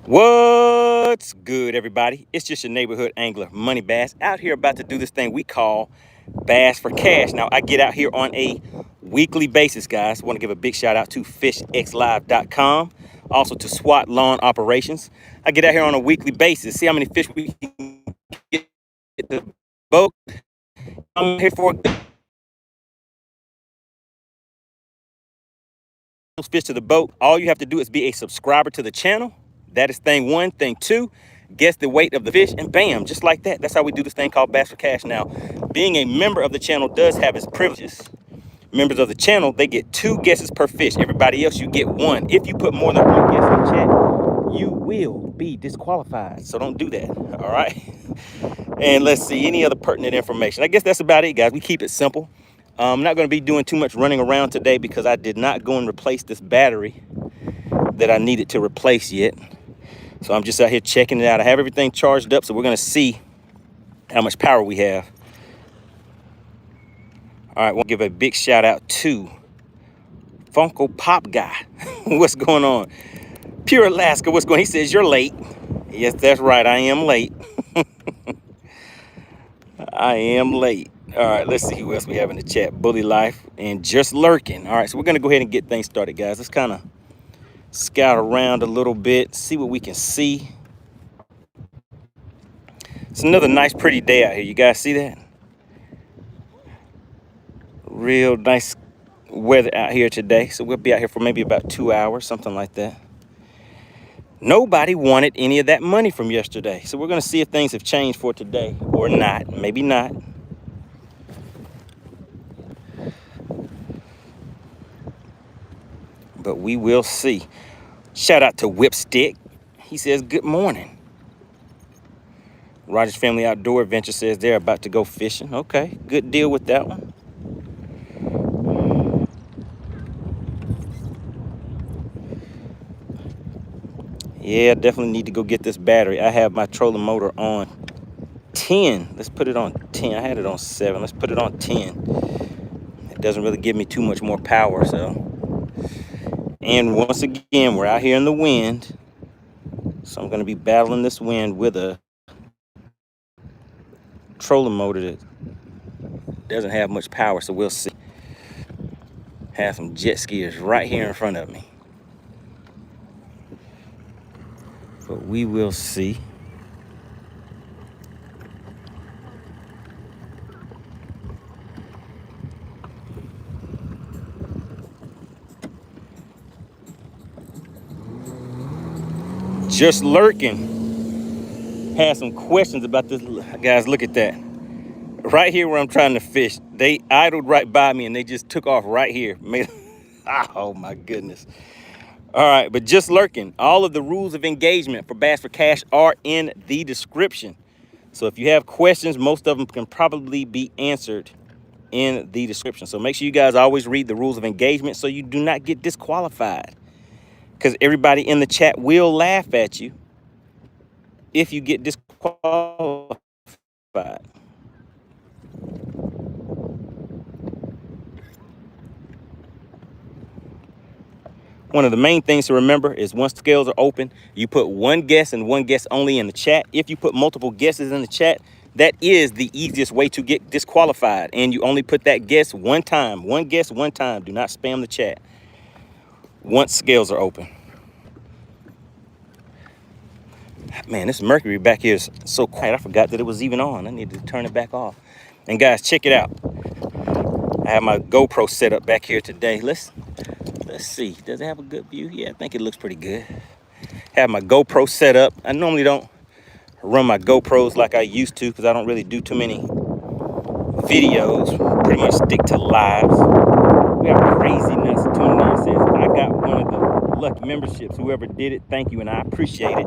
What's good, everybody? It's just your neighborhood angler, MoneyBass, out here about to do this thing we call Bass for Cash. Now, I get out here on a weekly basis, guys. Want to give a big shout out to FishXLive.com, also to SWAT Lawn Operations. I get out here on a weekly basis, see how many fish we can get the boat. I'm here for those fish to the boat. All you have to do is be a subscriber to the channel. That is thing one. Thing two, guess the weight of the fish, and bam, just like that. That's how we do this thing called Bass for Cash. Now, being a member of the channel does have its privileges. Members of the channel, they get 2 guesses per fish. Everybody else, you get 1. If you put more than 1 guess in the chat, you will be disqualified. So don't do that, all right? And let's see, any other pertinent information. I guess that's about it, guys. We keep it simple. I'm not going to be doing too much running around today because I did not go and replace this battery that I needed to replace yet. So I'm just out here checking it out. I have everything charged up, so we're going to see how much power we have. All right, we'll give a big shout out to Funko Pop Guy. What's going on? Pure Alaska, what's going on? He says, you're late. Yes, that's right. I am late. I am late. All right, let's see who else we have in the chat. Bully Life and Just Lurking. All right, so we're going to go ahead and get things started, guys. Let's kind of scout around a little bit, see what we can see. It's another nice, pretty day out here. You guys see that? Real nice weather out here today. So we'll be out here for maybe about 2 hours, something like that. Nobody wanted any of that money from yesterday. So we're going to see if things have changed for today or not. Maybe not. But we will see. Shout out to Whipstick. He says, good morning. Rogers Family Outdoor Adventure says they're about to go fishing. Okay, good deal with that one. Yeah, definitely need to go get this battery. I have my trolling motor on 10. Let's put it on 10. I had it on 7. Let's put it on 10. It doesn't really give me too much more power, so. And once again, we're out here in the wind. So I'm going to be battling this wind with a trolling motor that doesn't have much power, so we'll see. Have some jet skiers right here in front of me. But we will see. Just Lurking had some questions about this. Guys, look at that. Right here where I'm trying to fish, they idled right by me and they just took off right here. Oh my goodness. All right, but Just Lurking, all of the rules of engagement for Bass for Cash are in the description. So if you have questions, most of them can probably be answered in the description. So make sure you guys always read the rules of engagement so you do not get disqualified. Because everybody in the chat will laugh at you if you get disqualified. One of the main things to remember is once scales are open, you put 1 guess and 1 guess only in the chat. If you put multiple guesses in the chat, that is the easiest way to get disqualified. And you only put that guess 1 time. 1 guess, 1 time. Do not spam the chat once scales are open. Man, this mercury back here is so quiet. I forgot that it was even on. I need to turn it back off. And guys, check it out. I have my GoPro set up back here today. Let's see. Does it have a good view? Yeah, I think it looks pretty good. Have my GoPro set up. I normally don't run my GoPros like I used to because I don't really do too many videos. Pretty much stick to lives. We have Craziness tuning in. Says, I got one of the lucky memberships. Whoever did it, thank you, and I appreciate it.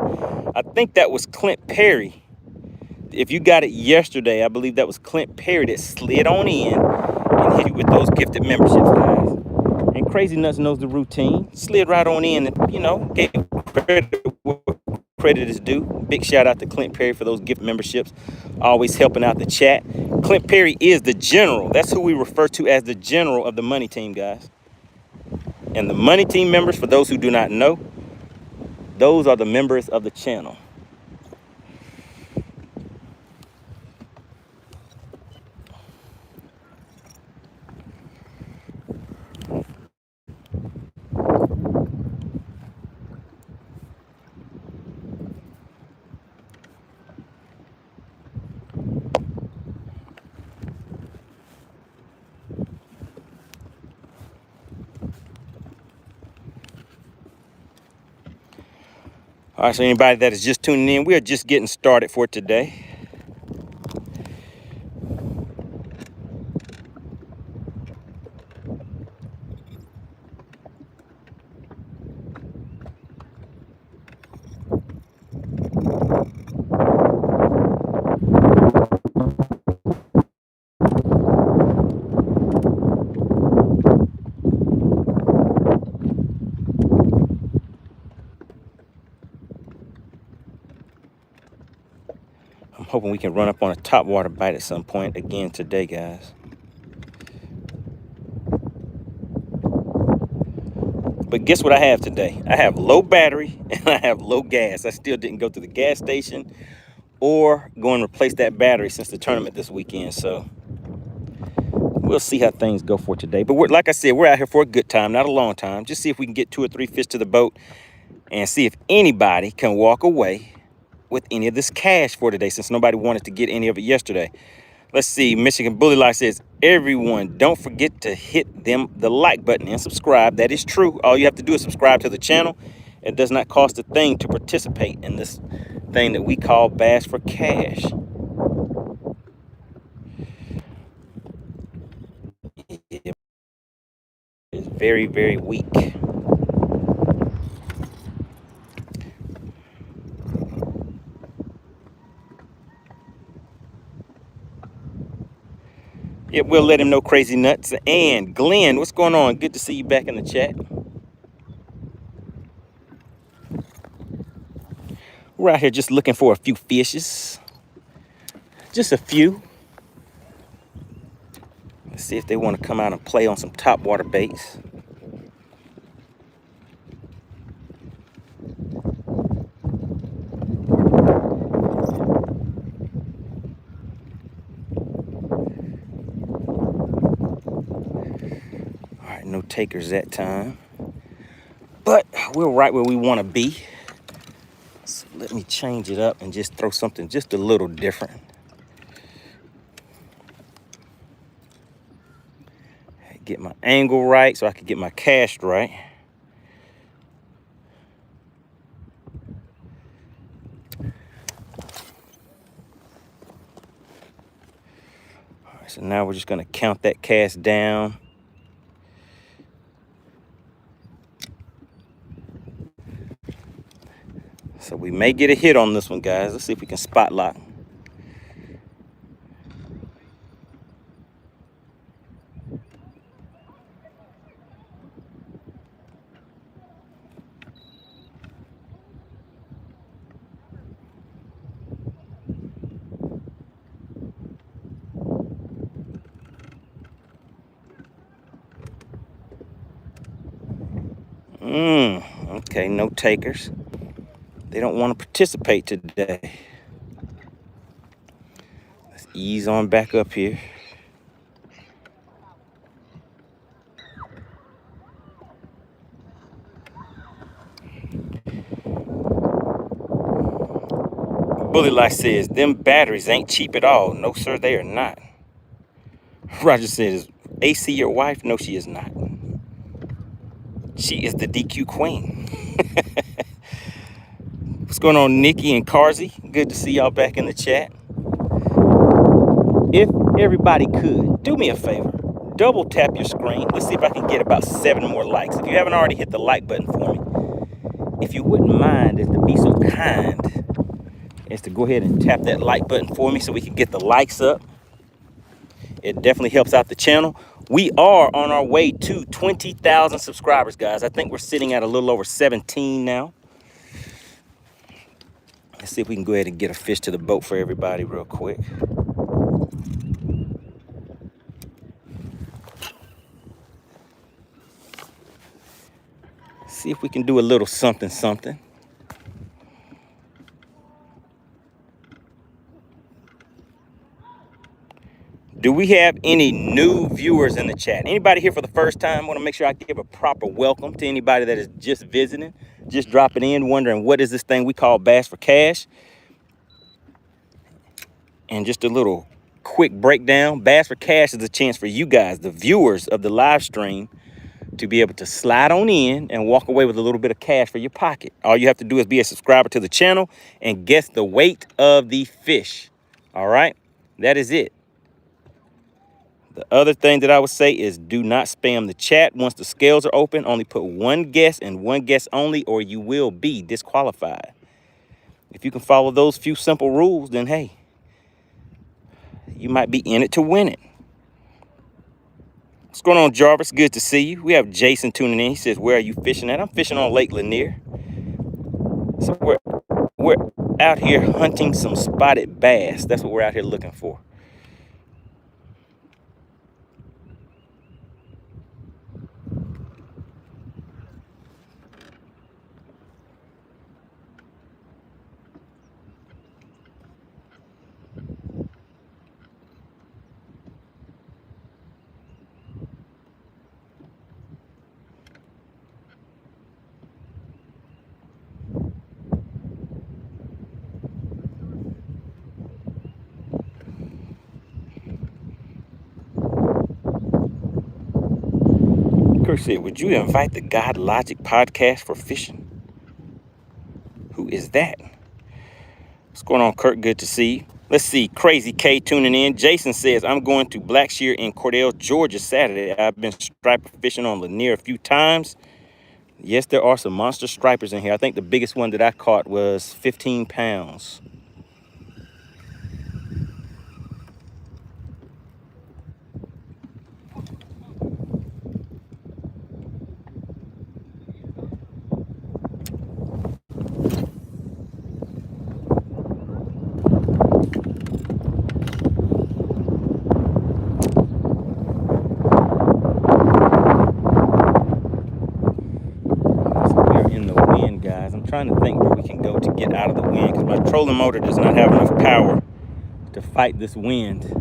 I think that was Clint Perry. If you got it yesterday, I believe that was Clint Perry that slid on in and hit you with those gifted memberships, guys. And Crazy Nuts knows the routine. Slid right on in and, you know, gave credit where credit is due. Big shout out to Clint Perry for those gift memberships. Always helping out the chat. Clint Perry is the general. That's who we refer to as the general of the Money Team, guys. And the Money Team members, for those who do not know, Those are the members of the channel. All right, so anybody that is just tuning in, we are just getting started for today. I'm hoping we can run up on a top water bite at some point again today, guys. But guess what I have today? I have low battery and I have low gas. I still didn't go to the gas station or go and replace that battery since the tournament this weekend. So we'll see how things go for today. But like I said, we're out here for a good time, not a long time. Just see if we can get 2 or 3 fish to the boat and see if anybody can walk away with any of this cash for today, since nobody wanted to get any of it yesterday. Let's see. Michigan Bully Life says, everyone, don't forget to hit the like button and subscribe. That is true. All you have to do is subscribe to the channel. It does not cost a thing to participate in this thing that we call Bass for Cash. It's very, very weak. Yep, we'll let him know, Crazy Nuts. And Glenn, what's going on? Good to see you back in the chat. We're out here just looking for a few fishes. Just a few. Let's see if they want to come out and play on some top water baits. All right, no takers that time. But we're right where we want to be. So let me change it up and just throw something just a little different. Get my angle right so I can get my cast right. All right, so now we're just gonna count that cast down. So we may get a hit on this one, guys. Let's see if we can spot lock. Okay, no takers. They don't want to participate today. Let's ease on back up here. Bully Life says, them batteries ain't cheap at all. No, sir, they are not. Roger says, AC your wife? No, she is not. She is the DQ queen. What's going on, Nikki and Carzy? Good to see y'all back in the chat. If everybody could, do me a favor. Double tap your screen. Let's see if I can get about 7 more likes. If you haven't already hit the like button for me, if you wouldn't mind, as to be so kind as to go ahead and tap that like button for me so we can get the likes up. It definitely helps out the channel. We are on our way to 20,000 subscribers, guys. I think we're sitting at a little over 17 now. Let's see if we can go ahead and get a fish to the boat for everybody real quick. See if we can do a little something. Do we have any new viewers in the chat? Anybody here for the first time? I want to make sure I give a proper welcome to anybody that is just visiting, just dropping in, wondering what is this thing we call Bass for Cash. And just a little quick breakdown. Bass for Cash is a chance for you guys, the viewers of the live stream, to be able to slide on in and walk away with a little bit of cash for your pocket. All you have to do is be a subscriber to the channel and guess the weight of the fish. All right, that is it. The other thing that I would say is do not spam the chat. Once the scales are open, only put one guess and one guess only, or you will be disqualified. If you can follow those few simple rules, then hey, you might be in it to win it. What's going on, Jarvis? Good to see you. We have Jason tuning in. He says, where are you fishing at? I'm fishing on Lake Lanier. So we're out here hunting some spotted bass. That's what we're out here looking for. Kirk said, would you invite the God Logic podcast for fishing? Who is that? What's going on, Kirk? Good to see you. Let's see. Crazy K tuning in. Jason says, I'm going to Blackshear in Cordell, Georgia Saturday. I've been striper fishing on Lanier a few times. Yes, there are some monster stripers in here. I think the biggest one that I caught was 15 pounds. I'm trying to think where we can go to get out of the wind because my trolling motor does not have enough power to fight this wind.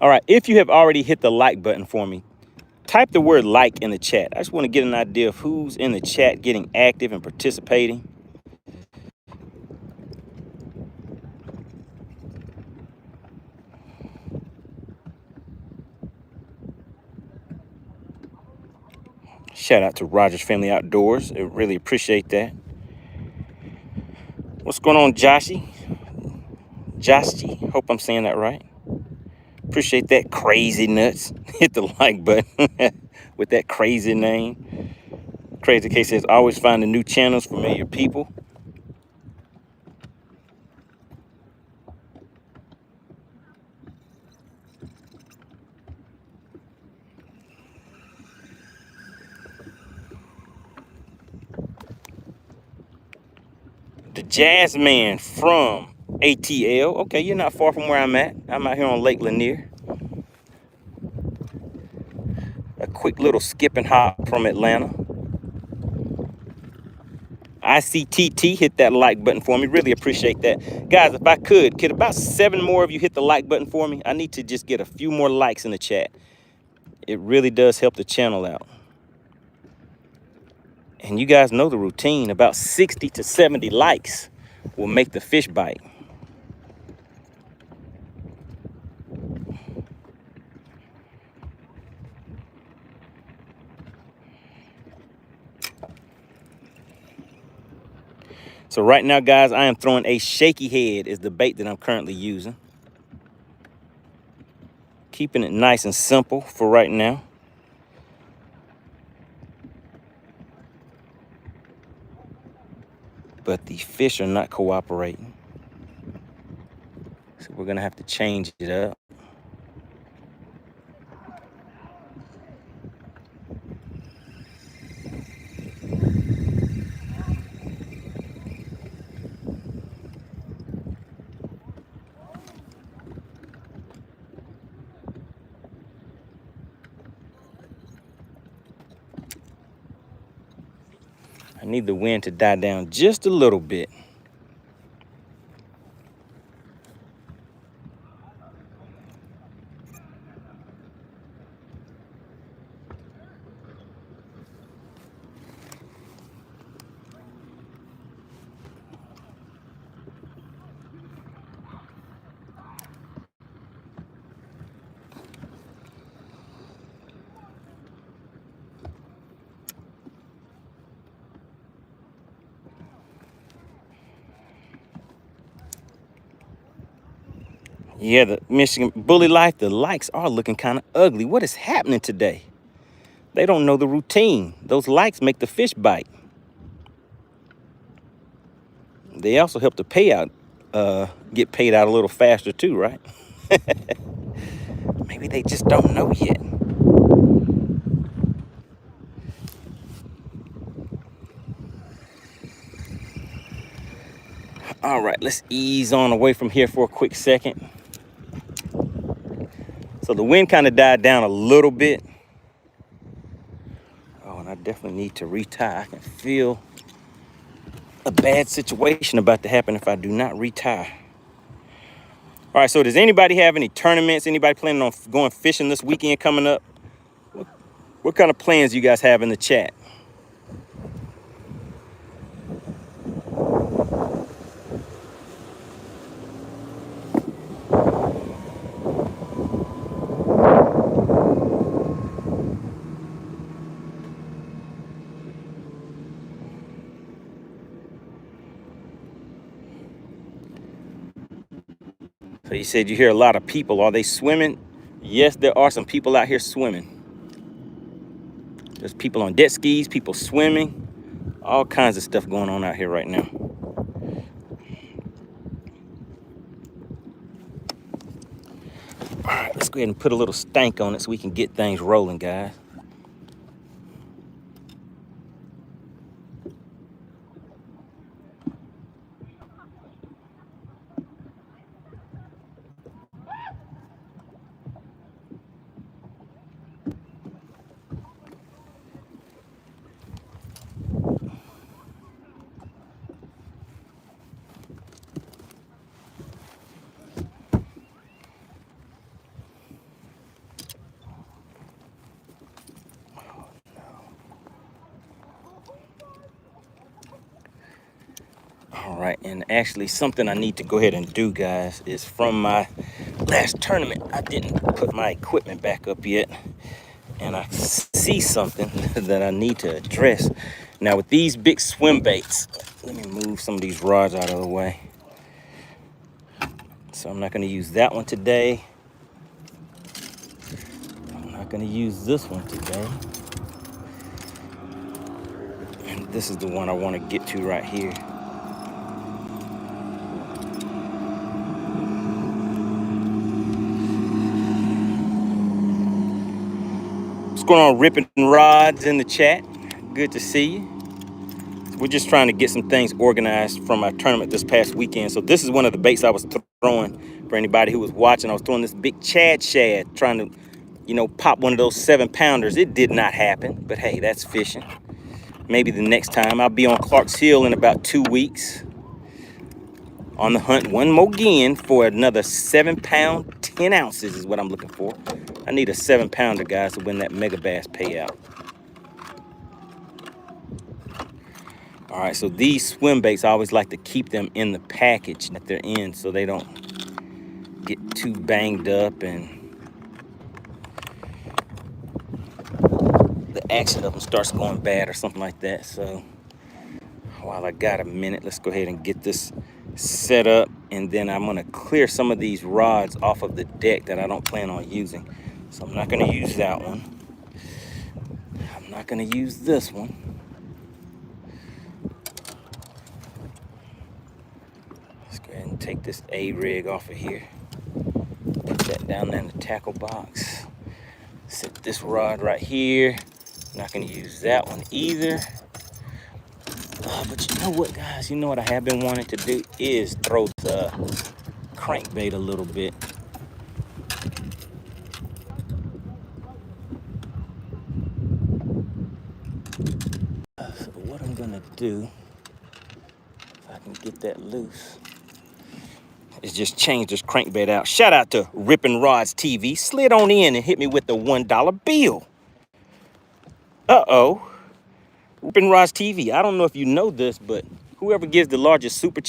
All right, if you have already hit the like button for me, type the word like in the chat. I just want to get an idea of who's in the chat getting active and participating. Shout out to Rogers Family Outdoors. I really appreciate that. What's going on, Joshy? Joshy, hope I'm saying that right. Appreciate that, Crazy Nuts. Hit the like button with that crazy name. Crazy K says, always finding new channels, familiar people. The Jazz Man from ATL. Okay, you're not far from where I'm at. I'm out here on Lake Lanier. A quick little skip and hop from Atlanta. ICTT, hit that like button for me. Really appreciate that. Guys, if I could about 7 more of you hit the like button for me? I need to just get a few more likes in the chat. It really does help the channel out. And you guys know the routine. About 60 to 70 likes will make the fish bite. So right now, guys, I am throwing a shaky head is the bait that I'm currently using. Keeping it nice and simple for right now. But the fish are not cooperating. So we're gonna have to change it up. I need the wind to die down just a little bit. Yeah, the Michigan Bully Life, the likes are looking kind of ugly. What is happening today? They don't know the routine. Those likes make the fish bite. They also help the payout get paid out a little faster too, right? Maybe they just don't know yet. All right, let's ease on away from here for a quick second. So the wind kind of died down a little bit. Oh, and I definitely need to retie. I can feel a bad situation about to happen if I do not retie. All right, so does anybody have any tournaments? Anybody planning on going fishing this weekend coming up? What kind of plans you guys have in the chat? So you said you hear a lot of people. Are they swimming? Yes, there are some people out here swimming. There's people on jet skis, people swimming, all kinds of stuff going on out here right now. All right, let's go ahead and put a little stank on it so we can get things rolling, guys. All right, and actually something I need to go ahead and do, guys, is from my last tournament, I didn't put my equipment back up yet, and I see something that I need to address. Now with these big swim baits, let me move some of these rods out of the way. So I'm not gonna use that one today. I'm not gonna use this one today. And this is the one I wanna get to right here. What's going on, Ripping Rods in the chat? Good to see you. We're just trying to get some things organized from our tournament this past weekend. So this is one of the baits I was throwing for anybody who was watching. I was throwing this big Chad shad, trying to, you know, pop one of those 7-pounders. It did not happen, but hey, that's fishing. Maybe the next time. I'll be on Clark's Hill in about 2 weeks. On the hunt one more again for another 7-pound, 10 ounces is what I'm looking for. I need a 7-pounder, guys, to win that MoneyBass payout. All right, so these swim baits, I always like to keep them in the package that they're in so they don't get too banged up and the action of them starts going bad or something like that. So while I got a minute, let's go ahead and get this set up, and then I'm gonna clear some of these rods off of the deck that I don't plan on using. So I'm not gonna use that one. I'm not gonna use this one. Let's go ahead and take this A-rig off of here. that down there in the tackle box. Set this rod right here. Not gonna use that one either. But you know what, guys? You know what I have been wanting to do is throw the crankbait a little bit. So what I'm gonna do, if I can get that loose, is just change this crankbait out. Shout out to Rippin' Rods TV. Slid on in and hit me with the $1 bill. Uh-oh. Rippin' Rods TV. I don't know if you know this, but whoever gives the largest super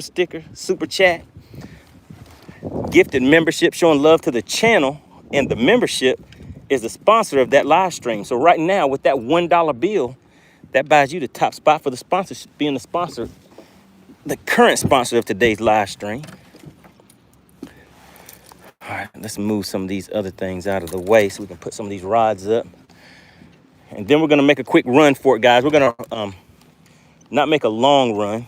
sticker, super chat, gifted membership, showing love to the channel and the membership, is the sponsor of that live stream. So right now, with that $1 bill, that buys you the top spot for the sponsorship, being the sponsor, the current sponsor of today's live stream. All right, let's move some of these other things out of the way so we can put some of these rods up. And then we're gonna make a quick run for it, guys. We're gonna not make a long run.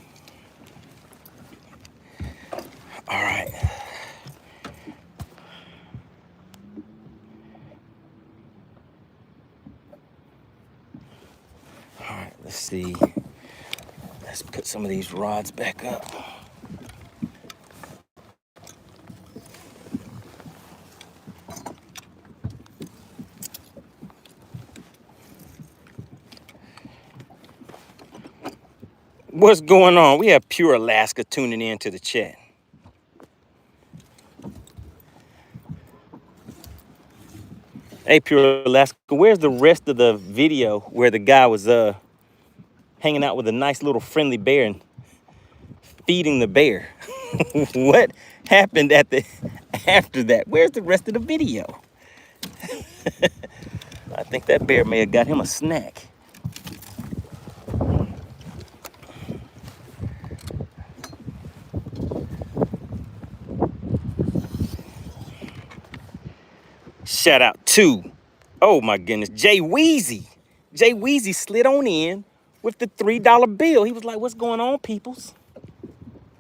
All right. All right, let's see. Let's put some of these rods back up. What's going on? We have Pure Alaska tuning in to the chat. Hey, Pure Alaska, where's the rest of the video where the guy was hanging out with a nice little friendly bear and feeding the bear? What happened after that? Where's the rest of the video? I think that bear may have got him a snack. Shout out to, oh my goodness, Jay Weezy. Jay Weezy slid on in with the $3 bill. He was like, what's going on, peoples?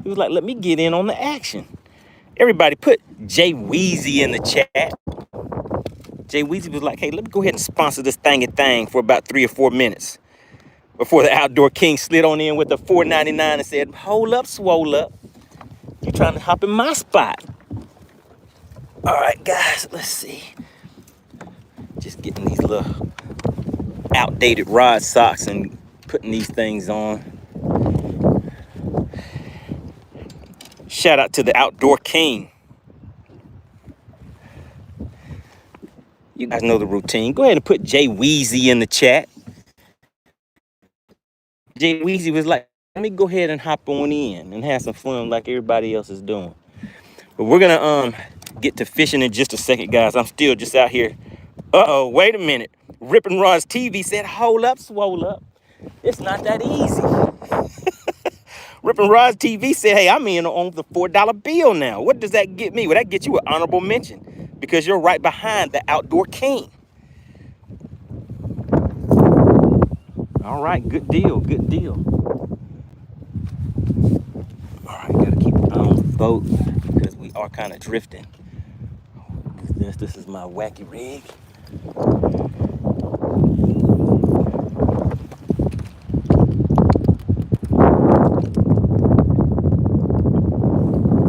He was like, let me get in on the action. Everybody put Jay Weezy in the chat. Jay Weezy was like, hey, let me go ahead and sponsor this thing for about 3 or 4 minutes before the Outdoor King slid on in with the $4.99 and said, hold up, swole up. You trying to hop in my spot. All right, guys, let's see. Just getting these little outdated rod socks and putting these things on. Shout out to the Outdoor King. You guys know the routine. Go ahead and put Jay Weezy in the chat. Jay Weezy was like, let me go ahead and hop on in and have some fun like everybody else is doing. But we're gonna get to fishing in just a second, guys. I'm still just out here. Uh-oh, wait a minute. Rippin' Rods TV said, hold up, swole up. It's not that easy. Rippin' Rods TV said, hey, I'm in on the $4 bill now. What does that get me? Well, that gets you an honorable mention because you're right behind the Outdoor King. All right, good deal, good deal. All right, gotta keep an eye on the boat because we are kind of drifting. This is my wacky rig.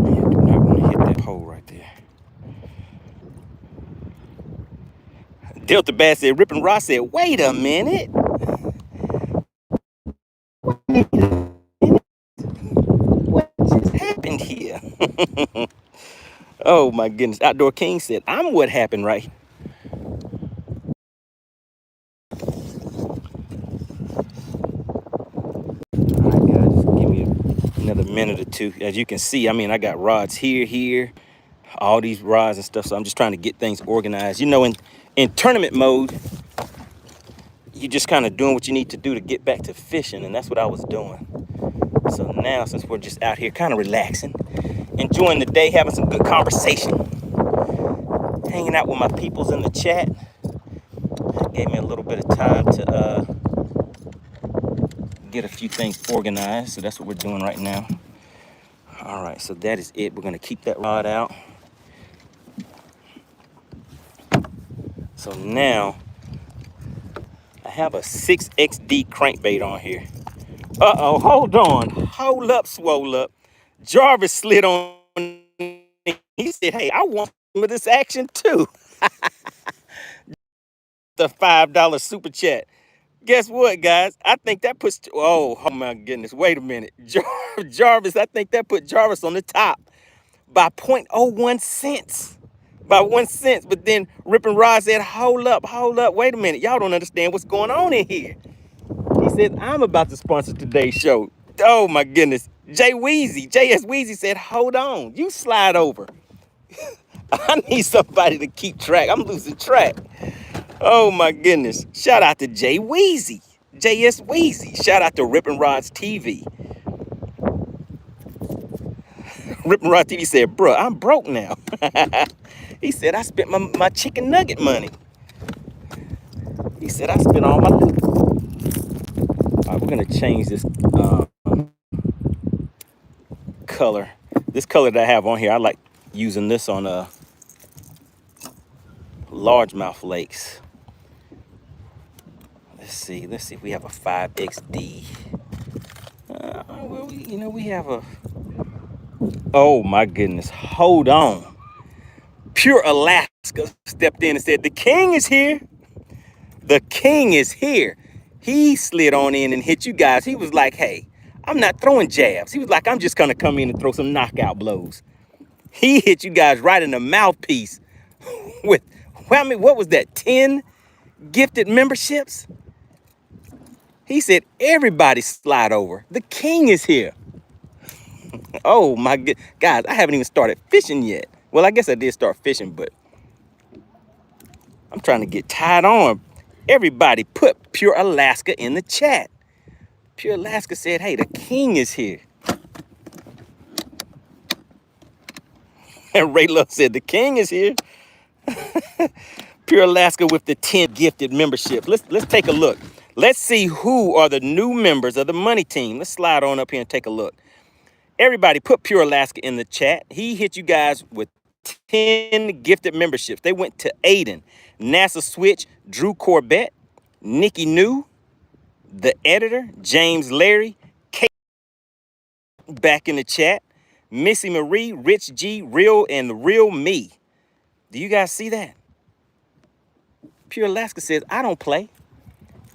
Man, do not want to hit that hole right there. Delta Bass said, Rippin' Ross said, wait a minute. What just happened here? Oh my goodness. Outdoor King said, I'm what happened right. All right, guys, just give me another minute or two. As you can see, I mean, I got rods here, all these rods and stuff. So I'm just trying to get things organized. You know, in tournament mode, you just kind of doing what you need to do to get back to fishing. And that's what I was doing. So now, since we're just out here kind of relaxing, enjoying the day, having some good conversation, hanging out with my peoples in the chat, gave me a little bit of time to get a few things organized. So that's what we're doing right now. All right, so that is it. We're gonna keep that rod out. So now I have a 6XD crankbait on here. Uh-oh, hold on. Hold up, swole up. Jarvis slid on. He said, hey, I want some of this action too. The $5 super chat. Guess what, guys? I think that puts, oh my goodness, wait a minute. Jarvis, I think that put Jarvis on the top by 0.01 cents. By 1 cent. But then Rippin' Rod said, hold up, wait a minute. Y'all don't understand what's going on in here. He said, I'm about to sponsor today's show. Oh my goodness. JS Weezy said, hold on, you slide over. I need somebody to keep track. I'm losing track. Oh my goodness. Shout out to JS Weezy. Shout out to Rippin' Rod's TV. Rippin' Rod TV said, bruh, I'm broke now. He said, I spent my chicken nugget money. He said, I spent all my loot. All right, we're gonna change this color. This color that I have on here, I like using this on largemouth lakes. Let's see if we have a 5XD. Well, we have a, oh my goodness, hold on. Pure Alaska stepped in and said, the king is here. The king is here. He slid on in and hit you guys. He was like, hey, I'm not throwing jabs. He was like, I'm just gonna come in and throw some knockout blows. He hit you guys right in the mouthpiece with, well, I mean, what was that, 10 gifted memberships? He said, everybody slide over. The king is here. Oh my God, guys, I haven't even started fishing yet. Well, I guess I did start fishing, but I'm trying to get tied on. Everybody put Pure Alaska in the chat. Pure Alaska said, hey, the king is here. And Ray Love said, the king is here. Pure Alaska with the 10 gifted memberships. Let's take a look. Let's see who are the new members of the Money Team. Let's slide on up here and take a look. Everybody put Pure Alaska in the chat. He hit you guys with 10 gifted memberships. They went to Aiden, NASA Switch, Drew Corbett, Nikki New, the editor, James Larry, Kate back in the chat, Missy Marie, Rich G, Real, and Real Me. Do you guys see that? Pure Alaska says, I don't play.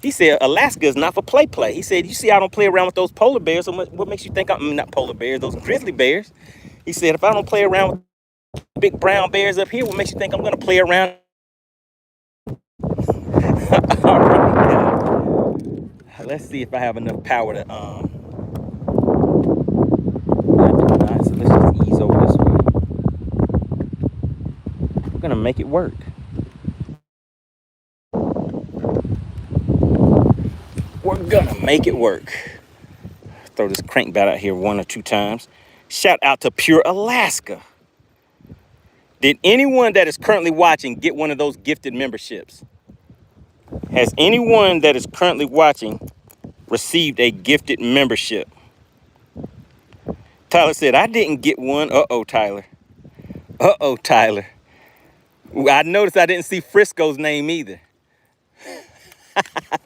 He said, Alaska is not for play. He said, you see, I don't play around with those polar bears. So what makes you think I'm not polar bears, those grizzly bears? He said, if I don't play around with big brown bears up here, what makes you think I'm going to play around? All right. Let's see if I have enough power to, I do not, so let's just ease over this way. I'm going to make it work. We're gonna make it work. Throw this crankbait out here 1 or 2 times. Shout out to Pure Alaska. Did anyone that is currently watching get one of those gifted memberships? Has anyone that is currently watching received a gifted membership? Tyler said, I didn't get one. Uh-oh, Tyler. Uh-oh, Tyler. I noticed I didn't see Frisco's name either.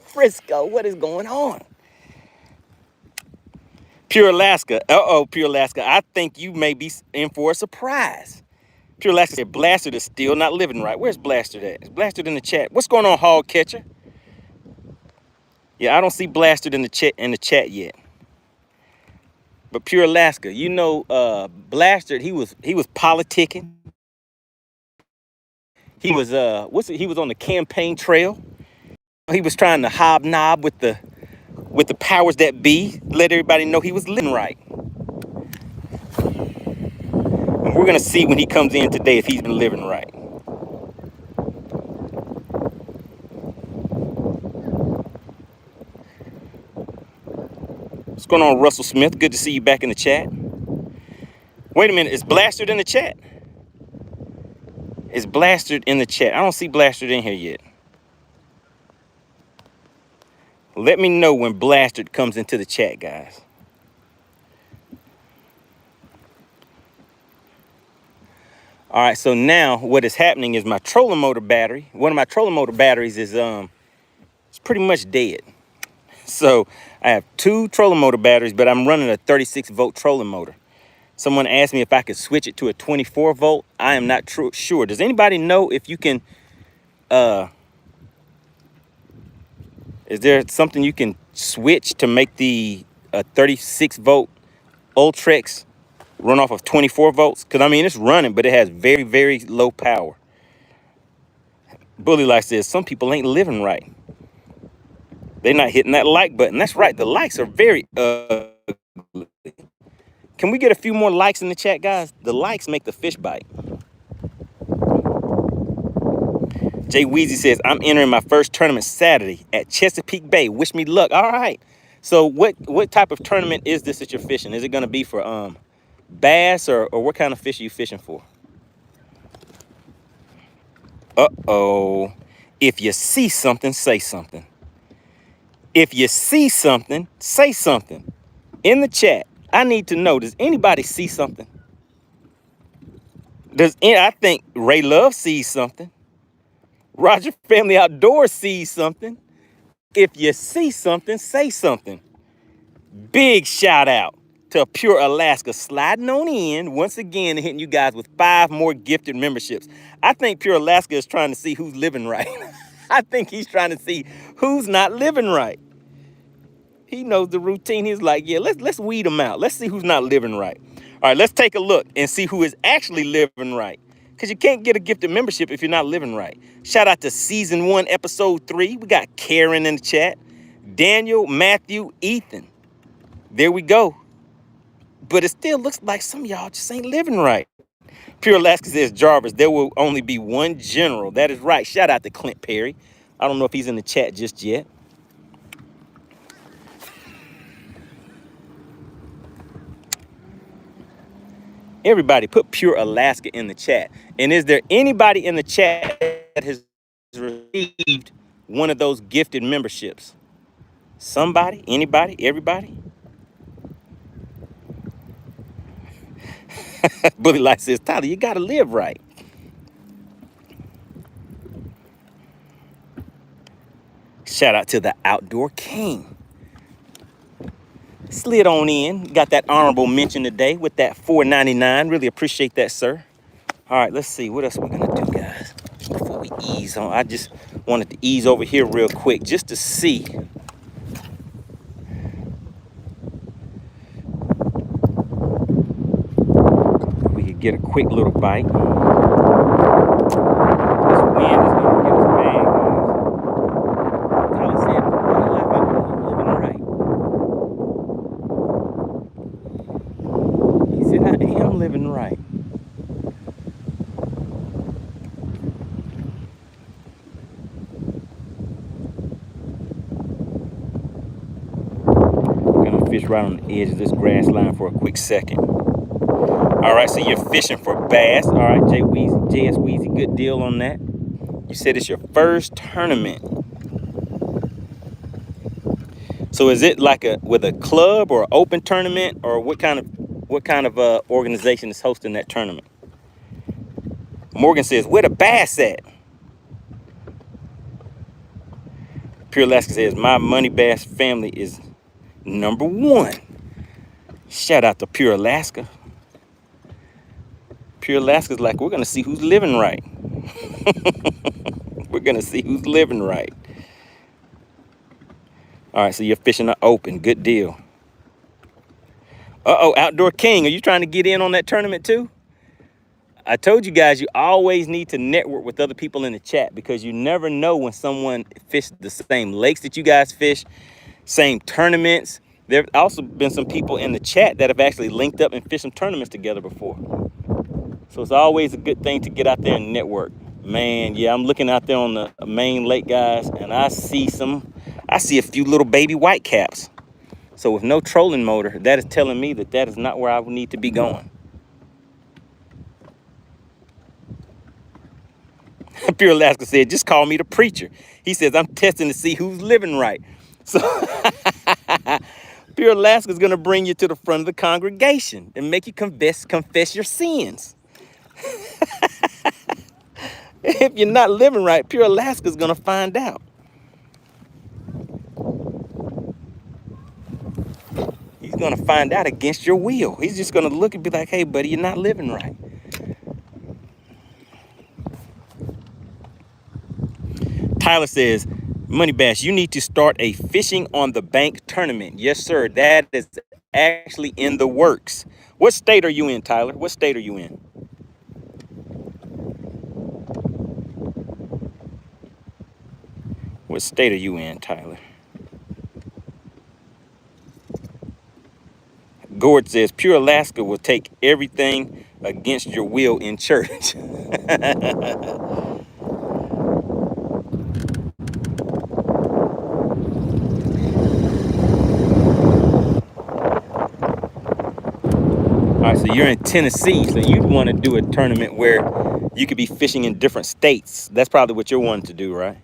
Frisco, what is going on? Pure Alaska. Uh-oh, Pure Alaska. I think you may be in for a surprise. Pure Alaska said, Blastard is still not living right. Where's Blastard at? Is Blastard in the chat? What's going on, Hog Catcher? Yeah, I don't see Blastard in the chat yet. But Pure Alaska, you know, Blastard, he was politicking. He was he was on the campaign trail. He was trying to hobnob with the powers that be, let everybody know he was living right. And we're gonna see when he comes in today if he's been living right. What's going on, Russell Smith? Good to see you back in the chat. Wait a minute, is Blastard in the chat? Is Blastard in the chat? I don't see Blastard in here yet. Let me know when Blastard comes into the chat, guys. All right, so now what is happening is my trolling motor battery, one of my trolling motor batteries is it's pretty much dead. So I have 2 trolling motor batteries, but I'm running a 36 volt trolling motor. Someone asked me if I could switch it to a 24 volt. I am not sure. Does anybody know if you can, is there something you can switch to make the 36 volt Ultrex run off of 24 volts? Because I mean, it's running, but it has very, very low power. Bully Life says, some people ain't living right. They're not hitting that like button. That's right. The likes are very ugly. Can we get a few more likes in the chat, guys? The likes make the fish bite. Jay Weezy says, I'm entering my first tournament Saturday at Chesapeake Bay. Wish me luck. All right. So what type of tournament is this that you're fishing? Is it going to be for bass or what kind of fish are you fishing for? Uh-oh. If you see something, say something. If you see something, say something. In the chat, I need to know, does anybody see something? I think Ray Love sees something. Roger Family Outdoors sees something. If you see something, say something. Big shout out to Pure Alaska sliding on in once again and hitting you guys with 5 more gifted memberships. I think Pure Alaska is trying to see who's living right. I think he's trying to see who's not living right. He knows the routine. He's like, yeah, let's weed them out. Let's see who's not living right. All right, let's take a look and see who is actually living right. Because you can't get a gifted membership if you're not living right. Shout out to season 1, episode 3. We got Karen in the chat. Daniel, Matthew, Ethan. There we go. But it still looks like some of y'all just ain't living right. Pure Alaska says, Jarvis, there will only be one general. That is right. Shout out to Clint Perry. I don't know if he's in the chat just yet. Everybody put Pure Alaska in the chat. And is there anybody in the chat that has received one of those gifted memberships? Somebody? Anybody? Everybody? Bully Light says, Tyler, you got to live right. Shout out to the Outdoor King. Slid on in. Got that honorable mention today with that $4.99. Really appreciate that, sir. All right, let's see. What else we're going to do, guys, before we ease on. I just wanted to ease over here real quick just to see. We could get a quick little bite. This wind is going to get us bad, guys. Tyler said, I'm living right. He said, I am living right. Fish right on the edge of this grass line for a quick second. All right, so you're fishing for bass. All right, JS Weezy, good deal on that. You said it's your first tournament. So is it like with a club or open tournament, or what kind of organization is hosting that tournament? Morgan says, where the bass at? Pure Alaska says, my MoneyBass family is number 1. Shout out to Pure Alaska. Pure Alaska's like, we're going to see who's living right. We're going to see who's living right. All right, so you're fishing the open. Good deal. Uh-oh, Outdoor King, are you trying to get in on that tournament too? I told you guys, you always need to network with other people in the chat, because you never know when someone fished the same lakes that you guys fish, same tournaments. There have also been some people in the chat that have actually linked up and fished some tournaments together before. So it's always a good thing to get out there and network. Man, yeah, I'm looking out there on the main lake, guys, and I see a few little baby whitecaps. So with no trolling motor, that is telling me that is not where I would need to be going. Pure Alaska said, just call me the preacher. He says, I'm testing to see who's living right. So Pure Alaska is going to bring you to the front of the congregation and make you confess your sins. If you're not living right, Pure Alaska's gonna find out. He's gonna find out against your will. He's just gonna look and be like, hey, buddy, you're not living right. Tyler says, MoneyBass, you need to start a fishing on the bank tournament. Yes, sir. That is actually in the works. What state are you in, Tyler? What state are you in? What state are you in, Tyler? Gord says, Pure Alaska will take everything against your will in church. All right, so you're in Tennessee, so you'd want to do a tournament where you could be fishing in different states. That's probably what you're wanting to do, right?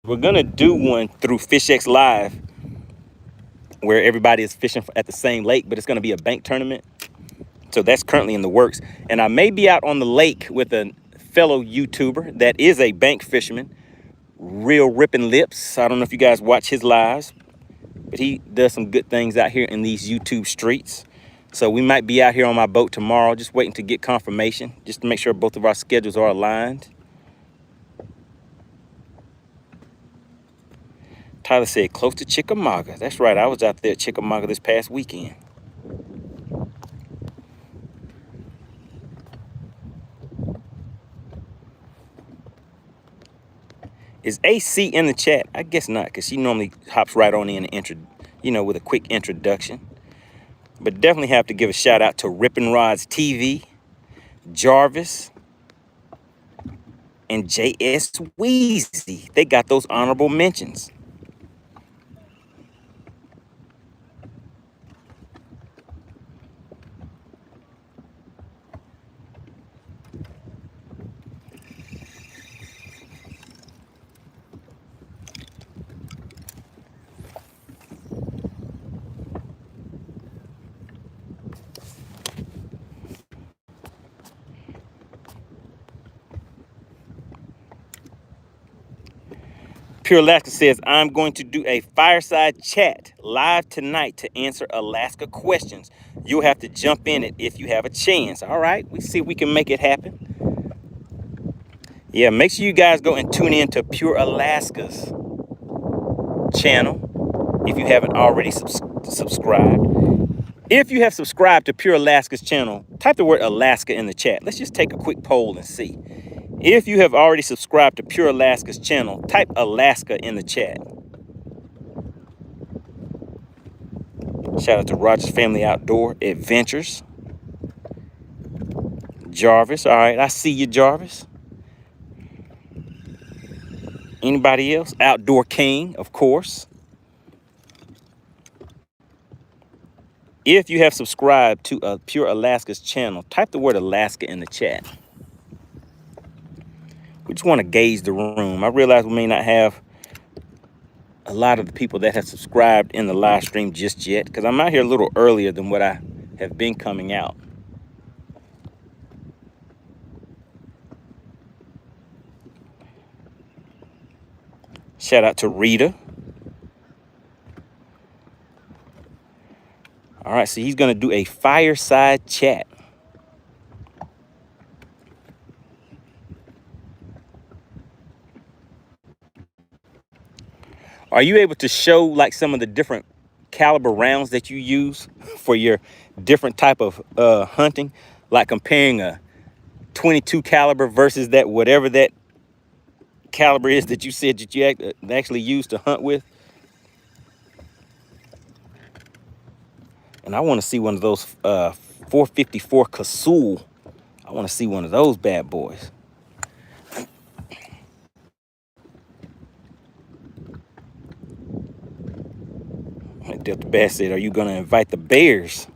We're going to do one through FishXLive where everybody is fishing at the same lake, but it's going to be a bank tournament. So that's currently in the works. And I may be out on the lake with a fellow YouTuber that is a bank fisherman, Real Ripping Lips. I don't know if you guys watch his lives, but he does some good things out here in these YouTube streets. So we might be out here on my boat tomorrow, just waiting to get confirmation, just to make sure both of our schedules are aligned. Tyler said, close to Chickamauga. That's right, I was out there at Chickamauga this past weekend. Is AC in the chat? I guess not, because she normally hops right on in and with a quick introduction. But definitely have to give a shout out to Rippin' Rods TV, Jarvis, and JS Weezy. They got those honorable mentions. Pure Alaska says, I'm going to do a fireside chat live tonight to answer Alaska questions. You'll have to jump in it if you have a chance. All right, we see if we can make it happen. Yeah, make sure you guys go and tune in to Pure Alaska's channel if you haven't already subscribed. If you have subscribed to Pure Alaska's channel, type the word Alaska in the chat. Let's just take a quick poll and see. If you have already subscribed to Pure Alaska's channel, type Alaska in the chat. Shout out to Rogers Family Outdoor Adventures. Jarvis, all right, I see you, Jarvis. Anybody else? Outdoor King, of course. If you have subscribed to Pure Alaska's channel, type the word Alaska in the chat. We just want to gauge the room. I realize we may not have a lot of the people that have subscribed in the live stream just yet, because I'm out here a little earlier than what I have been coming out. Shout out to Rita. All right, so he's going to do a fireside chat. Are you able to show like some of the different caliber rounds that you use for your different type of hunting? Like comparing a 22 caliber versus that whatever that caliber is that you said that you actually use to hunt with? And I want to see one of those 454 Casull. I want to see one of those bad boys. Delta Bass said, are you going to invite the bears?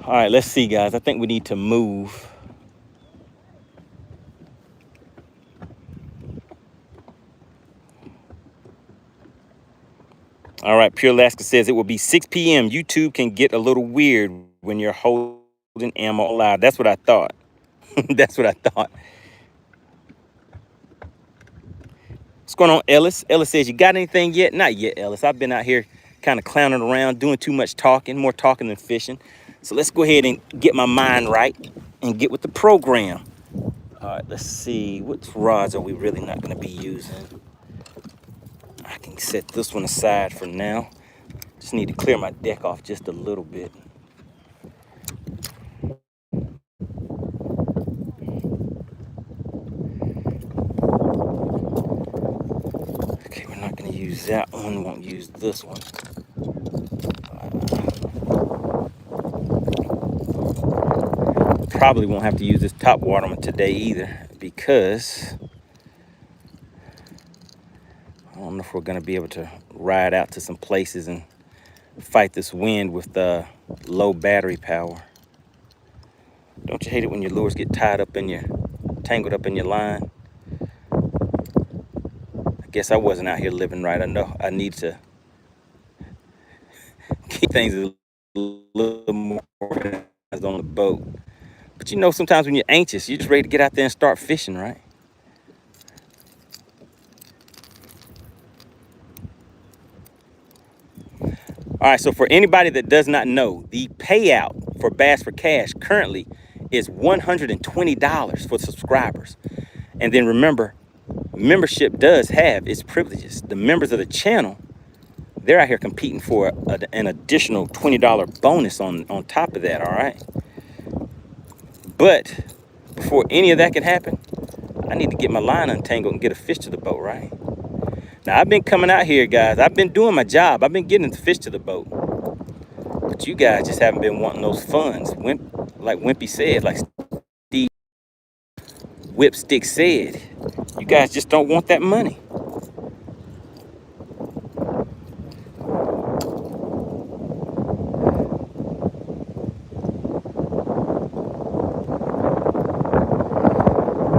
All right, let's see, guys. I think we need to move. All right, Pure Alaska says it will be 6 p.m. YouTube can get a little weird when you're holding ammo allowed. That's what I thought. That's what I thought. What's going on, Ellis? Ellis says, you got anything yet? Not yet, Ellis. I've been out here kind of clowning around, doing too much talking, more talking than fishing. So let's go ahead and get my mind right and get with the program. All right, let's see. What rods are we really not going to be using? I can set this one aside for now. Just need to clear my deck off just a little bit. Okay, we're not going to use that one. Won't use this one. Probably won't have to use this top waterman today either, because I don't know if we're going to be able to ride out to some places and fight this wind with low battery power. Don't you hate it when your lures get tangled up in your line? I guess I wasn't out here living right. I know I need to keep things a little more organized on the boat. But you know, sometimes when you're anxious, you're just ready to get out there and start fishing, right? All right, so for anybody that does not know, the payout for Bass for Cash currently is $120 for subscribers. And then remember, membership does have its privileges. The members of the channel, they're out here competing for an additional $20 bonus on top of that, all right? But before any of that can happen, I need to get my line untangled and get a fish to the boat, right? Now, I've been coming out here, guys. I've been doing my job. I've been getting the fish to the boat. But you guys just haven't been wanting those funds. Like Wimpy said, like Steve Whipstick said, you guys just don't want that money.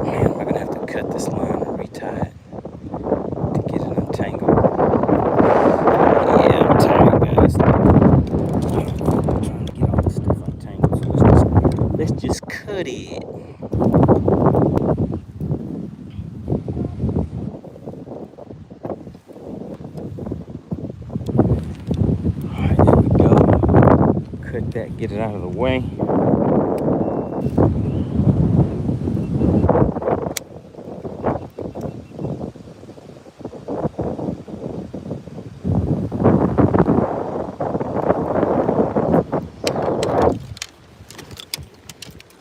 Man, am I gonna have to cut this line and retie it to get it untangled? Yeah, I'm tired, guys. I'm trying to get all this stuff untangled, so let's just cut it. Alright, there we go. Cut that, get it out of the way.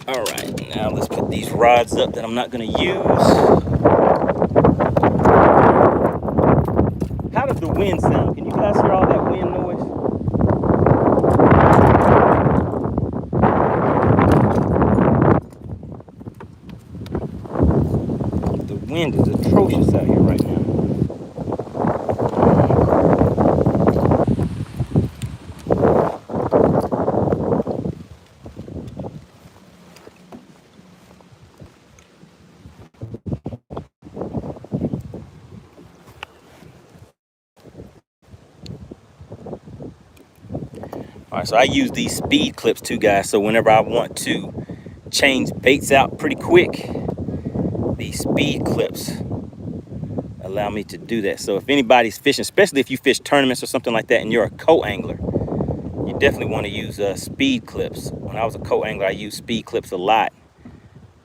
All right, now let's put these rods up that I'm not going to use. How does the wind sound? Can you guys hear all that wind noise? The wind is atrocious out here right now. All right, so I use these speed clips too, guys. So whenever I want to change baits out pretty quick, these speed clips allow me to do that. So if anybody's fishing, especially if you fish tournaments or something like that and you're a co-angler, you definitely want to use speed clips. When I was a co-angler, I used speed clips a lot,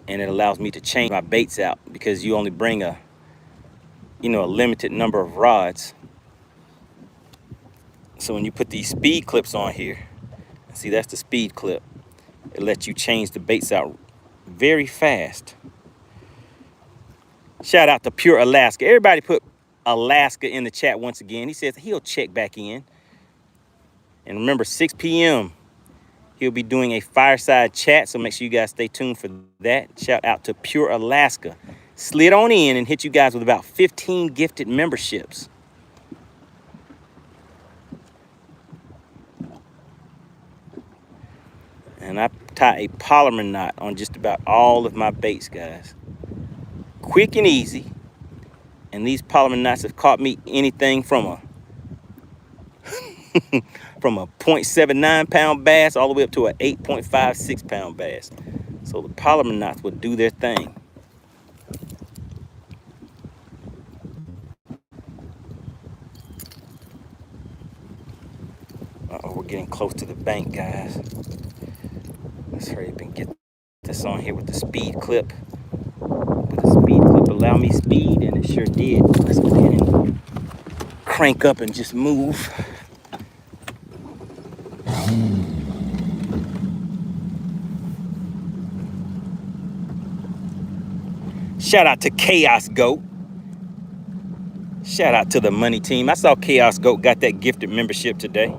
and it allows me to change my baits out because you only bring a limited number of rods. So when you put these speed clips on here, see, that's the speed clip. It lets you change the baits out very fast. Shout out to Pure Alaska. Everybody put Alaska in the chat once again. He says he'll check back in. And remember, 6 p.m. he'll be doing a fireside chat, so make sure you guys stay tuned for that. Shout out to Pure Alaska. Slid on in and hit you guys with about 15 gifted memberships. And I tie a polymer knot on just about all of my baits, guys. Quick and easy. And these polymer knots have caught me anything from a from a 0.79 pound bass all the way up to an 8.56 pound bass. So the polymer knots would do their thing. Uh-oh, we're getting close to the bank, guys. Let's hurry up and get this on here with the speed clip. With the speed clip allow me speed, and it sure did. Let's go ahead and crank up and just move. Shout out to Chaos Goat. Shout out to the Money Team. I saw Chaos Goat got that gifted membership today.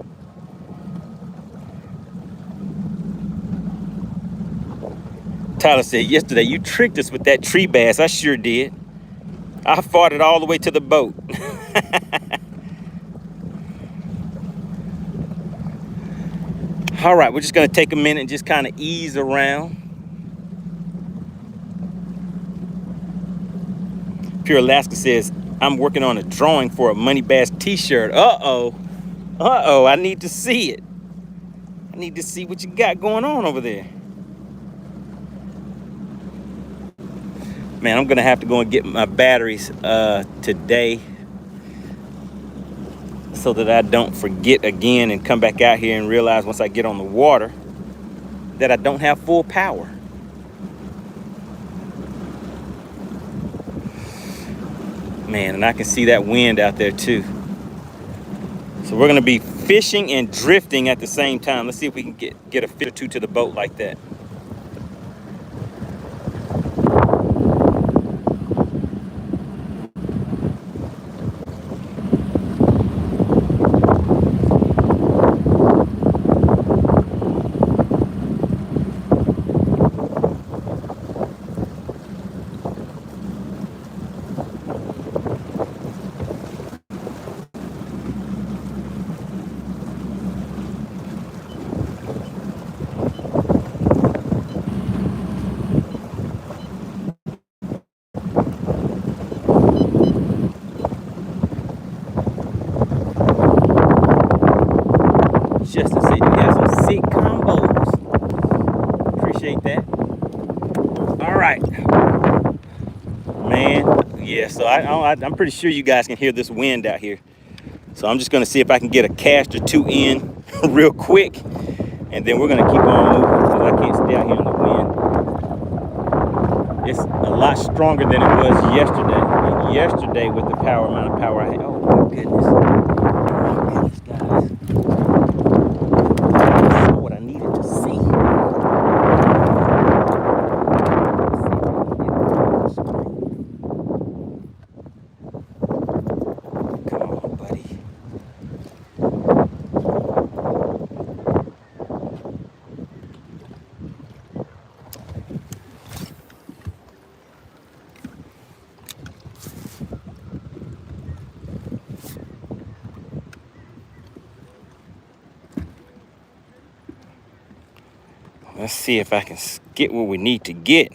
Tyler said yesterday, you tricked us with that tree bass. I sure did. I fought it all the way to the boat. All right, we're just gonna take a minute and just kind of ease around. Pure Alaska says, I'm working on a drawing for a MoneyBass t-shirt. Uh-oh. Uh-oh, I need to see it. I need to see what you got going on over there. Man, I'm gonna have to go and get my batteries today so that I don't forget again and come back out here and realize once I get on the water that I don't have full power. Man, and I can see that wind out there too. So we're gonna be fishing and drifting at the same time. Let's see if we can get a fish or two to the boat like that. Justin said you have some sick combos. Appreciate that. All right, man. Yeah, so I'm pretty sure you guys can hear this wind out here. So I'm just gonna see if I can get a cast or two in real quick, and then we're gonna keep on moving because I can't stay out here in the wind. It's a lot stronger than it was yesterday. And yesterday with the amount of power I had. Oh my goodness. Oh my goodness, guys. What I needed to see. Come on, buddy. Let's see if I can get what we need to get.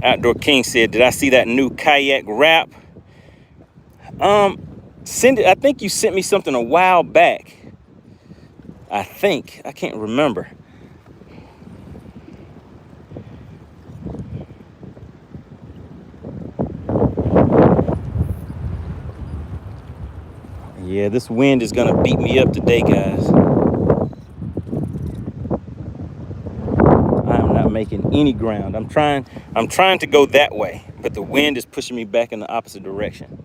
Outdoor King said, did I see that new kayak wrap? Send it. I think you sent me something a while back. I think. I can't remember. Yeah, this wind is gonna beat me up today, guys. I am not making any ground. I'm trying to go that way, but the wind is pushing me back in the opposite direction.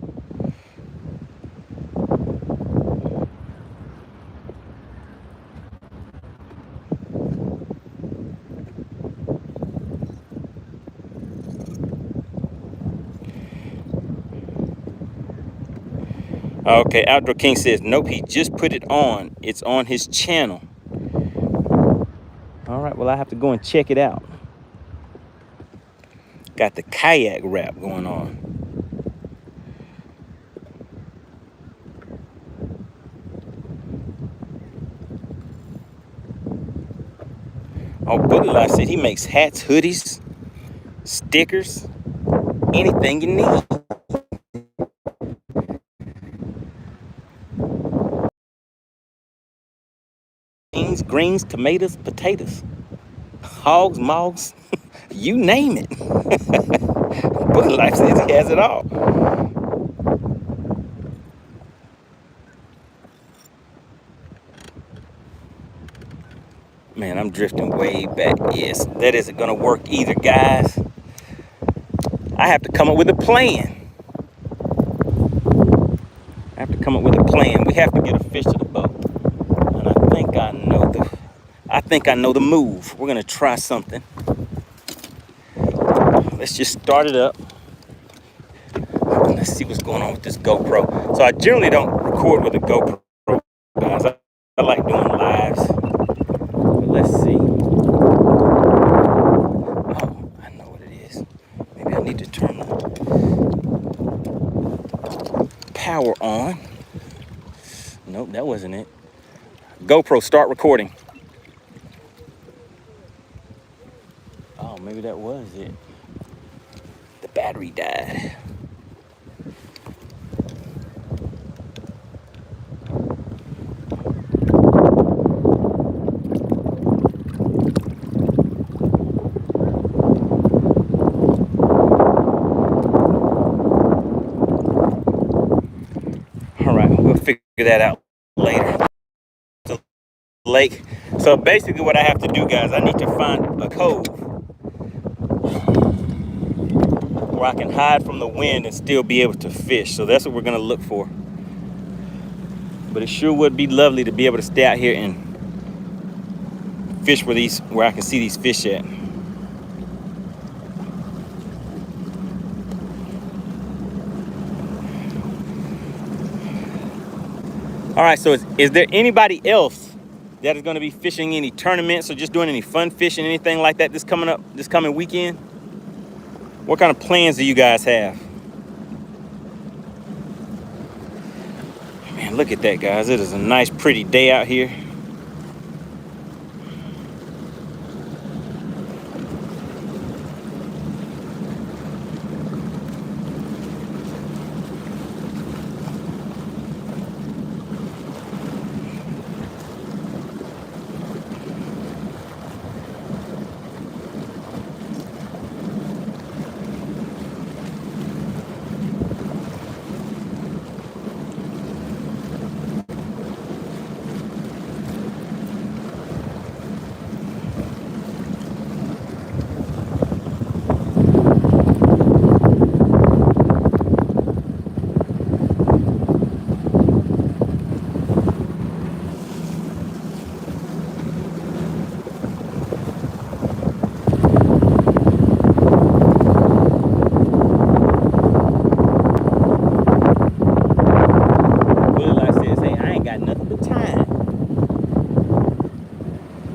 Okay, Outdoor King says, nope, he just put it on. It's on his channel. All right, well, I have to go and check it out. Got the kayak wrap going on. Oh, Bully Life said he makes hats, hoodies, stickers, anything you need. greens, tomatoes, potatoes, hogs, mogs, you name it. Bully Life says he has it all. Man, I'm drifting way back. Yes, that isn't gonna work either, guys. I have to come up with a plan. We have to get a fish to the boat. And I think I know the move. We're gonna try something. Let's just start it up. Let's see what's going on with this GoPro. So I generally don't record with a GoPro, guys. I like doing lives. But let's see. Oh, I know what it is. Maybe I need to turn the power on. Nope, that wasn't it. GoPro, start recording. Oh, maybe that was it. The battery died. All right, we'll figure that out later. The lake. So basically what I have to do, guys, I need to find a cove where I can hide from the wind and still be able to fish. So that's what we're gonna look for. But it sure would be lovely to be able to stay out here and fish where I can see these fish at. All right, so is there anybody else that is going to be fishing any tournaments or just doing any fun fishing, anything like that this coming weekend? What kind of plans do you guys have? Man, look at that, guys. It is a nice, pretty day out here.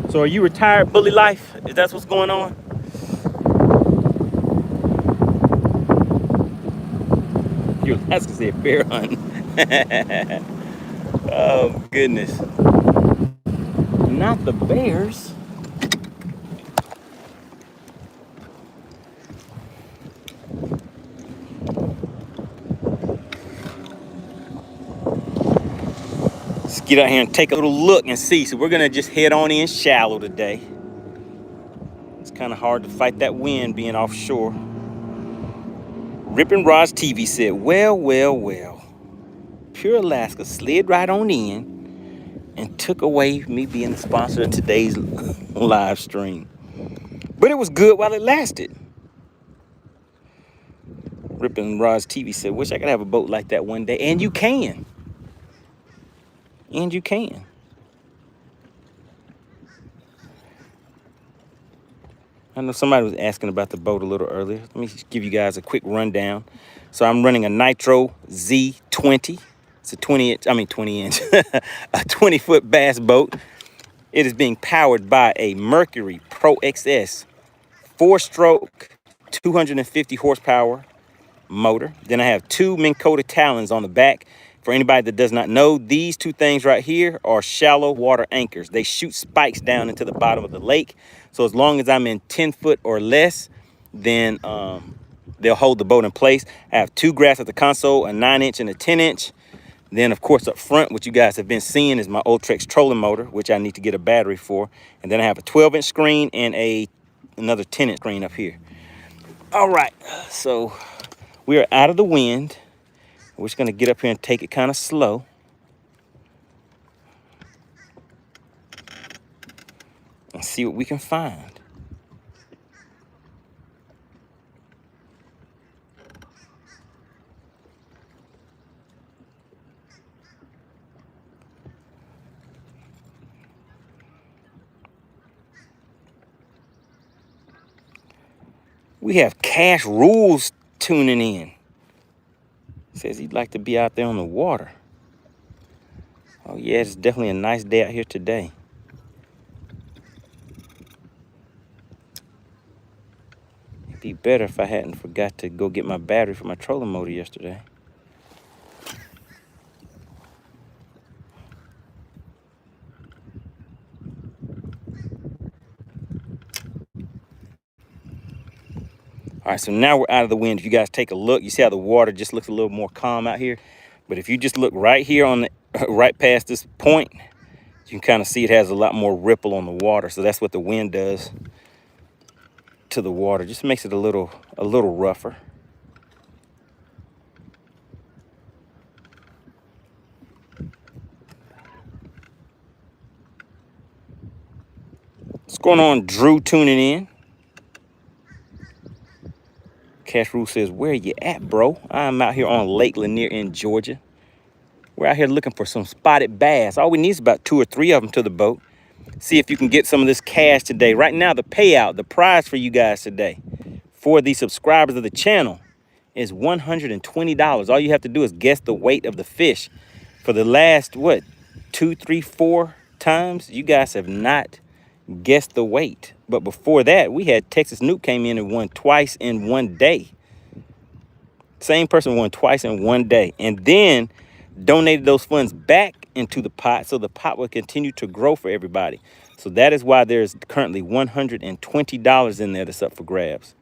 So are you retired, Bully Life? Is that what's going on? That's gonna say bear hunting. Oh goodness. Not the bears. Let's get out here and take a little look and see. So we're gonna just head on in shallow today. It's kind of hard to fight that wind being offshore. Rippin' Rods TV said, well. Pure Alaska slid right on in and took away me being the sponsor of today's live stream. But it was good while it lasted. Rippin' Rods TV said, wish I could have a boat like that one day. And you can. And you can. I know somebody was asking about the boat a little earlier. Let me just give you guys a quick rundown. So I'm running a Nitro Z20. It's a 20 inch, a 20-foot bass boat. It is being powered by a Mercury Pro XS 4-stroke, 250 horsepower motor. Then I have two Minn Kota Talons on the back. For anybody that does not know, these two things right here are shallow water anchors. They shoot spikes down into the bottom of the lake. So as long as I'm in 10 foot or less, then they'll hold the boat in place. I have two graphs at the console, a 9-inch and a 10-inch. Then, of course, up front, what you guys have been seeing is my Ultrex trolling motor, which I need to get a battery for. And then I have a 12-inch screen and another 10-inch screen up here. All right, so we are out of the wind. We're just going to get up here and take it kind of slow. And see what we can find. We have Cash Rules tuning in. Says he'd like to be out there on the water. Oh yeah, it's definitely a nice day out here today. It'd be better if I hadn't forgot to go get my battery for my trolling motor yesterday. All right, so now we're out of the wind. If you guys take a look, you see how the water just looks a little more calm out here. But if you just look right here on the right past this point, you can kind of see it has a lot more ripple on the water. So that's what the wind does to the water. Just makes it a little rougher. What's going on, Drew tuning in? Cash Rule says, where you at, bro? I'm out here on Lake Lanier in Georgia. We're out here looking for some spotted bass. All we need is about 2 or 3 of them to the boat. See if you can get some of this cash today. Right now, the payout, the prize for you guys today, for the subscribers of the channel, is $120. All you have to do is guess the weight of the fish. For the last, what, 2, 3, 4 times, you guys have not guessed the weight. But before that, we had Texas Nuke came in and won twice in one day. Same person won twice in one day. And then donated those funds back into the pot so the pot will continue to grow for everybody. So that is why there's currently $120 in there that's up for grabs.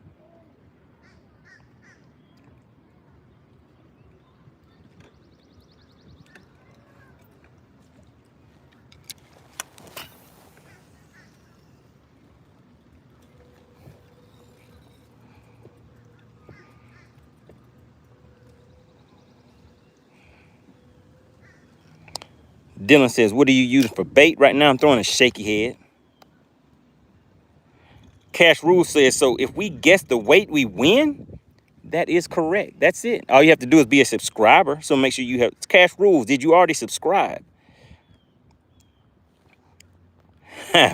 Dylan says, what are you using for bait? Right now, I'm throwing a shaky head. Cash Rule says, so if we guess the weight, we win? That is correct. That's it. All you have to do is be a subscriber. So make sure you have Cash Rules. Did you already subscribe?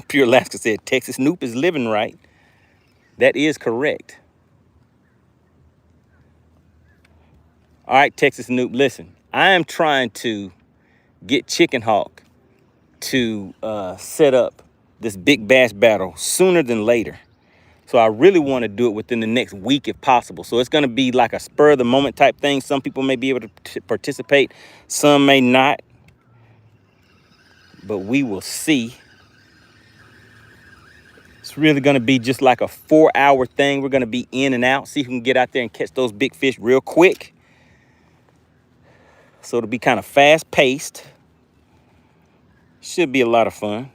Pure Alaska said, Texas Noop is living right. That is correct. All right, Texas Noop, listen. I am trying to get Chicken Hawk to set up this big bass battle sooner than later. So I really want to do it within the next week if possible. So it's going to be like a spur of the moment type thing. Some people may be able to participate, some may not, but we will see. It's really going to be just like a 4-hour thing. We're going to be in and out, see who can get out there and catch those big fish real quick. So it'll be kind of fast paced. Should be a lot of fun.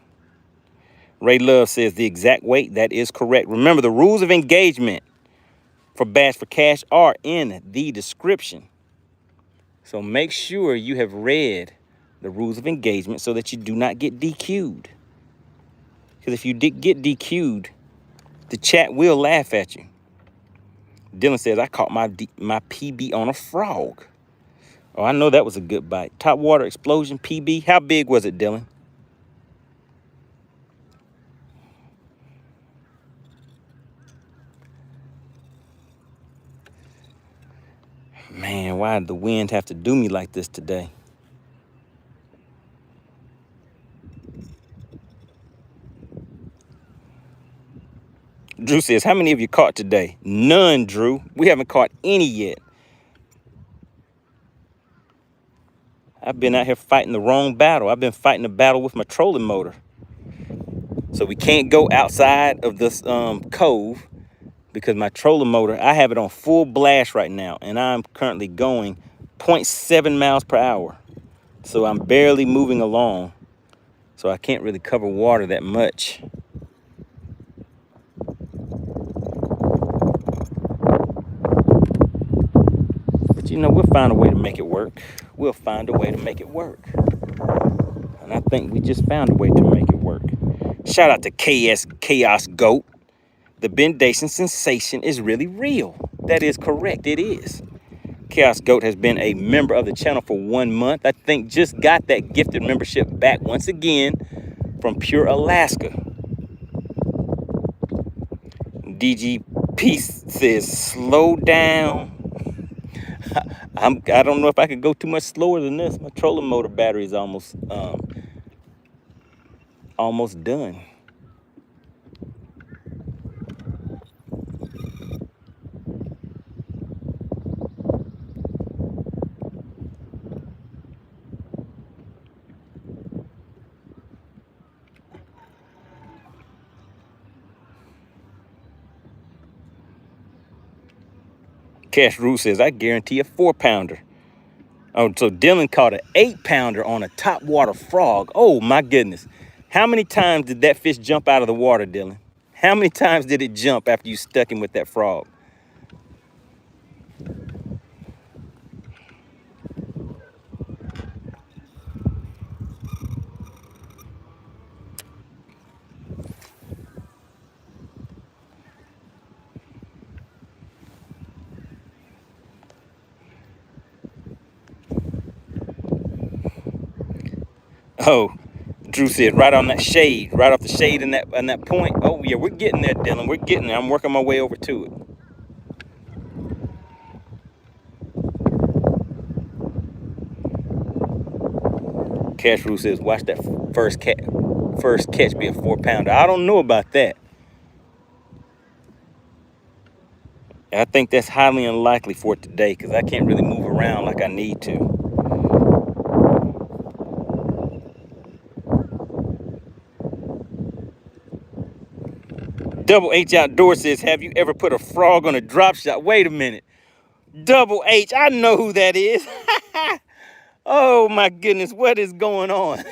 Ray Love says the exact weight. That is correct. Remember, the rules of engagement for Bass for Cash are in the description. So make sure you have read the rules of engagement so that you do not get DQ'd. Because if you get DQ'd, the chat will laugh at you. Dylan says, I caught my PB on a frog. Oh, I know that was a good bite. Top water explosion PB. How big was it, Dylan? Man, why did the wind have to do me like this today? Drew says, how many of you caught today? None, Drew. We haven't caught any yet. I've been out here fighting the wrong battle. I've been fighting a battle with my trolling motor. So we can't go outside of this cove because my trolling motor, I have it on full blast right now, and I'm currently going 0.7 miles per hour. So I'm barely moving along. So I can't really cover water that much. But you know, we'll find a way to make it work. We'll find a way to make it work. And I think we just found a way to make it work. Shout out to Chaos Goat. The Bendation sensation is really real. That is correct, it is. Chaos Goat has been a member of the channel for 1 month. I think just got that gifted membership back once again from Pure Alaska. DGP says, slow down. I don't know if I could go too much slower than this. My trolling motor battery is almost done. Cash Rule says, I guarantee a 4-pounder. Oh, so Dylan caught an 8-pounder on a topwater frog. Oh my goodness. How many times did that fish jump out of the water, Dylan? How many times did it jump after you stuck him with that frog? Oh, Drew said right on that shade, right off the shade in that point. Oh yeah, we're getting there, Dylan. We're getting there. I'm working my way over to it. Cash Rule says, watch that first catch be a 4-pounder. I don't know about that. I think that's highly unlikely for today because I can't really move around like I need to. Double H Outdoors says, have you ever put a frog on a drop shot? Wait a minute. Double H, I know who that is. Oh my goodness, what is going on?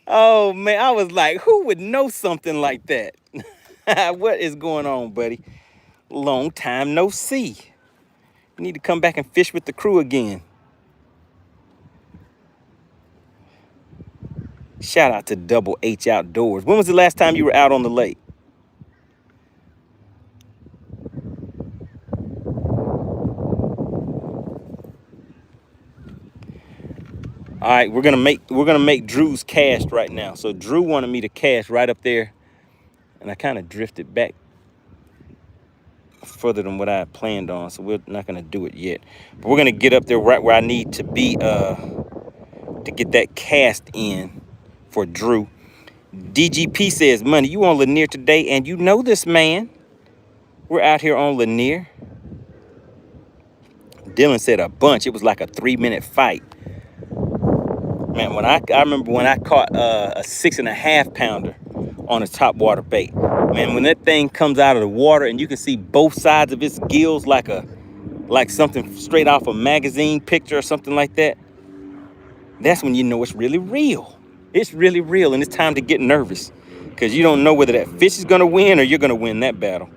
Oh man, I was like, who would know something like that? What is going on, buddy? Long time no see. You need to come back and fish with the crew again. Shout out to Double H Outdoors. When was the last time you were out on the lake? All right, we're gonna make Drew's cast right now. So Drew wanted me to cast right up there, and I kind of drifted back further than what I had planned on. So we're not gonna do it yet. But we're gonna get up there right where I need to be to get that cast in for Drew. DGP says, Money, you on Lanier today, and you know this man. We're out here on Lanier. Dylan said a bunch. It was like a 3-minute fight. Man, I remember when I caught a 6.5-pounder on a topwater bait. Man, when that thing comes out of the water and you can see both sides of its gills like something straight off a magazine picture or something like that, that's when you know it's really real. It's really real, and it's time to get nervous because you don't know whether that fish is going to win or you're going to win that battle.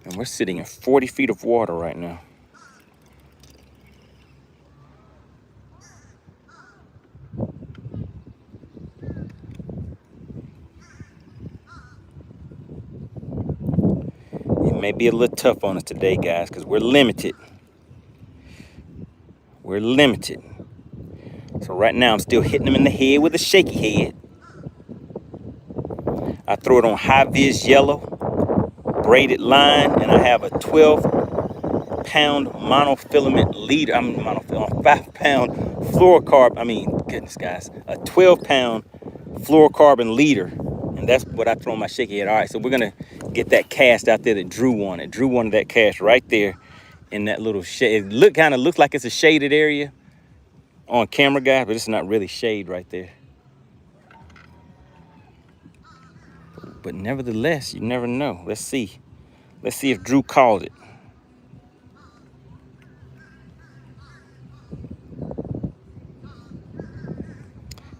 And we're sitting in 40 feet of water right now. It may be a little tough on us today, guys, because we're limited. We're limited. So right now I'm still hitting them in the head with a shaky head. I throw it on high vis yellow, braided line, and I have a 12-pound monofilament leader. 5-pound fluorocarbon. Goodness, guys, a 12-pound fluorocarbon leader, And that's what I throw my shaky head. All right, so we're gonna get that cast out there that Drew wanted. Drew wanted that cast right there in that little shade. It kind of looks like it's a shaded area on camera, guys, but it's not really shade right there. But nevertheless, you never know. Let's see. Let's see if Drew called it.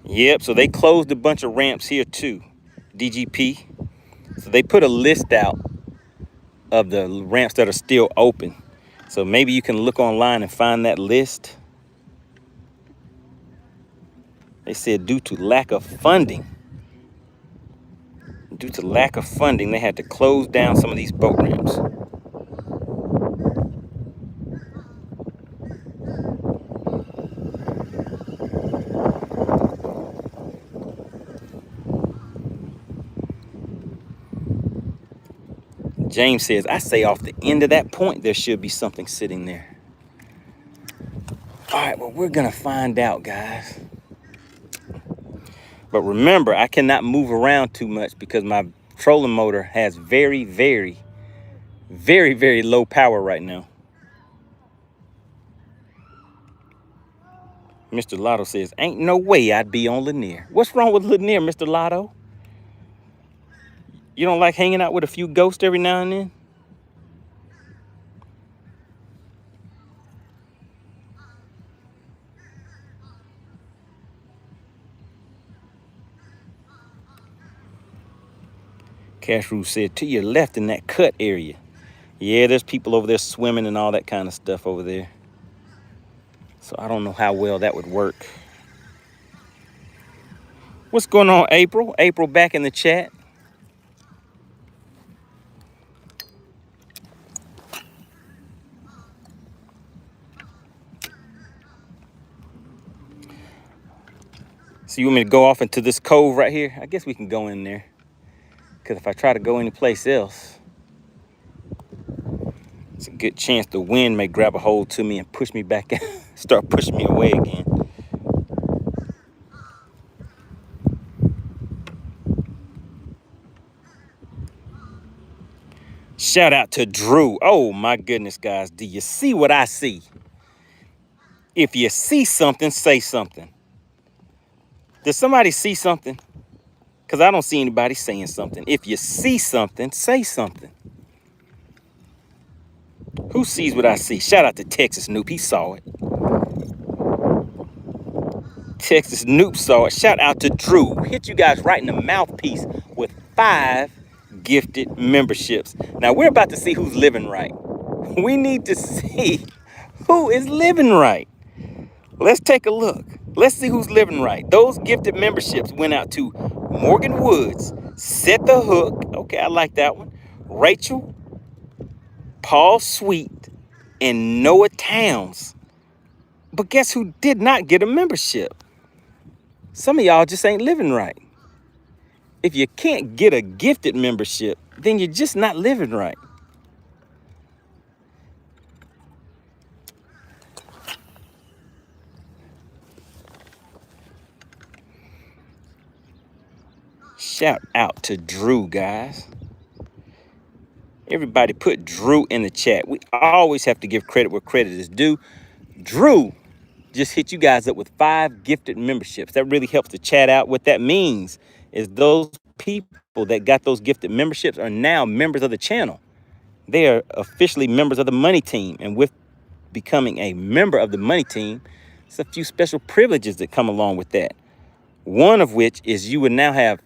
Yep, so they closed a bunch of ramps here too, DGP. So they put a list out of the ramps that are still open. So maybe you can look online and find that list. They said due to lack of funding, they had to close down some of these boat ramps. James says, I say off the end of that point, there should be something sitting there. All right, well, we're gonna find out, guys. But remember, I cannot move around too much because my trolling motor has very, very, very, very low power right now. Mr. Lotto says, ain't no way I'd be on Lanier. What's wrong with Lanier, Mr. Lotto? You don't like hanging out with a few ghosts every now and then? Cashru said, to your left in that cut area. Yeah, there's people over there swimming and all that kind of stuff over there. So I don't know how well that would work. What's going on, April? April back in the chat. So you want me to go off into this cove right here? I guess we can go in there. Because if I try to go anyplace else, it's a good chance the wind may grab a hold to me and push me back, start pushing me away again. Shout out to Drew. Oh my goodness, guys. Do you see what I see? If you see something, say something. Does somebody see something? Because I don't see anybody saying something. If you see something, say something. Who sees what I see? Shout out to Texas Noob. He saw it. Texas Noob saw it. Shout out to Drew. Hit you guys right in the mouthpiece with 5 gifted memberships. Now we're about to see who's living right. We need to see who is living right. Let's take a look. Let's see who's living right. Those gifted memberships went out to Morgan Woods, Set the Hook. Okay, I like that one. Rachel, Paul Sweet, and Noah Towns. But guess who did not get a membership? Some of y'all just ain't living right. If you can't get a gifted membership, then you're just not living right. Shout out to Drew, guys. Everybody put Drew in the chat. We always have to give credit where credit is due. Drew just hit you guys up with 5 gifted memberships. That really helps the chat out. What that means is those people that got those gifted memberships are now members of the channel. They are officially members of the Money Team. And with becoming a member of the Money Team, it's a few special privileges that come along with that. One of which is you would now have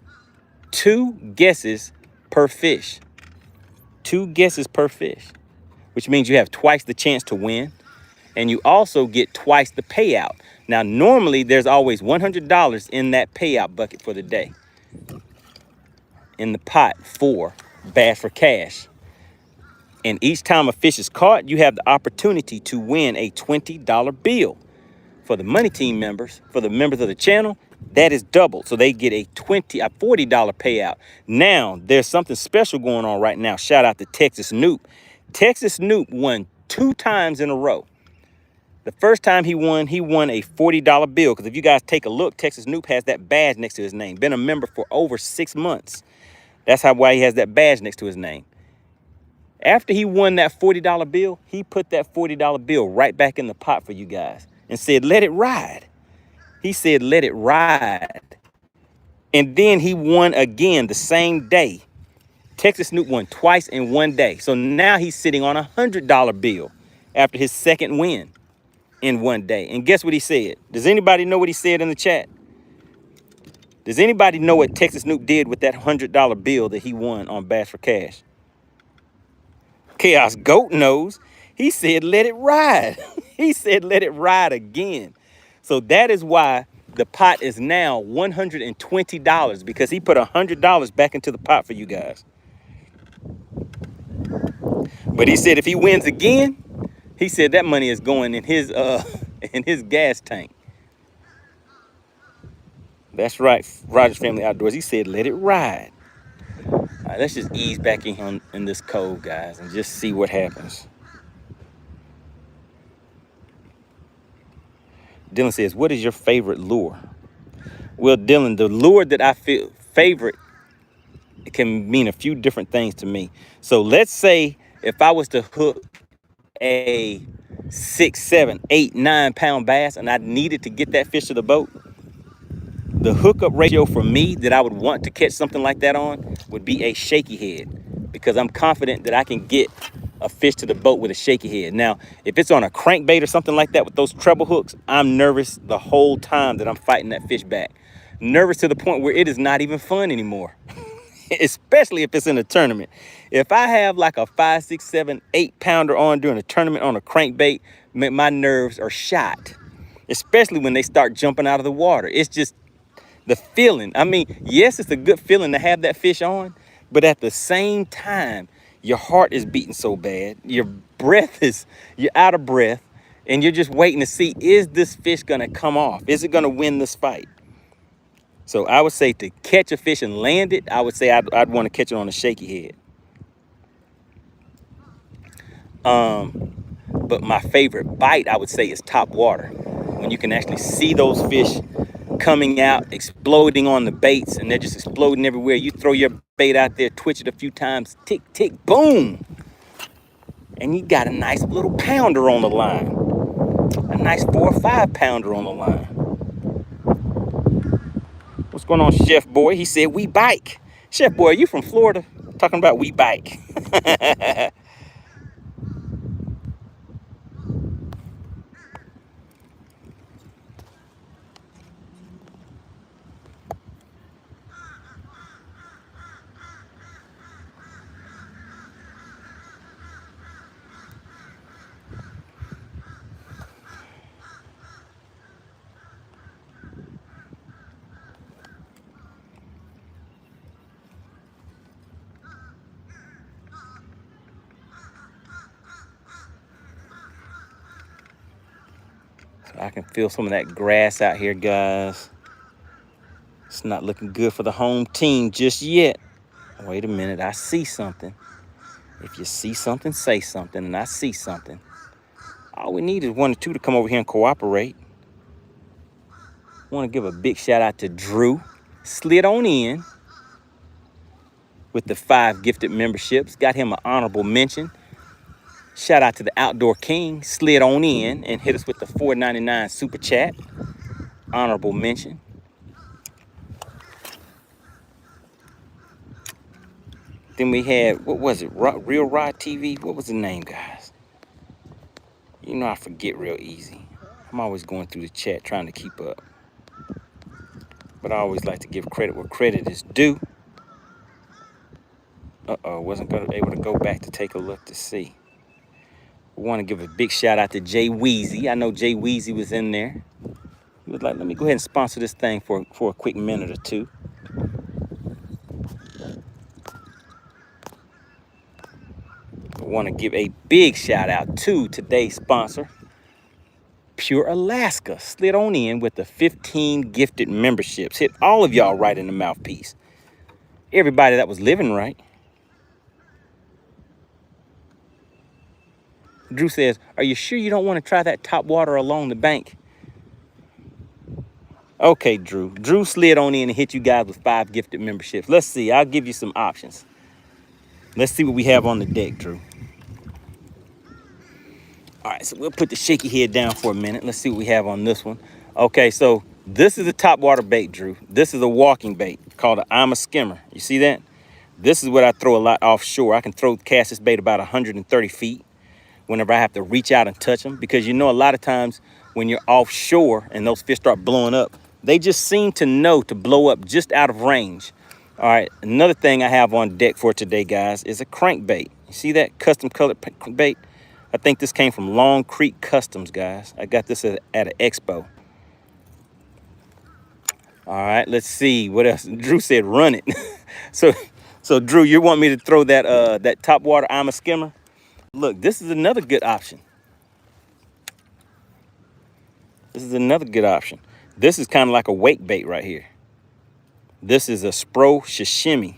2 guesses per fish. 2 guesses per fish, which means you have twice the chance to win. And you also get twice the payout. Now, normally there's always $100 in that payout bucket for the day in the pot for Bass for Cash. And each time a fish is caught, you have the opportunity to win a $20 bill. For the Money Team members, for the members of the channel, that is double. So they get a $40 payout. Now, there's something special going on right now. Shout out to Texas Noob. Texas Noob won 2 times in a row. The first time he won a $40 bill. Because if you guys take a look, Texas Snoop has that badge next to his name. Been a member for over 6 months. That's why he has that badge next to his name. After he won that $40 bill, he put that $40 bill right back in the pot for you guys and said, let it ride. He said, let it ride. And then he won again the same day. Texas Snoop won twice in one day. So now he's sitting on a $100 bill after his second win in one day. And guess what he said? Does anybody know what he said in the chat? Does anybody know what Texas Snoop did with that $100 bill that he won on Bass for Cash? Chaos Goat knows. He said, let it ride. He said, let it ride again. So that is why the pot is now $120 because he put $100 back into the pot for you guys. But he said if he wins again, he said that money is going in his in his gas tank. That's right, Rogers Family Outdoors. He said, let it ride. All right, let's just ease back in this cove, guys, and just see what happens. Dylan says, what is your favorite lure? Well, Dylan, the lure that I feel favorite, it can mean a few different things to me. So let's say if I was to hook a 6, 7, 8, 9 pound bass and I needed to get that fish to the boat, the hookup ratio for me that I would want to catch something like that on would be a shaky head, because I'm confident that I can get a fish to the boat with a shaky head. Now, if it's on a crankbait or something like that with those treble hooks, I'm nervous the whole time that I'm fighting that fish back. Nervous to the point where it is not even fun anymore, especially if it's in a tournament. If I have like a 5, 6, 7, 8 pounder on during a tournament on a crankbait, my nerves are shot, especially when they start jumping out of the water. It's just the feeling. I mean, yes, it's a good feeling to have that fish on, but at the same time, your heart is beating so bad. You're out of breath, and you're just waiting to see, is this fish gonna come off? Is it gonna win this fight? So I would say to catch a fish and land it, I would say I'd want to catch it on a shaky head. But my favorite bite, I would say, is top water. When you can actually see those fish coming out, exploding on the baits, and they're just exploding everywhere. You throw your bait out there, twitch it a few times, tick, tick, boom. And you got a nice little pounder on the line. A nice 4 or 5 pounder on the line. What's going on, Chef Boy? He said, we bike. Chef Boy, are you from Florida? Talking about we bike. I can feel some of that grass out here, guys. It's not looking good for the home team just yet. Wait a minute, I see something. If you see something, say something, and I see something. All we need is 1 or 2 to come over here and cooperate. I want to give a big shout out to Drew. Slid on in with the 5 gifted memberships. Got him an honorable mention. Shout out to the Outdoor King. Slid on in and hit us with the $4.99 super chat. Honorable mention. Then we had, what was it? Real Rod TV? What was the name, guys? You know I forget real easy. I'm always going through the chat trying to keep up. But I always like to give credit where credit is due. Wasn't able to go back to take a look to see. We want to give a big shout out to Jay Weezy. I know Jay Weezy was in there. He was like, let me go ahead and sponsor this thing for a quick minute or 2. I want to give a big shout out to today's sponsor, Pure Alaska. Slid on in with the 15 gifted memberships. Hit all of y'all right in the mouthpiece. Everybody that was living right. Drew says, are you sure you don't want to try that top water along the bank? Okay, Drew. Drew slid on in and hit you guys with 5 gifted memberships. Let's see. I'll give you some options. Let's see what we have on the deck, Drew. All right, so we'll put the shaky head down for a minute. Let's see what we have on this one. Okay, so this is a top water bait, Drew. This is a walking bait called an I'm a skimmer. You see that? This is what I throw a lot offshore. I can cast this bait about 130 feet whenever I have to reach out and touch them, because you know a lot of times when you're offshore and those fish start blowing up, they just seem to know to blow up just out of range. All right, another thing I have on deck for today, guys, is a crankbait. You see that custom colored bait? I think this came from Long Creek Customs, guys. I got this at an expo. All right, let's see what else. Drew said run it. so Drew, you want me to throw that that top water I'm a skimmer? Look, this is another good option. This is another good option. This is kind of like a wake bait right here. This is a Spro Sashimi.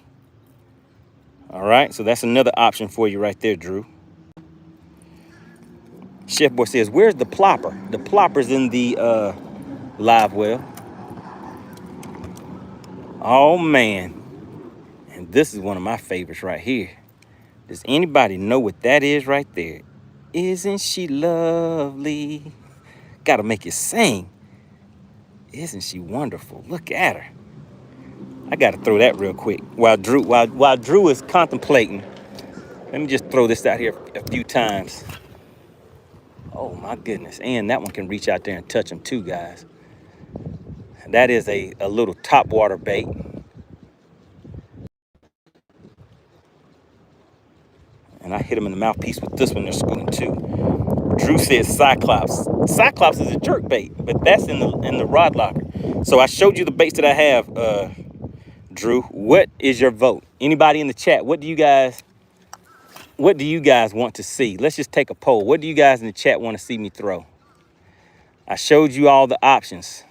All right, so that's another option for you right there, Drew. Chef Boy says, where's the plopper? The plopper's in the live well. Oh, man. And this is one of my favorites right here. Does anybody know what that is right there? Isn't she lovely? Gotta make you sing. Isn't she wonderful? Look at her. I gotta throw that real quick. While Drew is contemplating, let me just throw this out here a few times. Oh my goodness. And that one can reach out there and touch them too, guys. That is a little top water bait. And I hit him in the mouthpiece with this one. They're scooting too. Drew says Cyclops. Cyclops is a jerk bait, but that's in the rod locker. So I showed you the baits that I have, Drew. What is your vote? Anybody in the chat? What do you guys want to see? Let's just take a poll. What do you guys in the chat want to see me throw? I showed you all the options.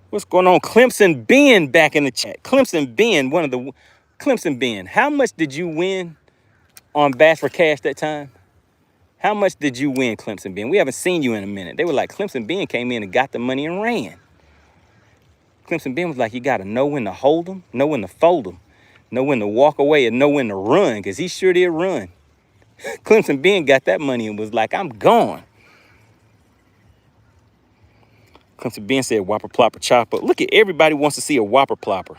What's going on? Clemson Ben back in the chat. Clemson Ben, Clemson Ben, how much did you win on Bass for Cash that time? How much did you win, Clemson Ben? We haven't seen you in a minute. They were like, Clemson Ben came in and got the money and ran. Clemson Ben was like, you got to know when to hold them, know when to fold them, know when to walk away, and know when to run, because he sure did run. Clemson Ben got that money and was like, I'm gone. Clemson Ben said, whopper, plopper, chopper. Look at everybody wants to see a whopper, plopper.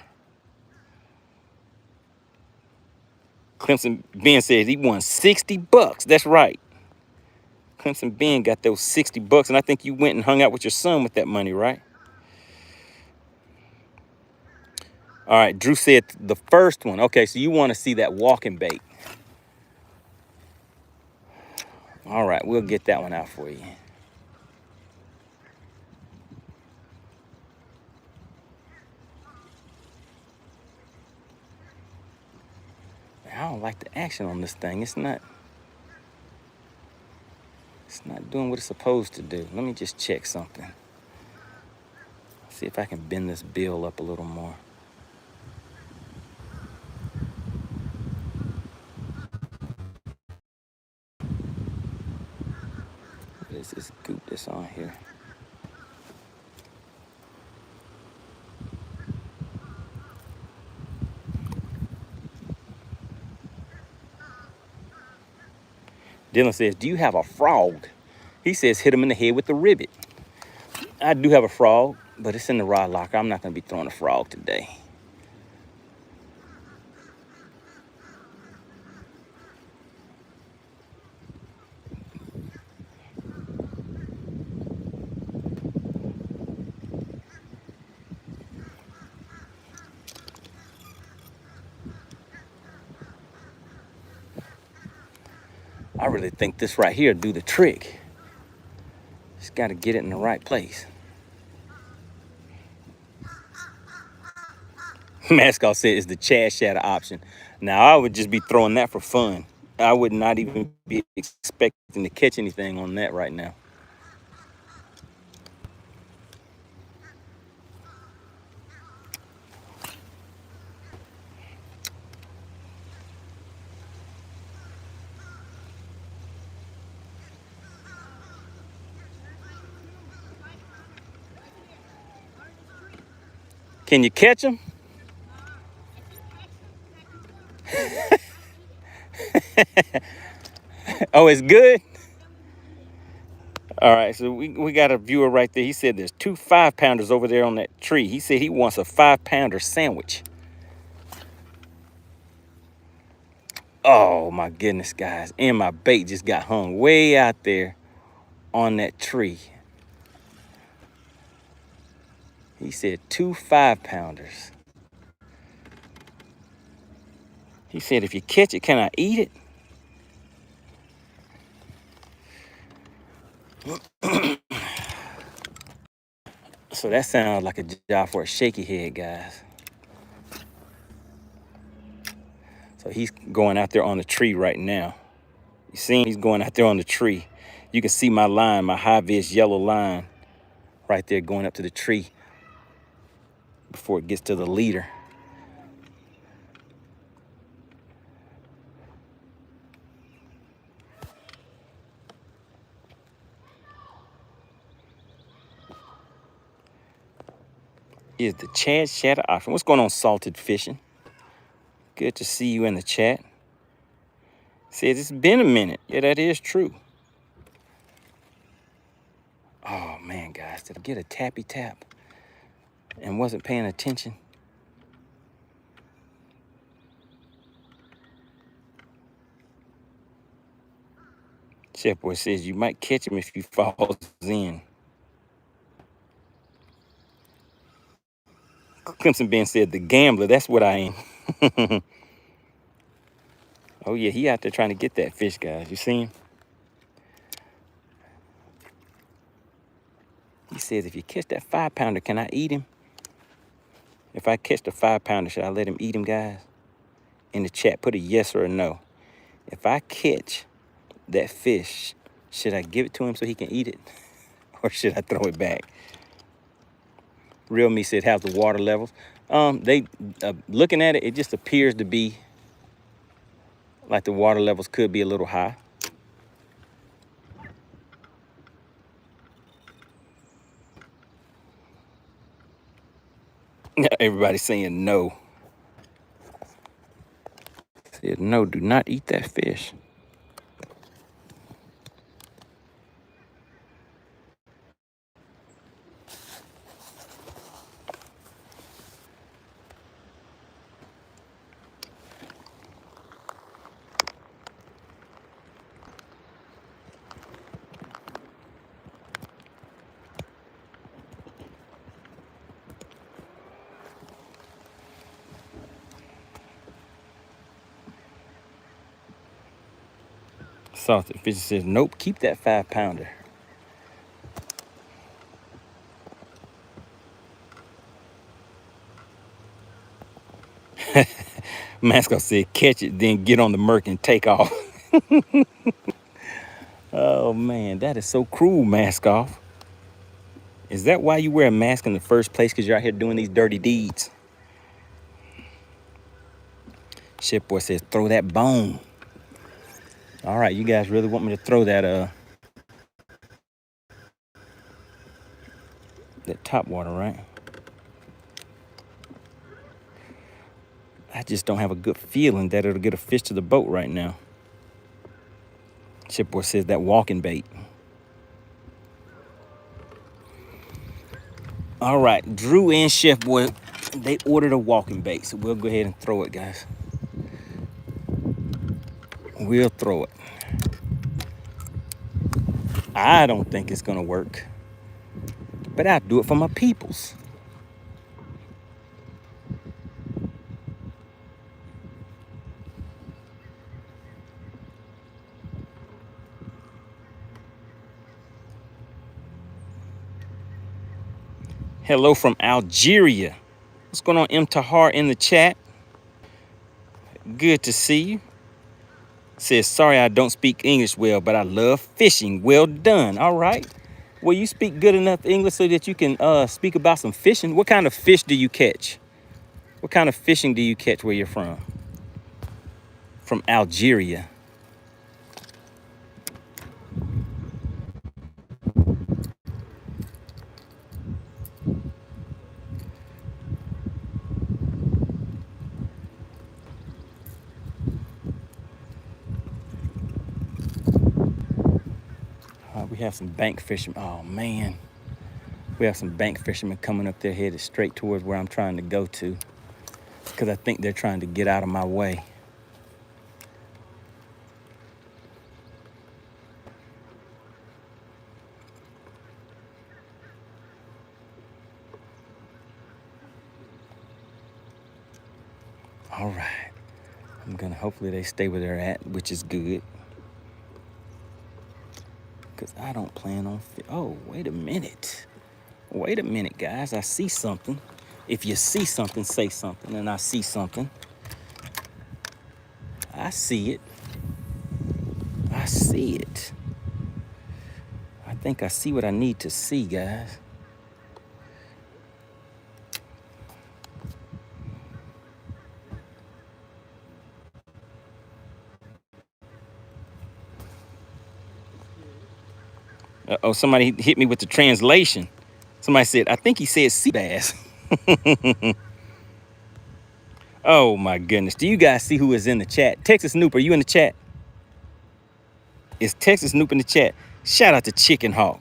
Clemson Ben says he won 60 bucks. That's right. Clemson Ben got those 60 bucks, and I think you went and hung out with your son with that money, right? All right, Drew said the first one. Okay, so you want to see that walking bait. All right, we'll get that one out for you. I don't like the action on this thing. It's not doing what it's supposed to do. Let me just check something. See if I can bend this bill up a little more. What is this goop that's on here? Dylan says, do you have a frog? He says, hit him in the head with the rivet. I do have a frog, but it's in the rod locker. I'm not going to be throwing a frog today. I really think this right here do the trick. Just got to get it in the right place. Mascot said it's the Chad Shatter option. Now, I would just be throwing that for fun. I would not even be expecting to catch anything on that right now. Can you catch them? Oh, it's good? All right, so we got a viewer right there. He said there's 2 5-pounders over there on that tree. He said he wants a 5-pounder sandwich. Oh my goodness, guys. And my bait just got hung way out there on that tree. He said 2 5-pounders. He said, if you catch it, can I eat it? So that sounds like a job for a shaky head, guys. So he's going out there on the tree right now. You see him? He's going out there on the tree. You can see my line, my high-vis yellow line right there going up to the tree before it gets to the leader. Is the Chad Shatter option. What's going on, Salted Fishing? Good to see you in the chat. Says it's been a minute. Yeah, that is true. Oh man, guys, did I get a tappy tap and wasn't paying attention? Chef Boy says you might catch him if he falls in. Crimson Ben said the gambler, that's what I am. Oh yeah, he out there trying to get that fish, guys. You see him? He says, if you catch that 5-pounder, can I eat him? If I catch the 5-pounder, should I let him eat him, guys? In the chat, put a yes or a no. If I catch that fish, should I give it to him so he can eat it? Or should I throw it back? Real Me said, how's the water levels? Looking at it, it just appears to be like the water levels could be a little high. Everybody's saying no. Said no, do not eat that fish. Salted Fish says, nope, keep that 5-pounder. Mascot said, catch it, then get on the Merc and take off. Oh man, that is so cruel, Mascot. Is that why you wear a mask in the first place? Because you're out here doing these dirty deeds? Shit Boy says, throw that bone. All right, you guys really want me to throw that top water, right? I just don't have a good feeling that it'll get a fish to the boat right now. Ship Boy says that walking bait. All right, Drew and Chef Boy, they ordered a walking bait, so we'll go ahead and throw it, guys. We'll throw it. I don't think it's gonna work, but I'll do it for my peoples. Hello from Algeria. What's going on, M. Tahar in the chat? Good to see you. Says, sorry I don't speak English well, but I love fishing. Well done. All right. Well, you speak good enough English so that you can speak about some fishing. What kind of fish do you catch? What kind of fishing do you catch where you're from? From Algeria. have some bank fishermen. Oh, man. We have some bank fishermen coming up there headed straight towards where I'm trying to go to, because I think they're trying to get out of my way. All right. I'm gonna, hopefully they stay where they're at, which is good. Because I don't plan on, oh, wait a minute. Wait a minute, guys. I see something. If you see something, say something. And I see something. I see it. I see it. I think I see what I need to see, guys. Uh-oh, somebody hit me with the translation. Somebody said, I think he said sea bass. Oh, my goodness. Do you guys see who is in the chat? Texas Snoop, are you in the chat? Is Texas Snoop in the chat? Shout out to Chicken Hawk.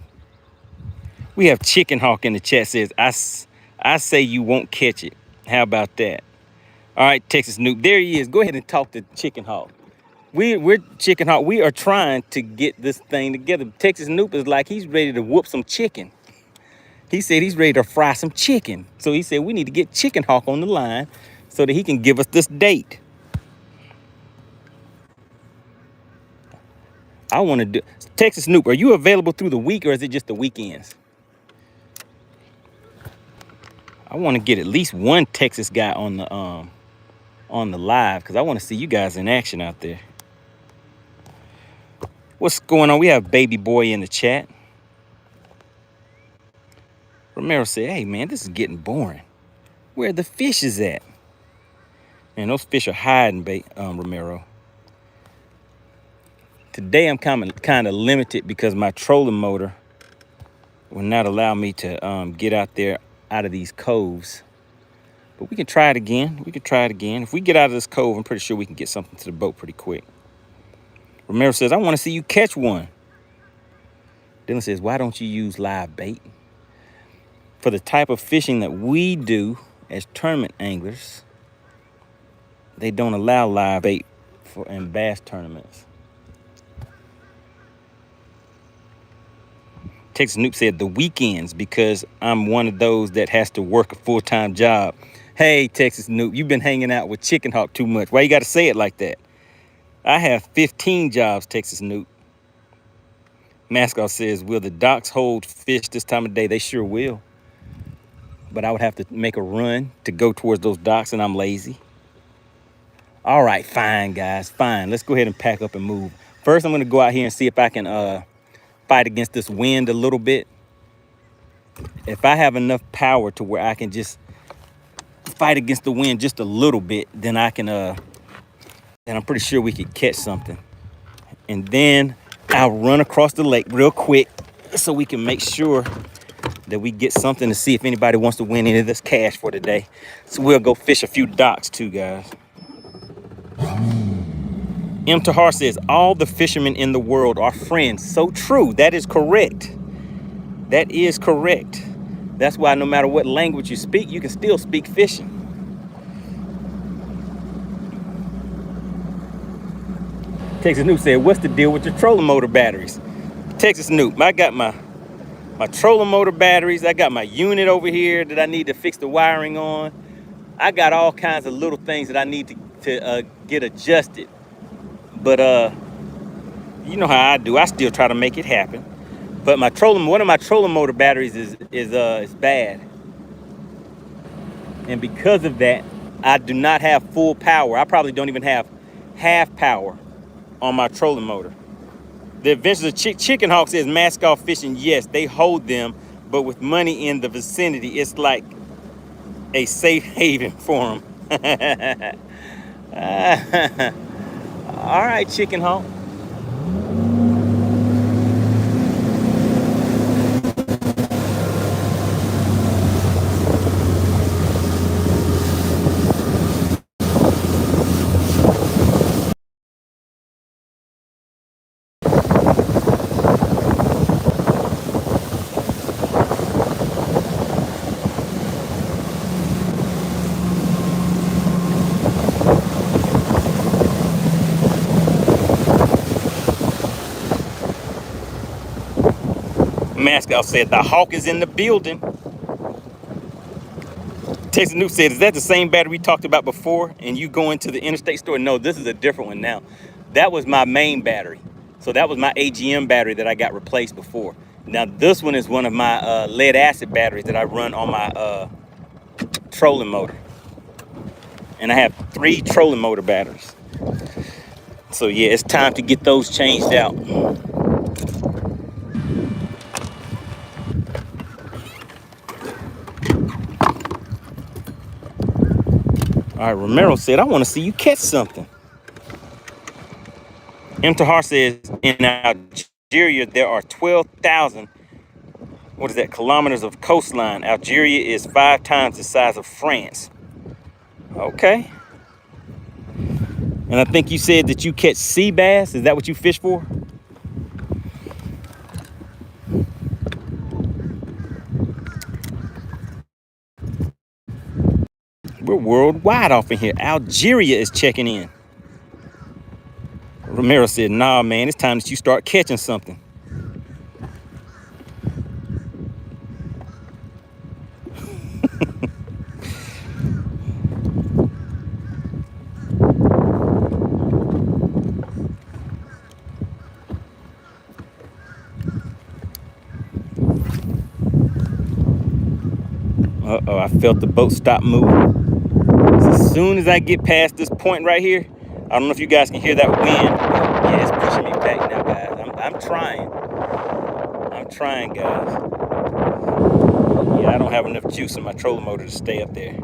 We have Chicken Hawk in the chat says, I say you won't catch it. How about that? All right, Texas Snoop. There he is. Go ahead and talk to Chicken Hawk. We're Chicken Hawk. We are trying to get this thing together. Texas Snoop is like he's ready to whoop some chicken. He said he's ready to fry some chicken. So he said we need to get Chicken Hawk on the line so that he can give us this date. I want to do Texas Snoop. Are you available through the week or is it just the weekends? I want to get at least one Texas guy on the live because I want to see you guys in action out there. What's going on? We have Baby Boy in the chat. Romero said, hey, man, this is getting boring. Where the fish is at? Man, those fish are hiding, Romero. Today I'm kind of limited because my trolling motor will not allow me to get out there out of these coves. But we can try it again. We can try it again. If we get out of this cove, I'm pretty sure we can get something to the boat pretty quick. Romero says, I want to see you catch one. Dylan says, why don't you use live bait? For the type of fishing that we do as tournament anglers, they don't allow live bait in bass tournaments. Texas Snoop said the weekends because I'm one of those that has to work a full-time job. Hey, Texas Snoop, you've been hanging out with Chicken Hawk too much. Why you got to say it like that? I have 15 jobs, Texas Snoop. Mascot says, will the docks hold fish this time of day? They sure will. But I would have to make a run to go towards those docks, and I'm lazy. All right, fine, guys, fine. Let's go ahead and pack up and move. First, I'm going to go out here and see if I can fight against this wind a little bit. If I have enough power to where I can just fight against the wind just a little bit, then I can, and I'm pretty sure we could catch something. And then I'll run across the lake real quick so we can make sure that we get something to see if anybody wants to win any of this cash for today. So we'll go fish a few docks too, guys. M. Tahar says, all the fishermen in the world are friends. So true. That is correct. That is correct. That's why no matter what language you speak, you can still speak fishing. Texas Snoop said, what's the deal with your trolling motor batteries? Texas Snoop, I got my trolling motor batteries. I got my unit over here that I need to fix the wiring on. I got all kinds of little things that I need to get adjusted. But you know how I do. I still try to make it happen. But one of my trolling motor batteries is bad. And because of that, I do not have full power. I probably don't even have half power on my trolling motor. The Adventures of Chicken Hawk says mascot fishing, yes, they hold them, but with money in the vicinity, it's like a safe haven for them. All right, Chicken Hawk. Mascot said the hawk is in the building. Texas Noob said, is that the same battery we talked about before and you go into the interstate store? No, this is a different one now. That was my main battery. So that was my AGM battery that I got replaced before. Now this one is one of my lead acid batteries that I run on my trolling motor. And I have 3 trolling motor batteries. So yeah, it's time to get those changed out. All right, Romero said, I want to see you catch something. M. Tahar says, in Algeria, there are 12,000, kilometers of coastline. Algeria is 5 times the size of France. Okay. And I think you said that you catch sea bass. Is that what you fish for? We're worldwide off in here. Algeria is checking in. Romero said, nah, man, it's time that you start catching something. Uh-oh, I felt the boat stop moving. As soon as I get past this point right here, I don't know if you guys can hear that wind. Yeah, it's pushing me back now, guys. I'm trying. I'm trying, guys. Yeah, I don't have enough juice in my trolling motor to stay up there.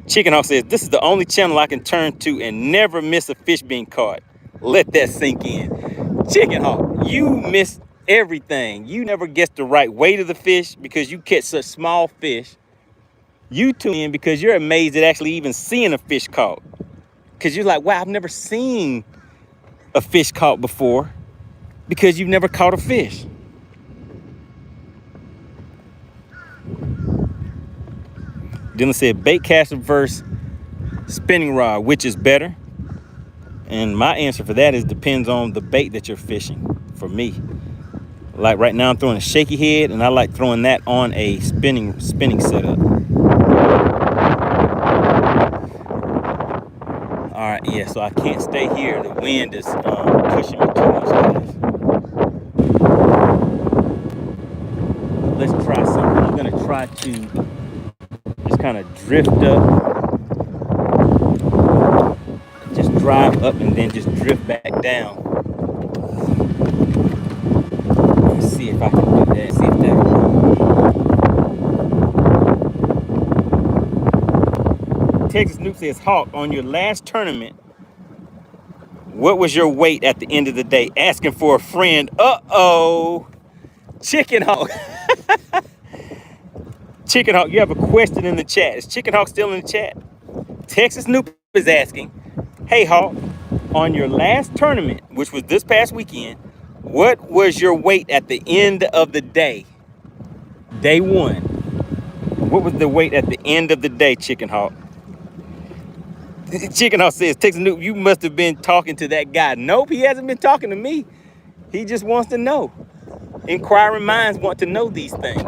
Chicken Hawk says, this is the only channel I can turn to and never miss a fish being caught. Let that sink in. Chicken Hawk, you miss everything. You never guess the right weight of the fish because you catch such small fish. You tune in because you're amazed at actually even seeing a fish caught. Because you're like, wow, I've never seen a fish caught before because you've never caught a fish. Dylan said, bait caster versus spinning rod, which is better? And my answer for that is depends on the bait that you're fishing for me. Like right now I'm throwing a shaky head and I like throwing that on a spinning setup. All right, yeah, so I can't stay here. The wind is pushing me too much, guys. Let's try something. I'm gonna try to just kind of drift up, just drive up and then just drift back down. Let's see if I can do that, see if that works. Texas Nuke says, Hawk, on your last tournament, what was your weight at the end of the day? Asking for a friend. Uh-oh. Chicken Hawk. Chicken Hawk, you have a question in the chat. Is Chicken Hawk still in the chat? Texas Noob is asking, hey Hawk, on your last tournament, which was this past weekend, what was your weight at the end of the day? Day 1. What was the weight at the end of the day, Chicken Hawk? Chicken Hawk says, Texas Noob, you must have been talking to that guy. Nope, he hasn't been talking to me. He just wants to know. Inquiring minds want to know these things.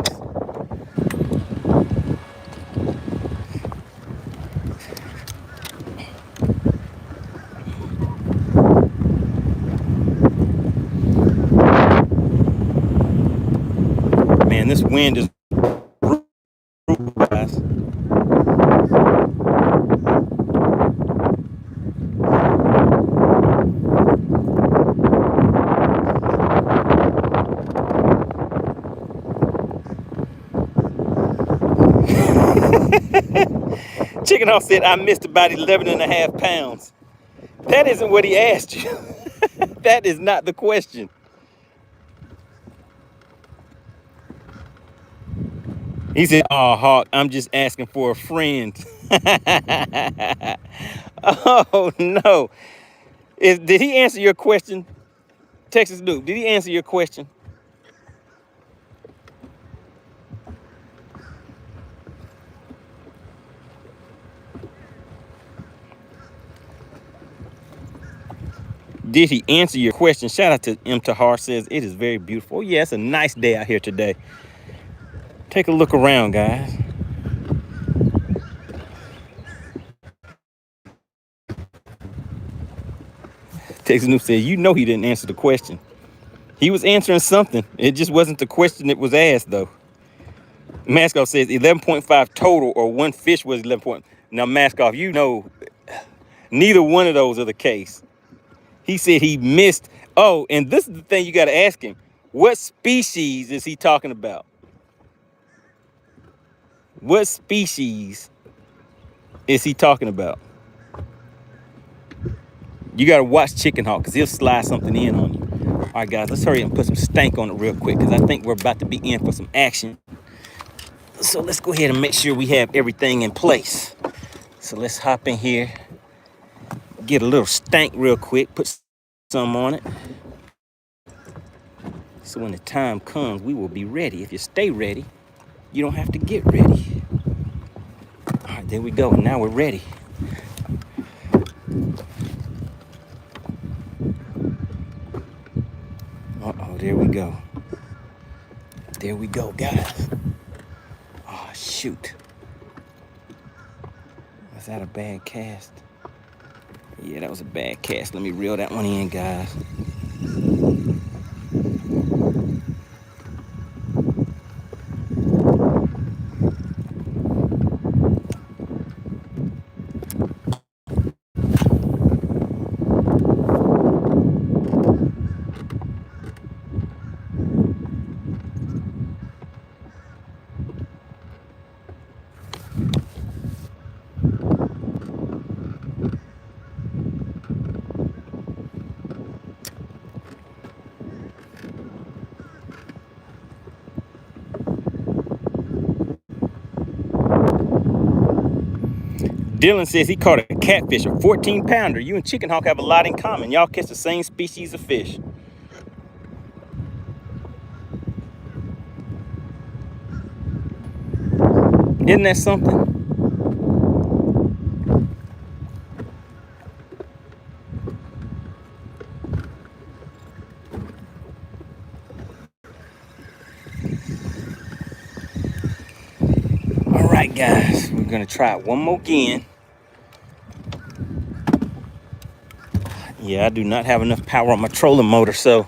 Man, this wind is brutal, guys. Chicken Hawk said, I missed about 11.5 pounds. That isn't what he asked you. That is not the question. He said, oh, Hawk, I'm just asking for a friend. Oh, no. Did he answer your question? Texas Duke, did he answer your question? Did he answer your question? Shout out to M. Tahar says, it is very beautiful. Oh, yeah, it's a nice day out here today. Take a look around, guys. Texas Noob says, you know he didn't answer the question. He was answering something. It just wasn't the question that was asked, though. Maskoff says 11.5 total, or one fish was 11 point. Now, Maskoff, you know, neither one of those are the case. He said he missed. Oh, and this is the thing you got to ask him. What species is he talking about? What species is he talking about? You got to watch Chicken Hawk because he'll slide something in on you. All right, guys, let's hurry up and put some stank on it real quick because I think we're about to be in for some action. So let's go ahead and make sure we have everything in place. So let's hop in here, get a little stank real quick, put some on it. So when the time comes, we will be ready. If you stay ready, you don't have to get ready. All right, there we go. Now we're ready. Uh-oh, there we go. There we go, guys. Oh, shoot. Was that a bad cast? Yeah, that was a bad cast. Let me reel that one in, guys. Dylan says he caught a catfish, a 14-pounder. You and Chicken Hawk have a lot in common. Y'all catch the same species of fish. Isn't that something? All right, guys, we're gonna try it one more again. Yeah, I do not have enough power on my trolling motor, so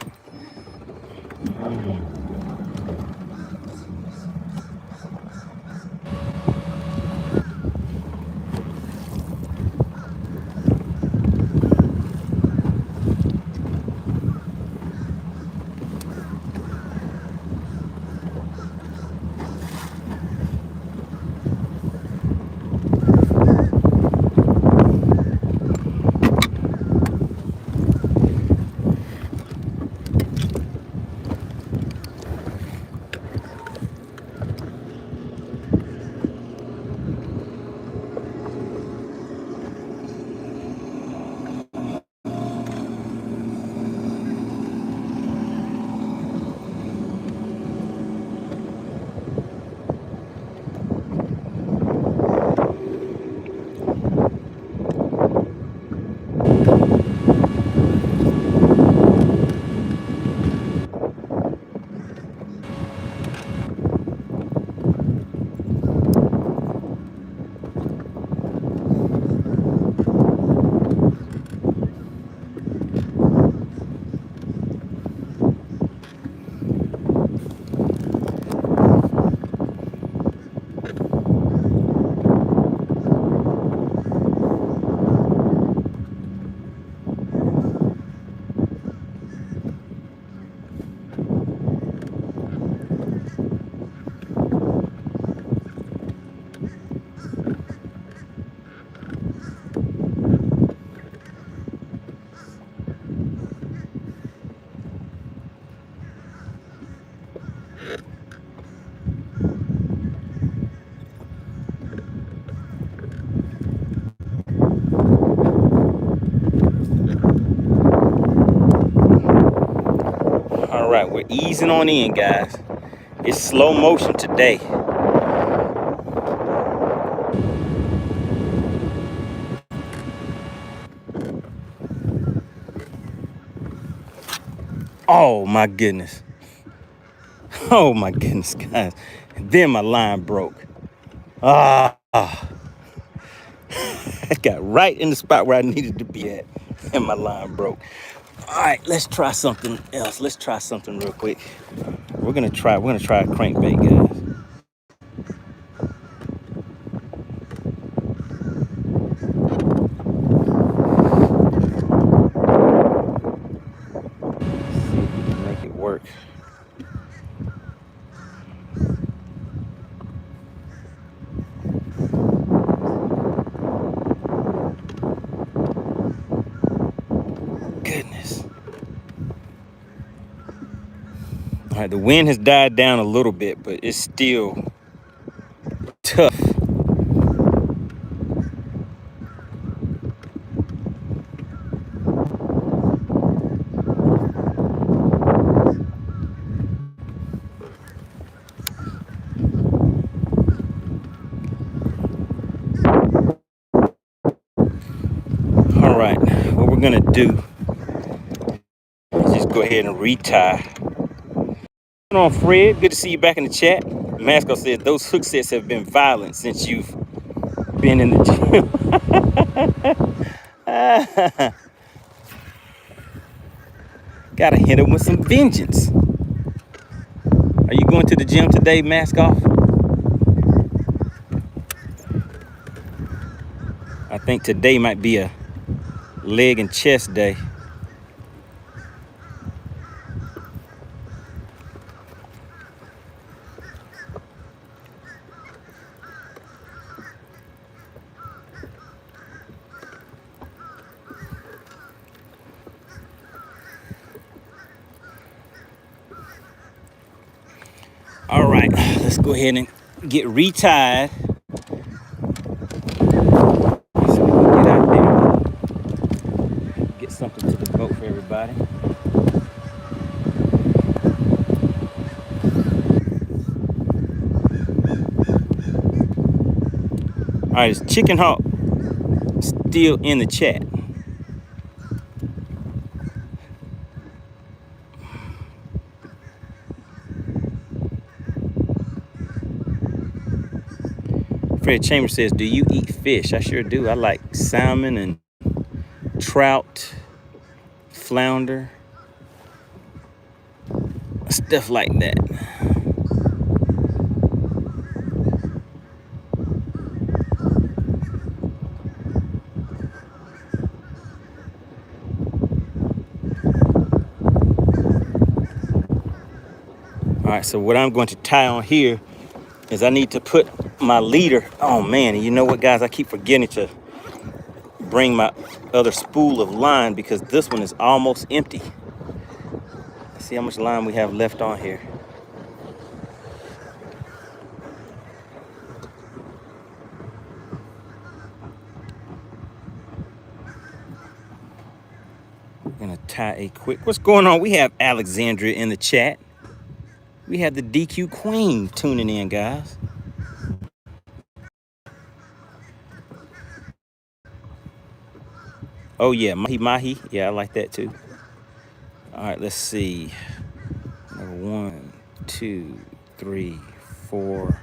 all right, we're easing on in, guys. It's slow motion today. Oh my goodness. Oh my goodness, guys. And then my line broke. I got right in the spot where I needed to be at, and my line broke. All right, let's try something else. Let's try something real quick. We're gonna try a crankbait, guys. See if we can make it work. Goodness. All right, the wind has died down a little bit, but it's still tough. All right, what we're gonna do is just go ahead and retie. What's going on, Fred? Good to see you back in the chat. Masco said those hook sets have been violent since you've been in the gym. Gotta hit him with some vengeance. Are you going to the gym today, mask off? I think today might be a leg and chest day. All right, let's go ahead and get retied. So we can get out there, get something to the boat for everybody. All right, is Chicken Hawk still in the chat? Fred Chambers says, do you eat fish? I sure do. I like salmon and trout, flounder, stuff like that. All right, so what I'm going to tie on here is I need to put my leader. Oh man, and you know what, guys? I keep forgetting to bring my other spool of line because this one is almost empty. Let's see how much line we have left on here. We're gonna tie a quick. What's going on? We have Alexandria in the chat. We have the DQ Queen tuning in, guys. Oh yeah, mahi. Yeah, I like that too. All right, let's see. 1, 2, 3, 4,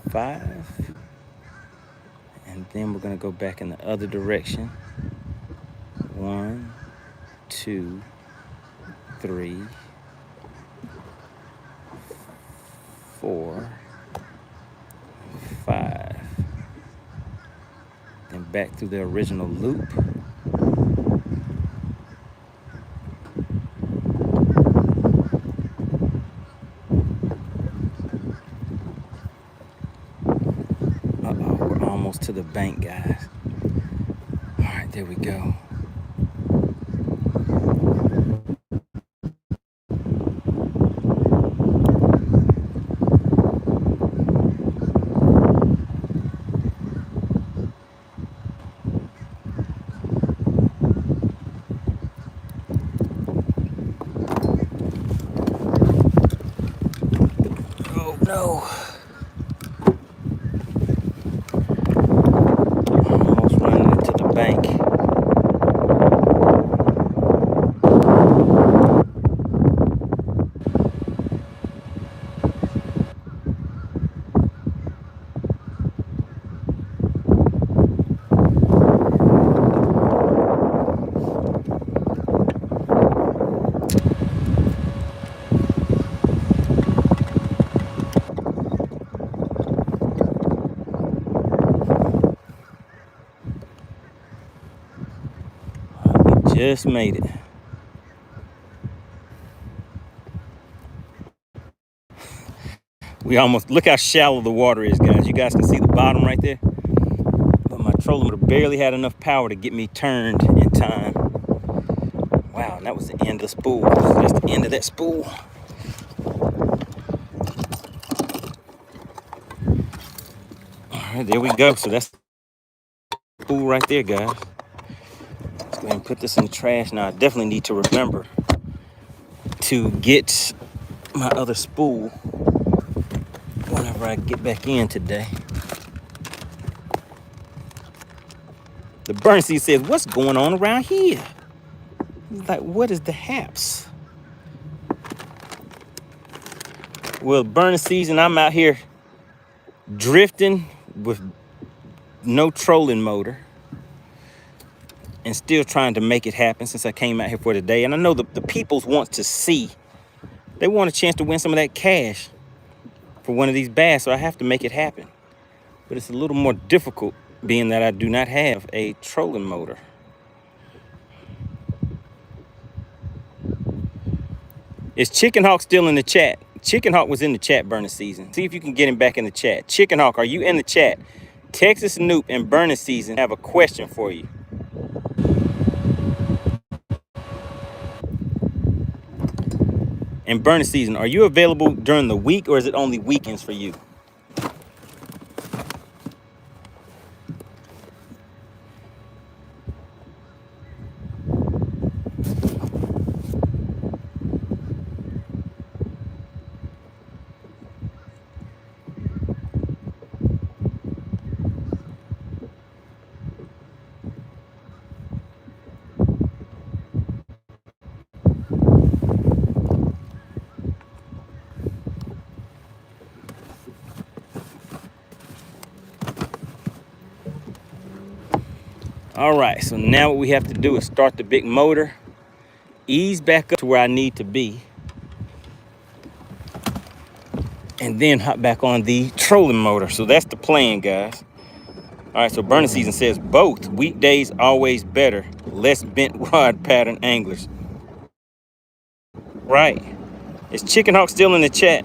5. And then we're gonna go back in the other direction. 1, 2, 3, 4, 5. Then back through the original loop. Uh-oh, we're almost to the bank, guys. All right, there we go. No. Almost running into the bank. Just made it. We almost, look how shallow the water is, guys. You guys can see the bottom right there. But my trolling motor barely had enough power to get me turned in time. Wow, and that was the end of the spool. So that's the end of that spool. All right, there we go. So that's the spool right there, guys. Let's go ahead and put this in the trash. Now, I definitely need to remember to get my other spool whenever I get back in today. The burn seed says, what's going on around here? Like, what is the haps? Well, burning season, I'm out here drifting with no trolling motor and still trying to make it happen since I came out here for today. And I know the peoples want to see. They want a chance to win some of that cash for one of these bass, so I have to make it happen. But it's a little more difficult being that I do not have a trolling motor. Is Chicken Hawk still in the chat? Chicken Hawk was in the chat burning season. See if you can get him back in the chat. Chicken Hawk, are you in the chat? Texas Noop and burning season have a question for you. And burning season, are you available during the week or is it only weekends for you? All right, so now what we have to do is start the big motor, ease back up to where I need to be, and then hop back on the trolling motor. So that's the plan, guys. All right, so burning season says both. Weekdays always better. Less bent rod pattern anglers. Right. Is Chicken Hawk still in the chat?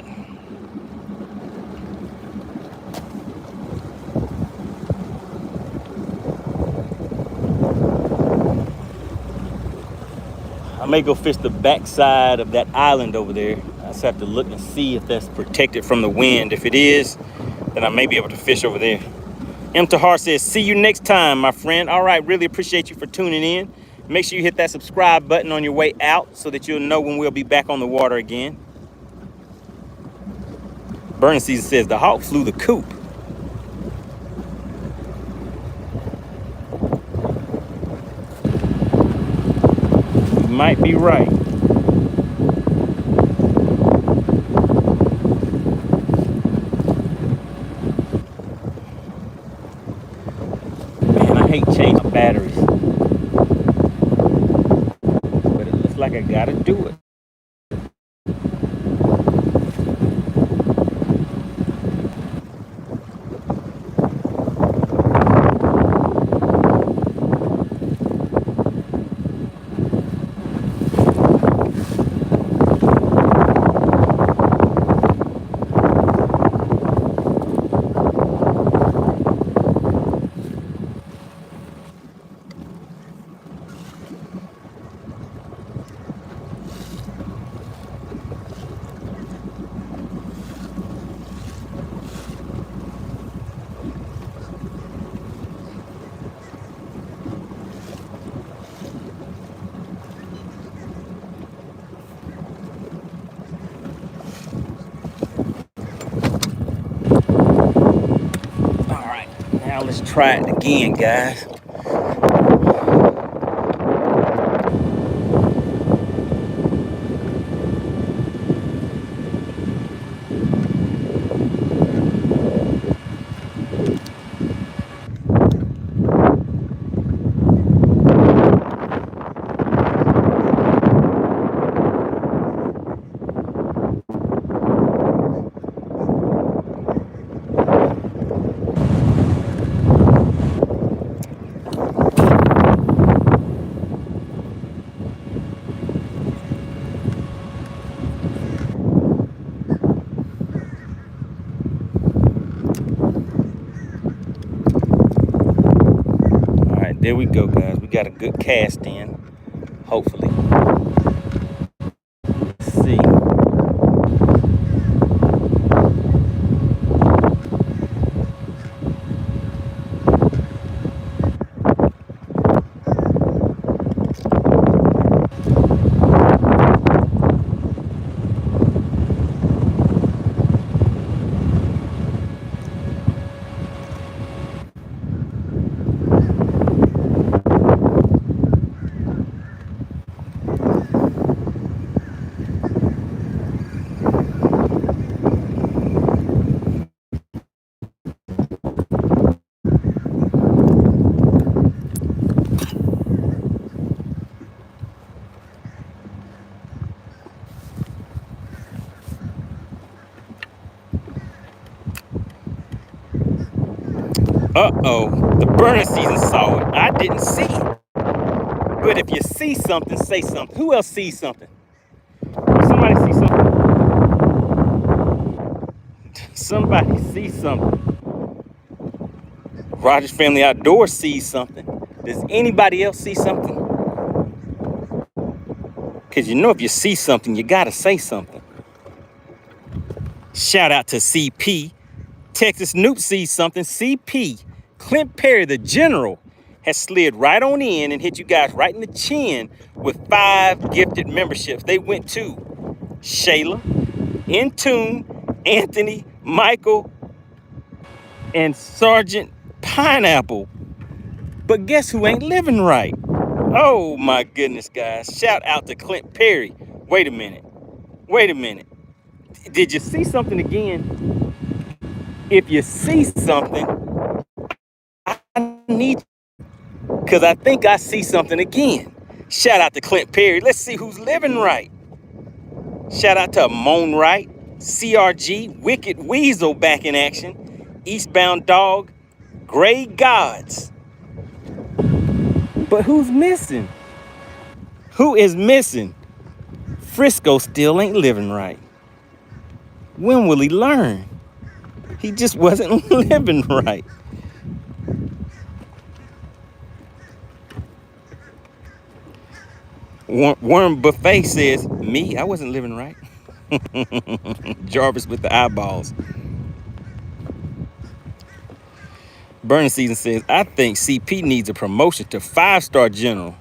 I may go fish the backside of that island over there. I just have to look and see if that's protected from the wind. If it is, then I may be able to fish over there. M. Tahar says, see you next time, my friend. All right, really appreciate you for tuning in. Make sure you hit that subscribe button on your way out so that you'll know when we'll be back on the water again. Burning season says, the hawk flew the coop. You might be right. Man, I hate changing batteries. But it looks like I gotta do it. Now let's try it again, guys. There we go, guys. We got a good cast in, hopefully. Let's see. Uh-oh, the burner season saw it. I didn't see it. But if you see something, say something. Who else sees something? Somebody see something. Somebody sees something. Rogers Family Outdoors sees something. Does anybody else see something? Because you know if you see something, you got to say something. Shout out to CP. Texas Noob sees something. CP, Clint Perry, the general, has slid right on in and hit you guys right in the chin with 5 gifted memberships. They went to Shayla, Intune, Anthony, Michael, and Sergeant Pineapple. But guess who ain't living right? Oh my goodness, guys. Shout out to Clint Perry. Wait a minute. Wait a minute. Did you see something again? If you see something, I need, because I think I see something again. Shout out to Clint Perry. Let's see who's living right. Shout out to Moan Right, CRG, Wicked Weasel back in action, Eastbound Dog, Gray Gods. But who's missing? Who is missing? Frisco still ain't living right. When will he learn? He just wasn't living right. Worm Buffet says, me, I wasn't living right. Jarvis with the eyeballs. Burning Season says, I think CP needs a promotion to 5-star general.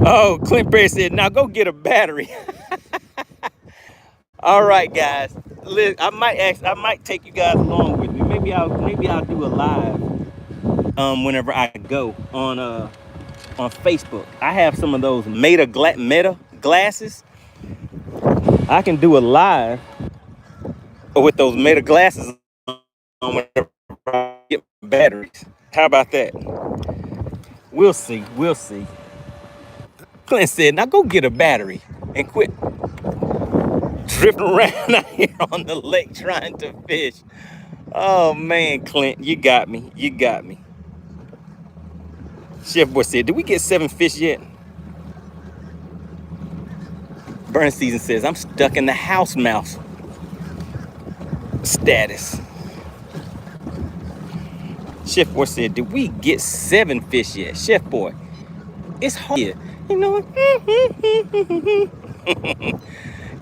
Oh, Clint Perry said, now go get a battery. All right, guys. I might take you guys along with me. Maybe I'll do a live whenever I go on Facebook. I have some of those Meta glasses. I can do a live with those Meta glasses on whenever I get batteries. How about that? We'll see. We'll see. Clint said, now go get a battery and quit drifting around out here on the lake trying to fish. Oh man, Clint, you got me. You got me. Chef Boy said, did we get 7 fish yet? Burn Season says, I'm stuck in the house mouse status. Chef Boy said, did we get 7 fish yet? Chef Boy, it's hard. You know what?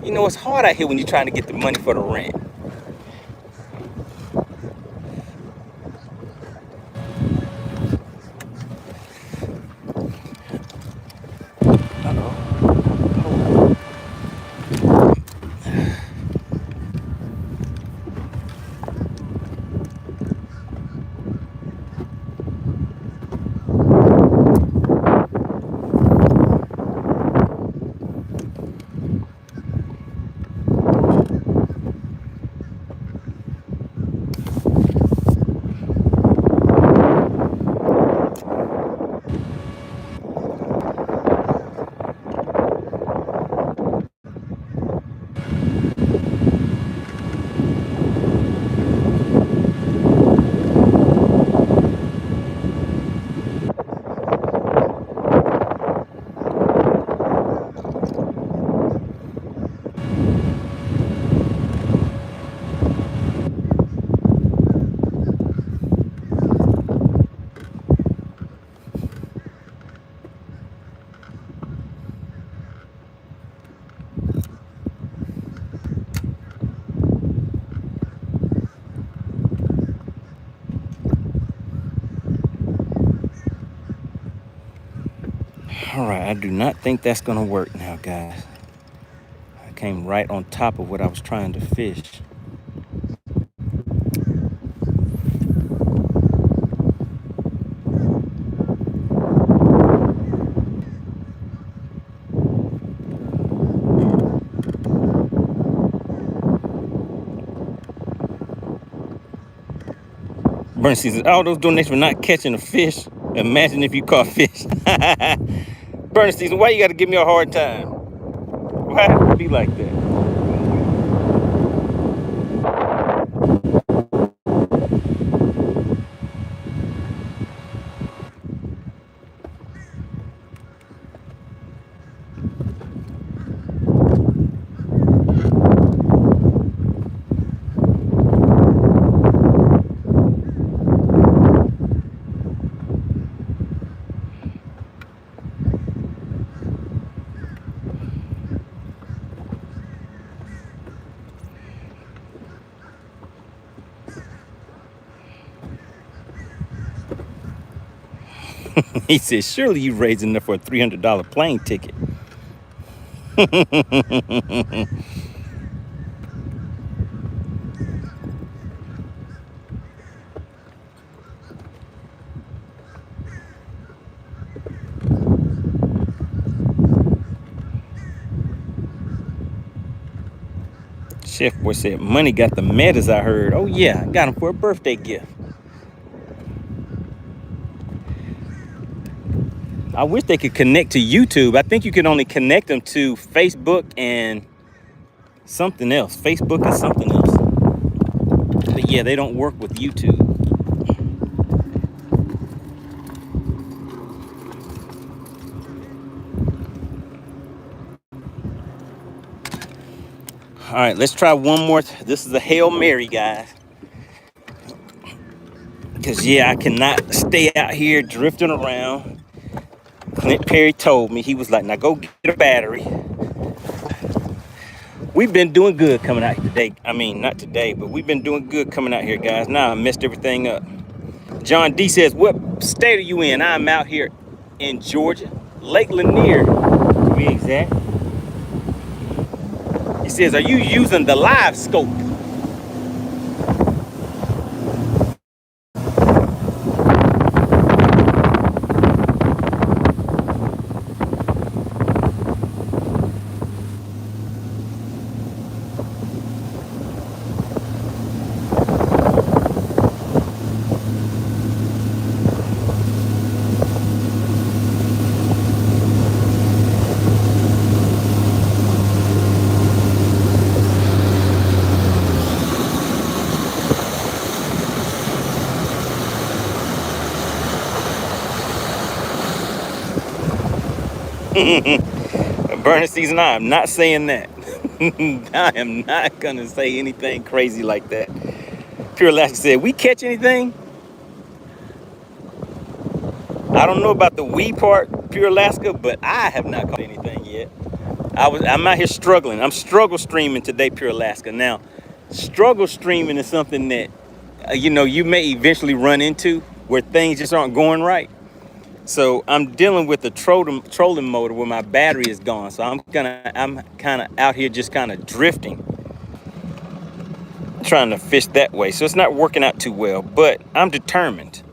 You know, it's hard out here when you're trying to get the money for the rent. All right, I do not think that's gonna work now, guys. I came right on top of what I was trying to fish. Bernstein says, all those donations for not catching a fish. Imagine if you caught fish. Bernstein, why you got to give me a hard time? Why have to be like that? He says, surely you raised enough for a $300 plane ticket. Chef Boy said, money got the metas, I heard. Oh yeah, I got him for a birthday gift. I wish they could connect to YouTube. I think you can only connect them to Facebook and something else. Facebook and something else. But yeah, they don't work with YouTube. All right, let's try one more. This is a Hail Mary, guys. Because, yeah, I cannot stay out here drifting around. Clint Perry told me, he was like, now go get a battery. We've been doing good coming out today. I mean, not today, but we've been doing good coming out here, guys. Now I messed everything up. John D says, what state are you in? I'm out here in Georgia, Lake Lanier, to be exact. He says, are you using the live scope? Burning season, I am not saying that. I am not gonna say anything crazy like that. Pure Alaska said, we catch anything? I don't know about the we part, Pure Alaska, but I have not caught anything yet. I'm out here struggling. I'm struggle streaming today, Pure Alaska. Now, struggle streaming is something that you may eventually run into where things just aren't going right. So I'm dealing with the trolling motor where my battery is gone. So I'm kind of out here just kind of drifting, trying to fish that way. So it's not working out too well, but I'm determined.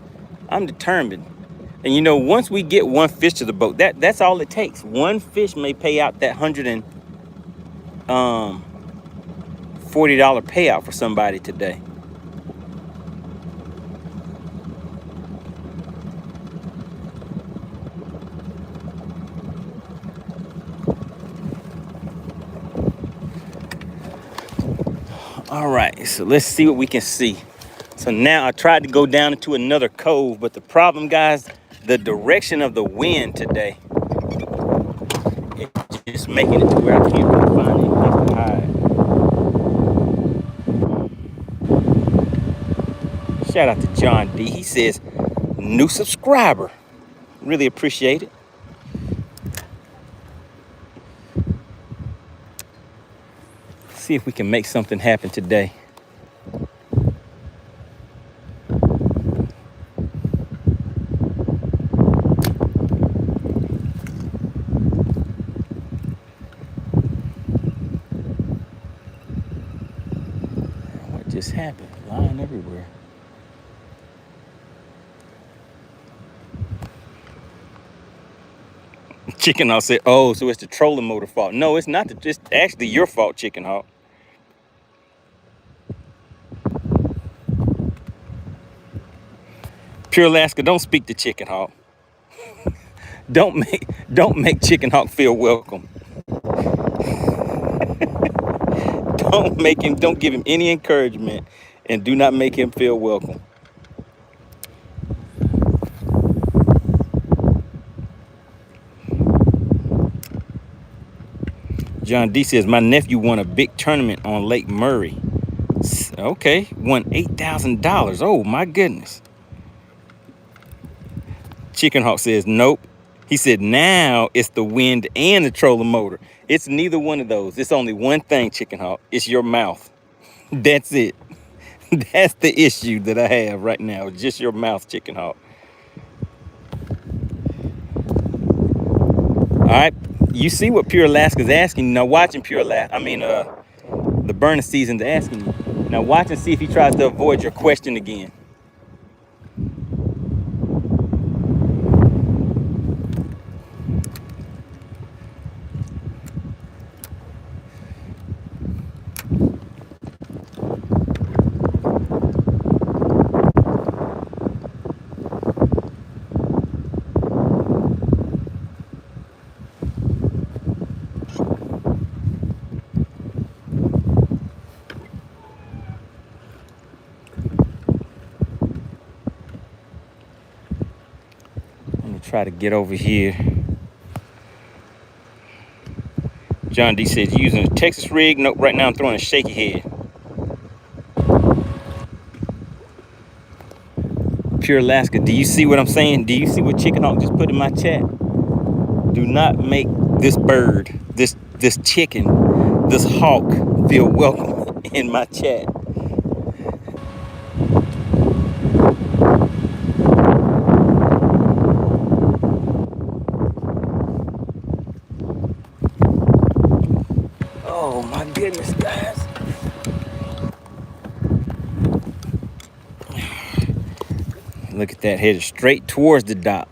And once we get one fish to the boat, that's all it takes. One fish may pay out that $140 payout for somebody today. All right, so let's see what we can see. So now I tried to go down into another cove, but the problem, guys, the direction of the wind today, it's just making it to where I can't really find anything to hide. Shout out to John D. He says, new subscriber. Really appreciate it. See if we can make something happen today. happened? Lying everywhere. Chicken Hawk said, oh, so it's the trolling motor fault. No, it's not. It's actually your fault, Chicken Hawk. Pure Alaska, don't speak to Chicken Hawk. Don't make Chicken Hawk feel welcome. Don't give him any encouragement, and do not make him feel welcome. John D says, my nephew won a big tournament on Lake Murray. Okay, won $8,000. Oh my goodness. Chicken Hawk says, nope. He said, now it's the wind and the trolling motor. It's neither one of those. It's only one thing, Chicken Hawk. It's your mouth. That's it. That's the issue that I have right now. Just your mouth, Chicken Hawk. All right. You see what Pure Alaska's asking. Now watching Pure Alaska, the burner season's asking you. Now watch and see if he tries to avoid your question again. Try to get over here. John D says, you using a Texas rig? Nope, right now I'm throwing a shaky head. Pure Alaska, do you see what I'm saying? Do you see what Chicken Hawk just put in my chat? Do not make this bird, this chicken, this hawk feel welcome in my chat. Oh my goodness, guys. Look at that, headed straight towards the dock.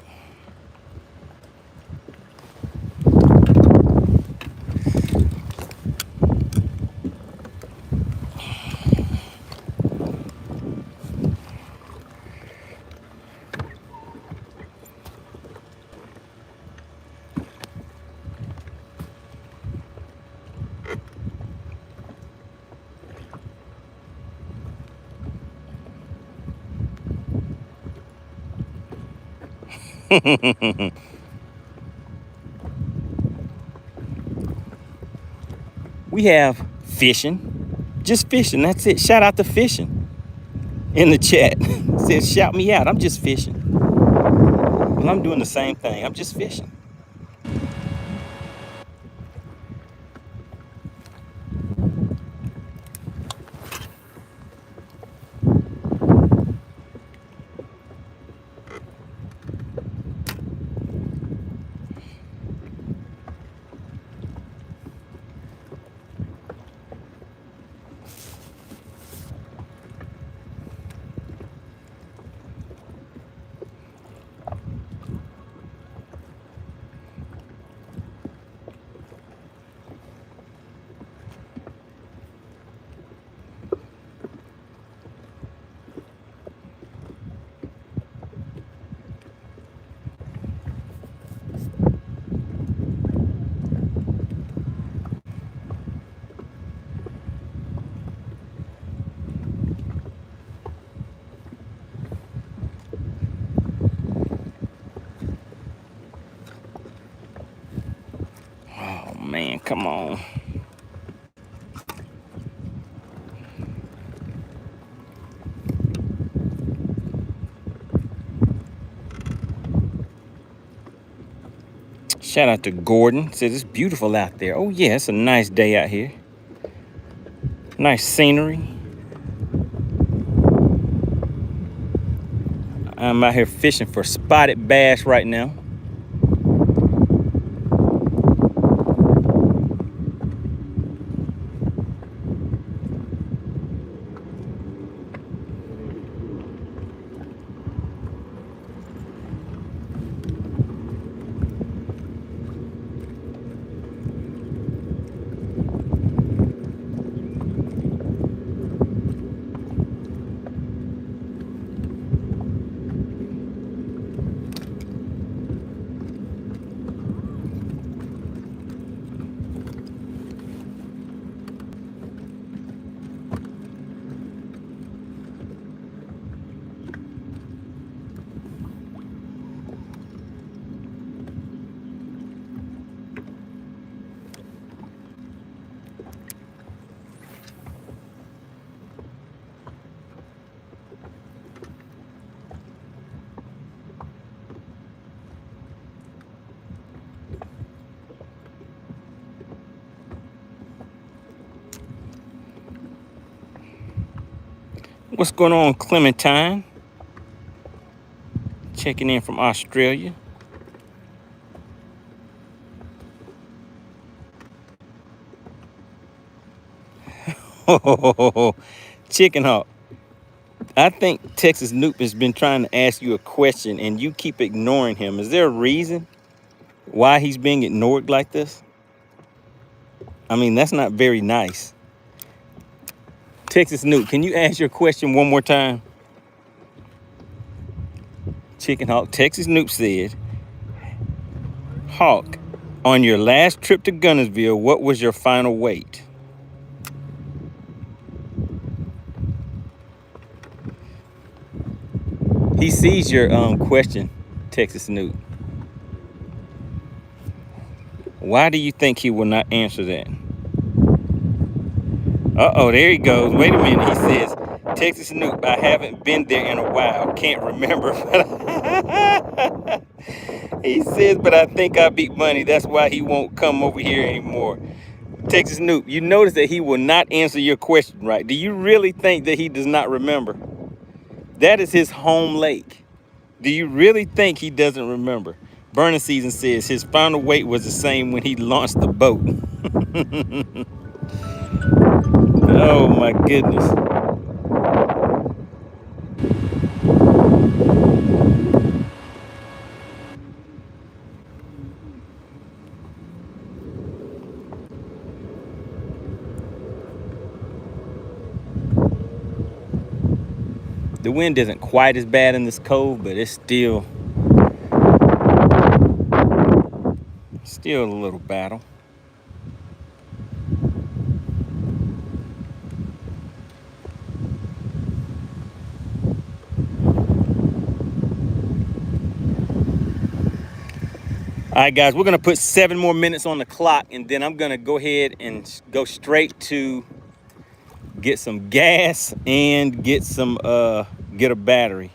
We have fishing, just fishing. That's it. Shout out to fishing in the chat. Says, shout me out. I'm just fishing. Well, I'm doing the same thing. I'm just fishing. Man, come on. Shout out to Gordon. Says it's beautiful out there. Oh yeah, it's a nice day out here. Nice scenery. I'm out here fishing for spotted bass right now. What's going on, Clementine? Checking in from Australia. Chicken Hawk. I think Texas Noop has been trying to ask you a question and you keep ignoring him. Is there a reason why he's being ignored like this? I mean, that's not very nice. Texas Noop, can you ask your question one more time? Chicken Hawk. Texas Noop said, Hawk, on your last trip to Gunnersville, what was your final weight? He sees your question, Texas Noop. Why do you think he will not answer that? Uh-oh, there he goes. Wait a minute. He says, Texas Noop, I haven't been there in a while. Can't remember. He says, but I think I beat money. That's why he won't come over here anymore. Texas Noop, you notice that he will not answer your question, right? Do you really think that he does not remember? That is his home lake. Do you really think he doesn't remember? Burning Season says his final weight was the same when he launched the boat. Oh my goodness. The wind isn't quite as bad in this cove, but it's still a little battle. All right, guys, we're going to put 7 more minutes on the clock, and then I'm going to go ahead and go straight to get some gas and get a battery.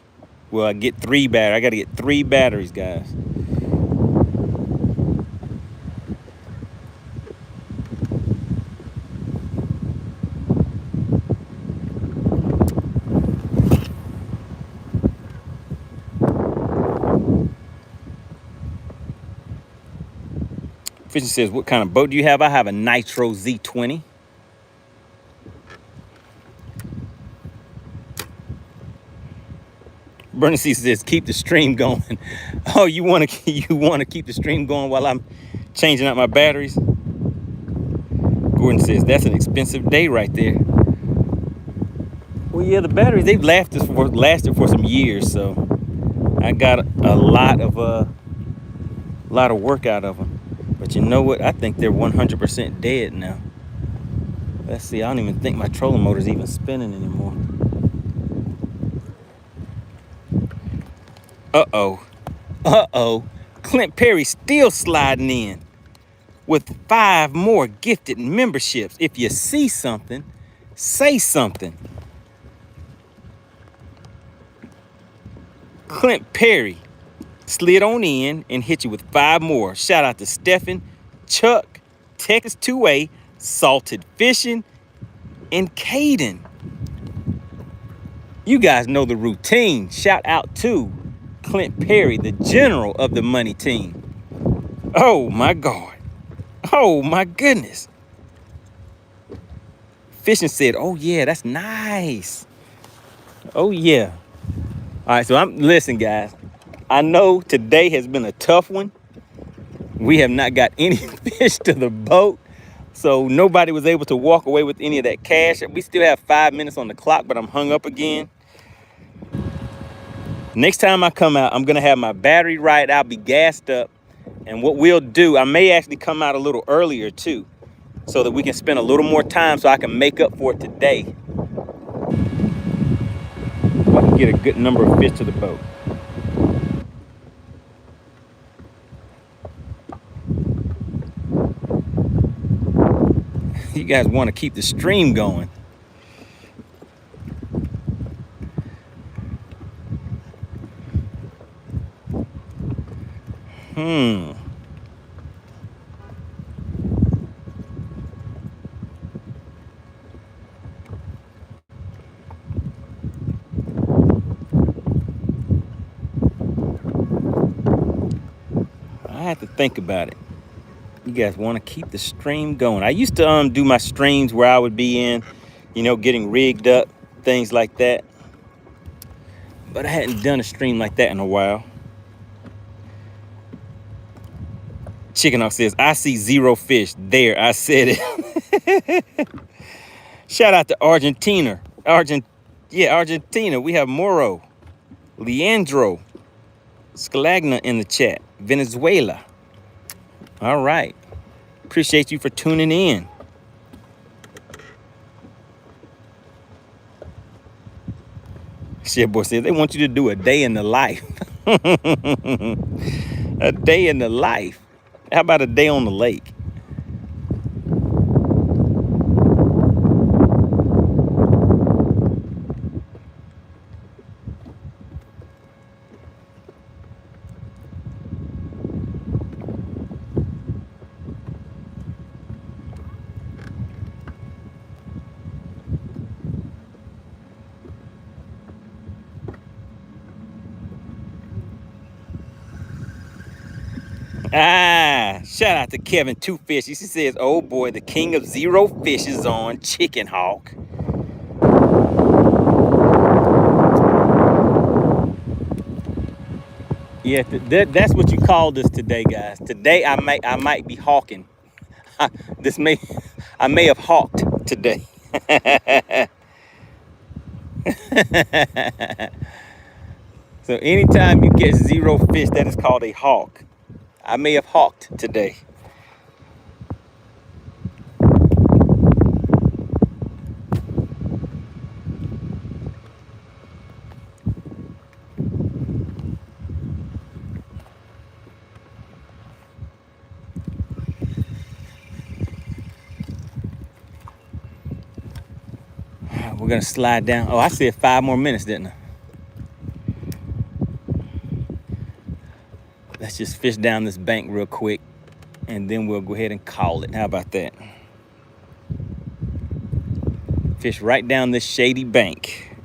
Well, I get 3 batteries. I got to get 3 batteries, guys. Fisher says, what kind of boat do you have? I have a Nitro Z20. Bernie C says, keep the stream going. Oh, you want to keep the stream going while I'm changing out my batteries? Gordon says, that's an expensive day right there. Well, yeah, the batteries, they've lasted for some years, so I got a lot of work out of them. But you know what? I think they're 100% dead now. Let's see. I don't even think my trolling motor's even spinning anymore. Uh-oh. Clint Perry still sliding in with 5 more gifted memberships. If you see something, say something. Clint Perry slid on in and hit you with 5 more. Shout out to Stephen, Chuck, Texas 2A, Salted Fishing, and Caden. You guys know the routine. Shout out to Clint Perry, the general of the money team. Oh my God. Oh my goodness. Fishing said, oh yeah, that's nice. Oh yeah. All right, so listen, guys. I know today has been a tough one. We have not got any fish to the boat, so nobody was able to walk away with any of that cash. We still have 5 minutes on the clock, but I'm hung up again. Next time I come out, I'm gonna have my battery right. I'll be gassed up, and what we'll do, I may actually come out a little earlier too, so that we can spend a little more time so I can make up for it today. So I can get a good number of fish to the boat. You guys want to keep the stream going. have to think about it. You guys want to keep the stream going. I used to do my streams where I would be in, you know, getting rigged up, things like that. But I hadn't done a stream like that in a while. Chicken Hawk says, I see 0 fish. There, I said it. Shout out to Argentina. Argentina. We have Moro, Leandro, Scalagna in the chat. Venezuela. All right. Appreciate you for tuning in. Shit boy says they want you to do a day in the life. A day in the life. How about a day on the lake? Shout out to Kevin Two Fish. He says, oh boy, the king of 0 fish is on. Chicken Hawk. Yeah, that's what you called us today, guys. Today I might be hawking. I may have hawked today. So anytime you get 0 fish, that is called a hawk. I may have hawked today. We're gonna slide down. Oh, I said 5 more minutes, didn't I? Let's just fish down this bank real quick, and then we'll go ahead and call it. How about that? Fish right down this shady bank.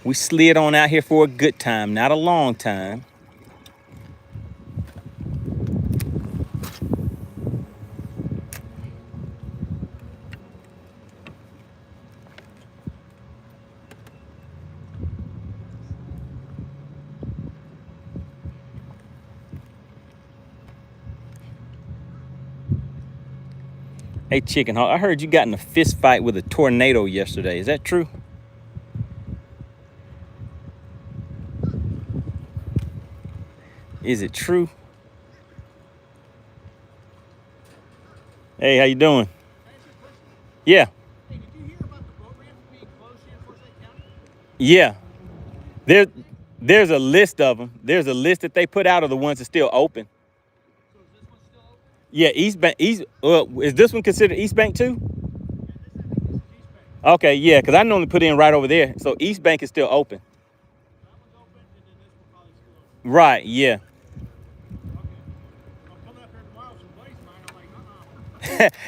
We slid on out here for a good time, not a long time. Hey, Chicken Hawk, I heard you got in a fist fight with a tornado yesterday. Is that true? Is it true? Hey, how you doing? Yeah. Hey, did you hear about the boat ramp being closed here in Forsyth County? Yeah. There's a list of them. There's a list that they put out of the ones that still open. So is this one still open? Yeah, East Bank. Is this one considered East Bank too? Yeah, this, I think this is East Bank. Okay, yeah, because I normally put in right over there. So East Bank is still open. That one's open, and then this one probably still open. Right, yeah. Okay. I'm coming up here tomorrow with some buddies of mine. I'm like,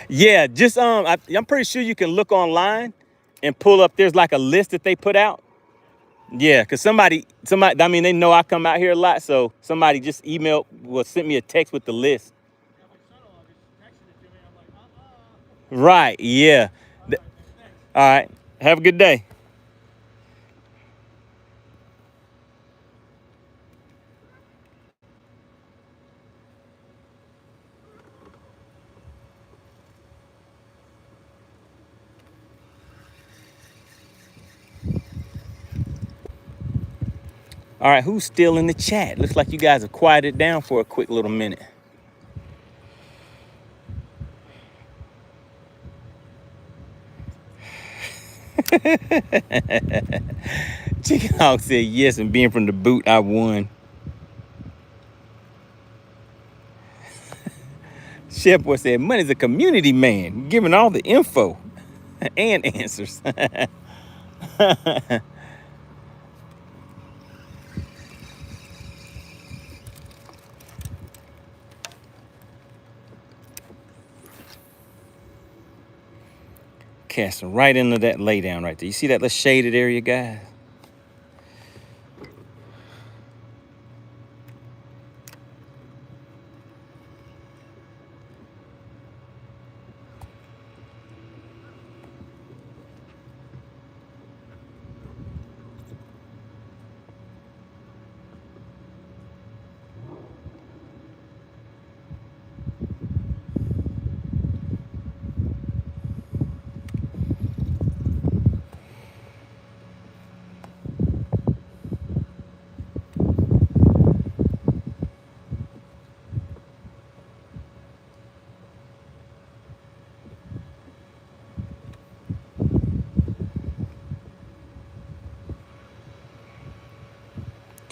Yeah, just I'm pretty sure you can look online and pull up. There's like a list that they put out. Yeah, because somebody, I mean, they know I come out here a lot, so somebody just sent me a text with the list. Yeah, my son-in-law just texted it to me. I'm like, Right, yeah. All right, thanks. All right, have a good day. All right, who's still in the chat? Looks like you guys have quieted down for a quick little minute. Chicken Hawk said yes, and being from the boot, I won. Chef Boy said, money's a community man, giving all the info and answers. Casting right into that lay down right there. You see that little shaded area, guys?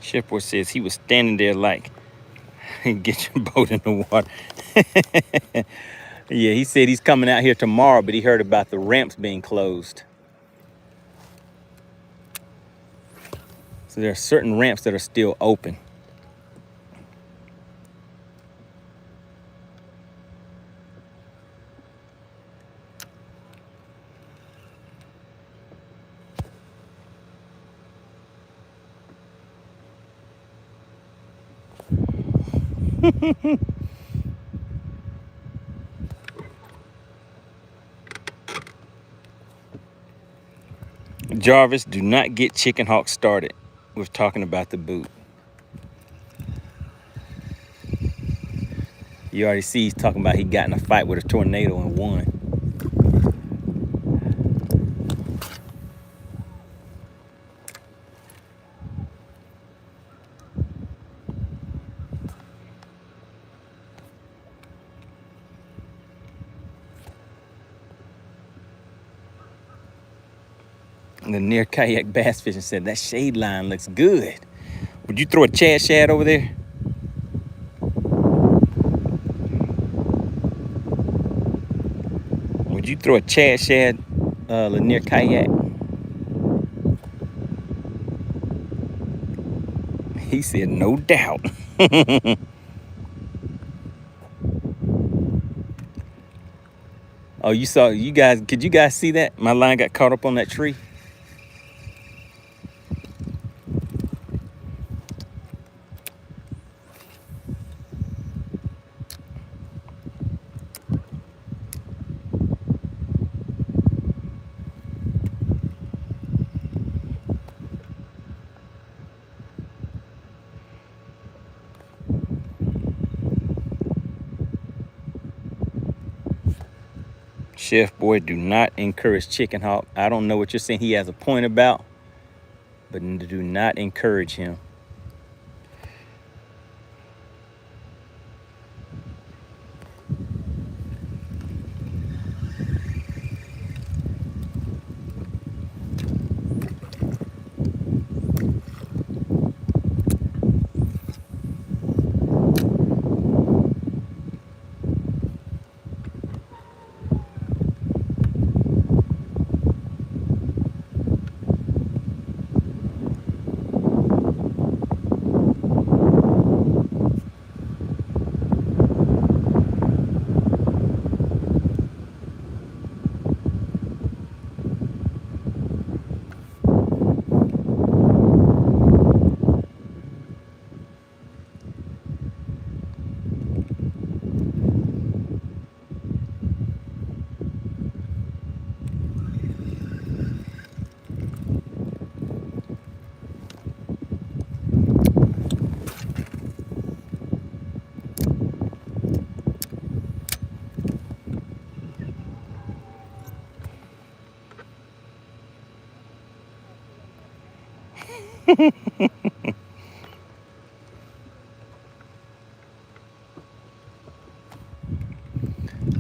Chipboy says he was standing there like, get your boat in the water. Yeah, he said he's coming out here tomorrow, but he heard about the ramps being closed. So there are certain ramps that are still open. Jarvis, do not get Chicken Hawk started with talking about the boot. You already see he's talking about he got in a fight with a tornado and won. And the near kayak bass fishing said that shade line looks good. Would you throw a Chad Shad over there? Would you throw a Chad Shad Lanier kayak? He said, no doubt. Oh, could you guys see that? My line got caught up on that tree. Chef Boy, do not encourage Chicken Hawk. I don't know what you're saying he has a point about, but do not encourage him.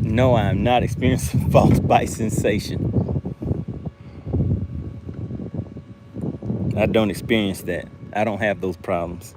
No, I am not experiencing false bite sensation. I don't experience that. I don't have those problems.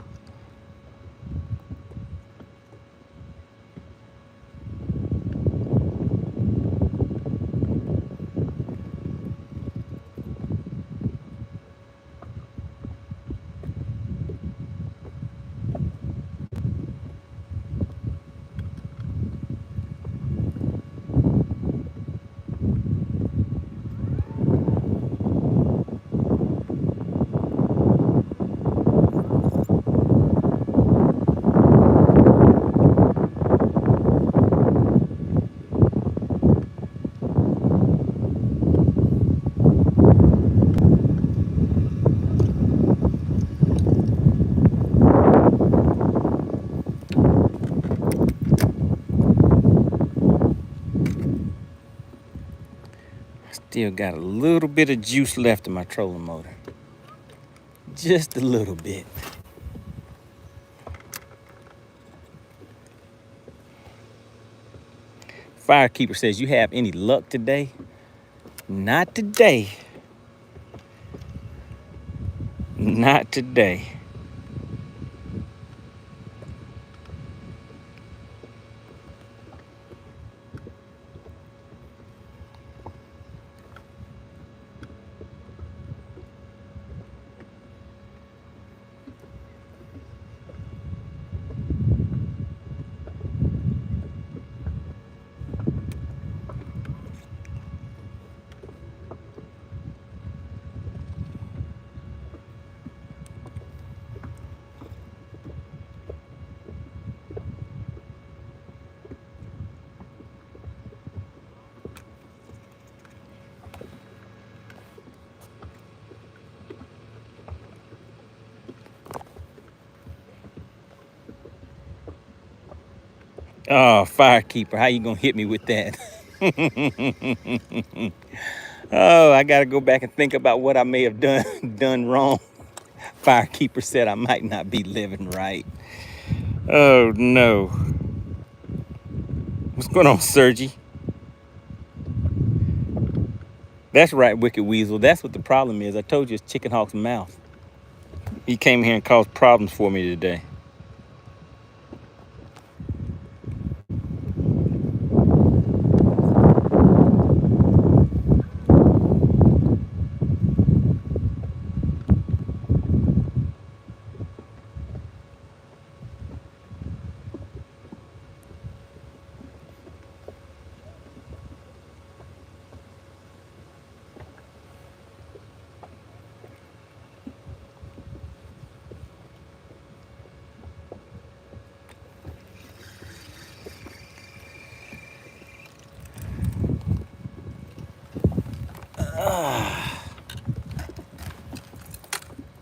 Still got a little bit of juice left in my trolling motor. Just a little bit. Firekeeper says, you have any luck today? Not today. Not today. Oh, Firekeeper, how you gonna hit me with that? Oh, I gotta go back and think about what I may have done wrong. Firekeeper said I might not be living right. Oh no. What's going on, Sergi? That's right, Wicked Weasel. That's what the problem is. I told you it's Chicken Hawk's mouth. He came here and caused problems for me today.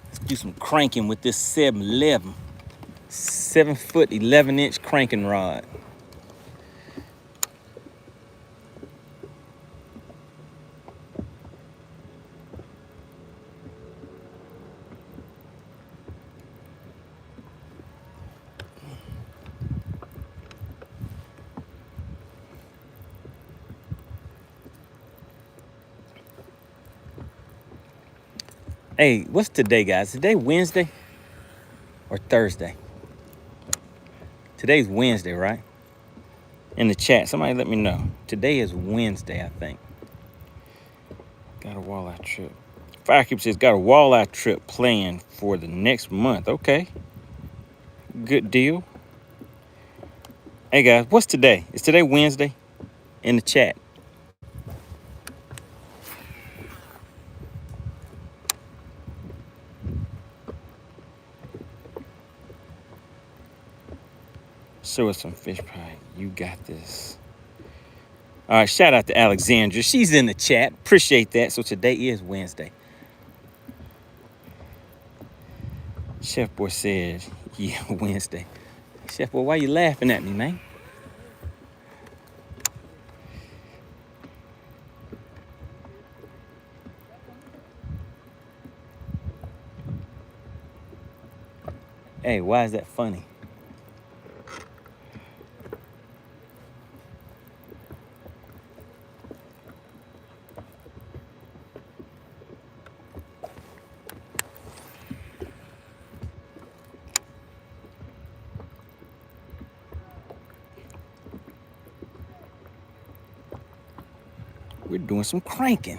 Let's do some cranking with this 7-11. 7-foot, 11-inch cranking rod. Hey, what's today, guys? Today Wednesday or Thursday? Today's Wednesday, right? In the chat, somebody let me know. Today is Wednesday, I think. Got a walleye trip. Firekeeper says, got a walleye trip planned for the next month. Okay. Good deal. Hey, guys, what's today? Is today Wednesday? In the chat. Show us some fish pie. You got this. All right, shout out to Alexandra. She's in the chat. Appreciate that. So today is Wednesday. Chef Boy said, yeah, Wednesday. Chef Boy, why you laughing at me, man? Hey, why is that funny? We're doing some cranking.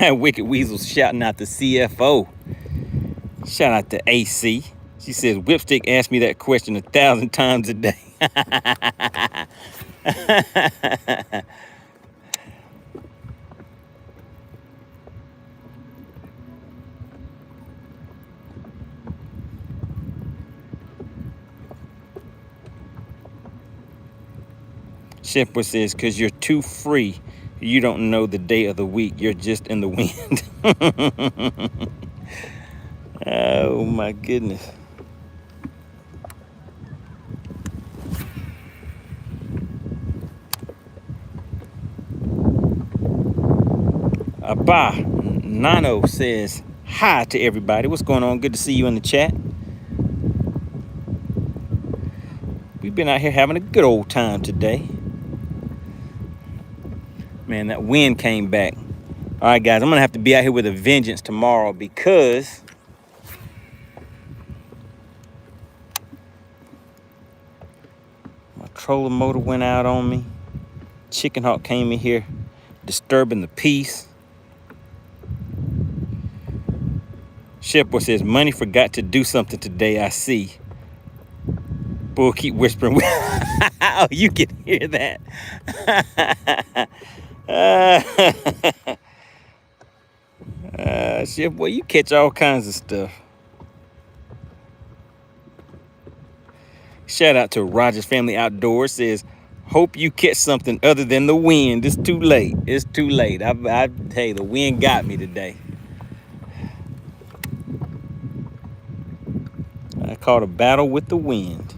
Wicked Weasel shouting out the CFO. Shout out to AC. She says, Whipstick asked me that question 1,000 times a day. Shipper says, because you're too free. You don't know the day of the week. You're just in the wind. Oh, my goodness. Abba Nano says, hi to everybody. What's going on? Good to see you in the chat. We've been out here having a good old time today. Man, that wind came back. All right, guys, I'm going to have to be out here with a vengeance tomorrow because my trolling motor went out on me. Chicken hawk came in here disturbing the peace. Shipper says, money forgot to do something today, I see. Bull keep whispering. Oh, you can hear that. Shit, boy, you catch all kinds of stuff. Shout out to Rogers Family Outdoors. Says, hope you catch something other than the wind. It's too late. It's too late. Hey, the wind got me today. I caught a battle with the wind.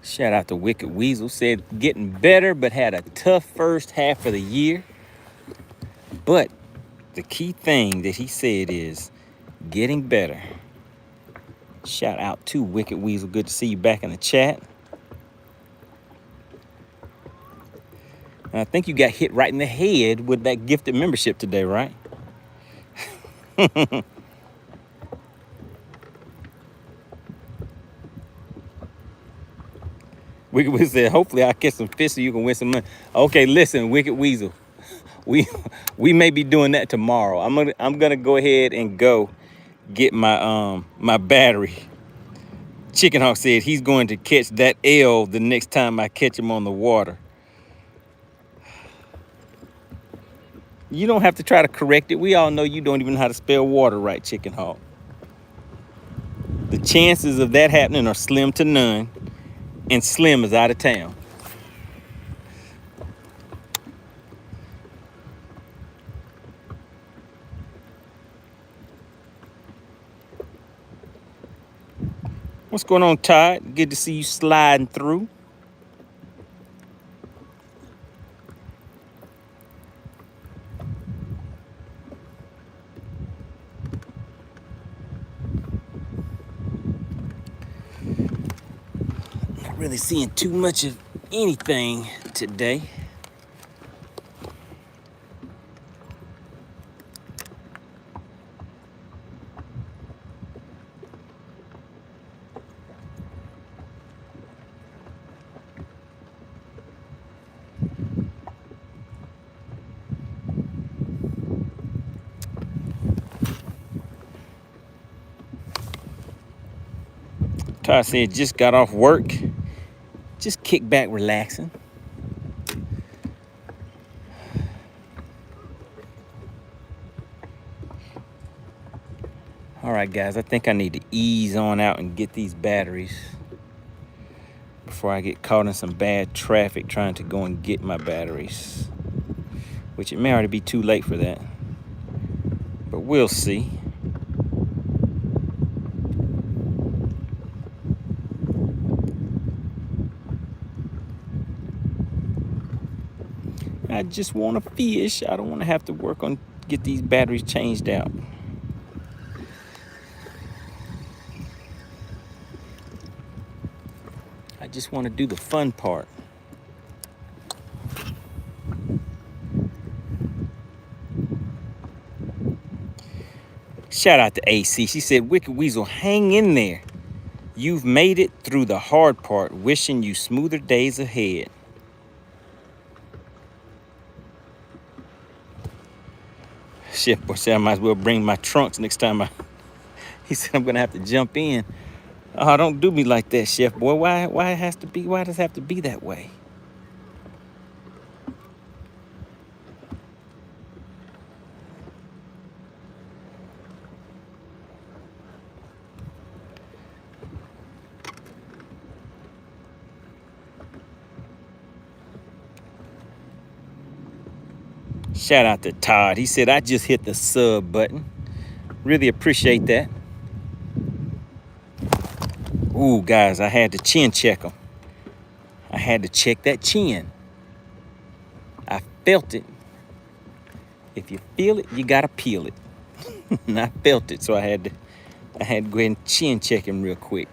Shout out to Wicked Weasel. Said getting better, but had a tough first half of the year. But the key thing that he said is getting better. Shout out to Wicked Weasel. Good to see you back in the chat. And I think you got hit right in the head with that gifted membership today, right? Wicked Weasel said, hopefully I'll catch some fish so you can win some money. Okay, listen, Wicked Weasel. We may be doing that tomorrow. I'm gonna go ahead and go get my my battery. Chicken Hawk said he's going to catch that L the next time I catch him on the water. You don't have to try to correct it. We all know you don't even know how to spell water right, Chicken Hawk. The chances of that happening are slim to none, and Slim is out of town. What's going on, Todd? Good to see you sliding through. Not really seeing too much of anything today. Todd said just got off work. Just kick back, relaxing. All right, guys, I think I need to ease on out and get these batteries before I get caught in some bad traffic trying to go and get my batteries, which it may already be too late for that, but we'll see. I just want to fish. I don't want to have to work on get these batteries changed out. I just want to do the fun part. Shout out to AC. She said, Wicked Weasel, hang in there. You've made it through the hard part. Wishing you smoother days ahead. Chef Boy said I might as well bring my trunks next time. He said I'm gonna have to jump in. Oh, don't do me like that, Chef Boy. Why it has to be? Why does it have to be that way? Shout out to Todd. He said I just hit the sub button. Really appreciate that. Ooh, guys, I had to chin check him. I had to check that chin. I felt it. If you feel it, you gotta peel it. And I felt it, so I had to go ahead and chin check him real quick.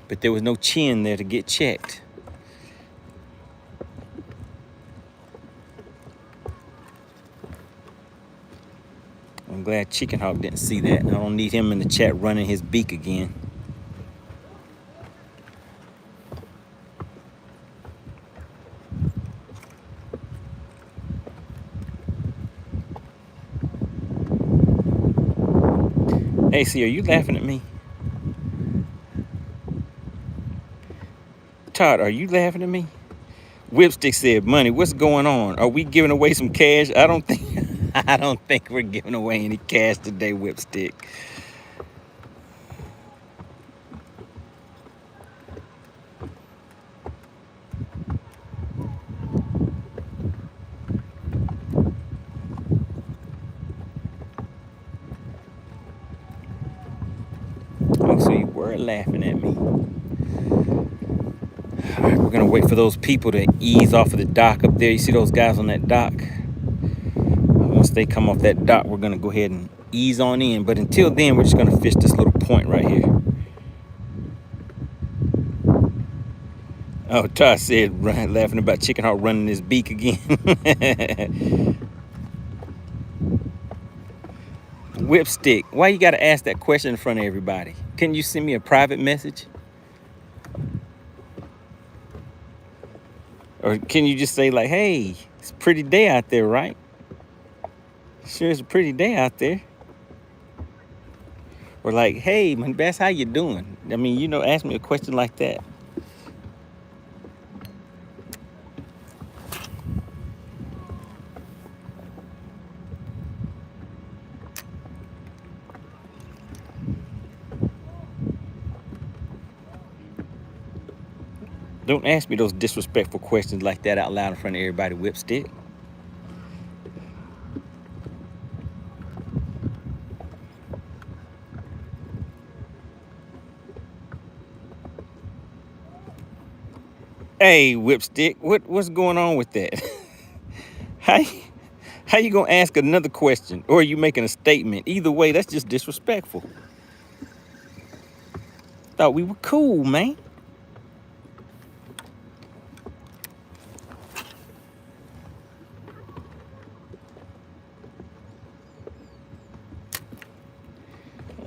But there was no chin there to get checked. I'm glad Chicken Hawk didn't see that. I don't need him in the chat running his beak again. AC, are you laughing at me? Todd, are you laughing at me? Whipstick said, Money, what's going on? Are we giving away some cash? I don't think we're giving away any cash today, Whipstick. Oh, so you were laughing at me. All right, we're gonna wait for those people to ease off of the dock up there. You see those guys on that dock? Once they come off that dock, we're gonna go ahead and ease on in. But until then, we're just gonna fish this little point right here. Oh, Todd said, laughing about Chicken Hawk running his beak again. Whipstick, why you gotta ask that question in front of everybody? Can you send me a private message? Or can you just say like, hey, it's a pretty day out there, right? Sure, it's a pretty day out there. Or like, hey, MoneyBass, how you doing? I mean, you know, ask me a question like that. Don't ask me those disrespectful questions like that out loud in front of everybody, Whipstick. Hey, Whipstick, what's going on with that? How you gonna ask another question, or are you making a statement? Either way, that's just disrespectful. Thought we were cool, man.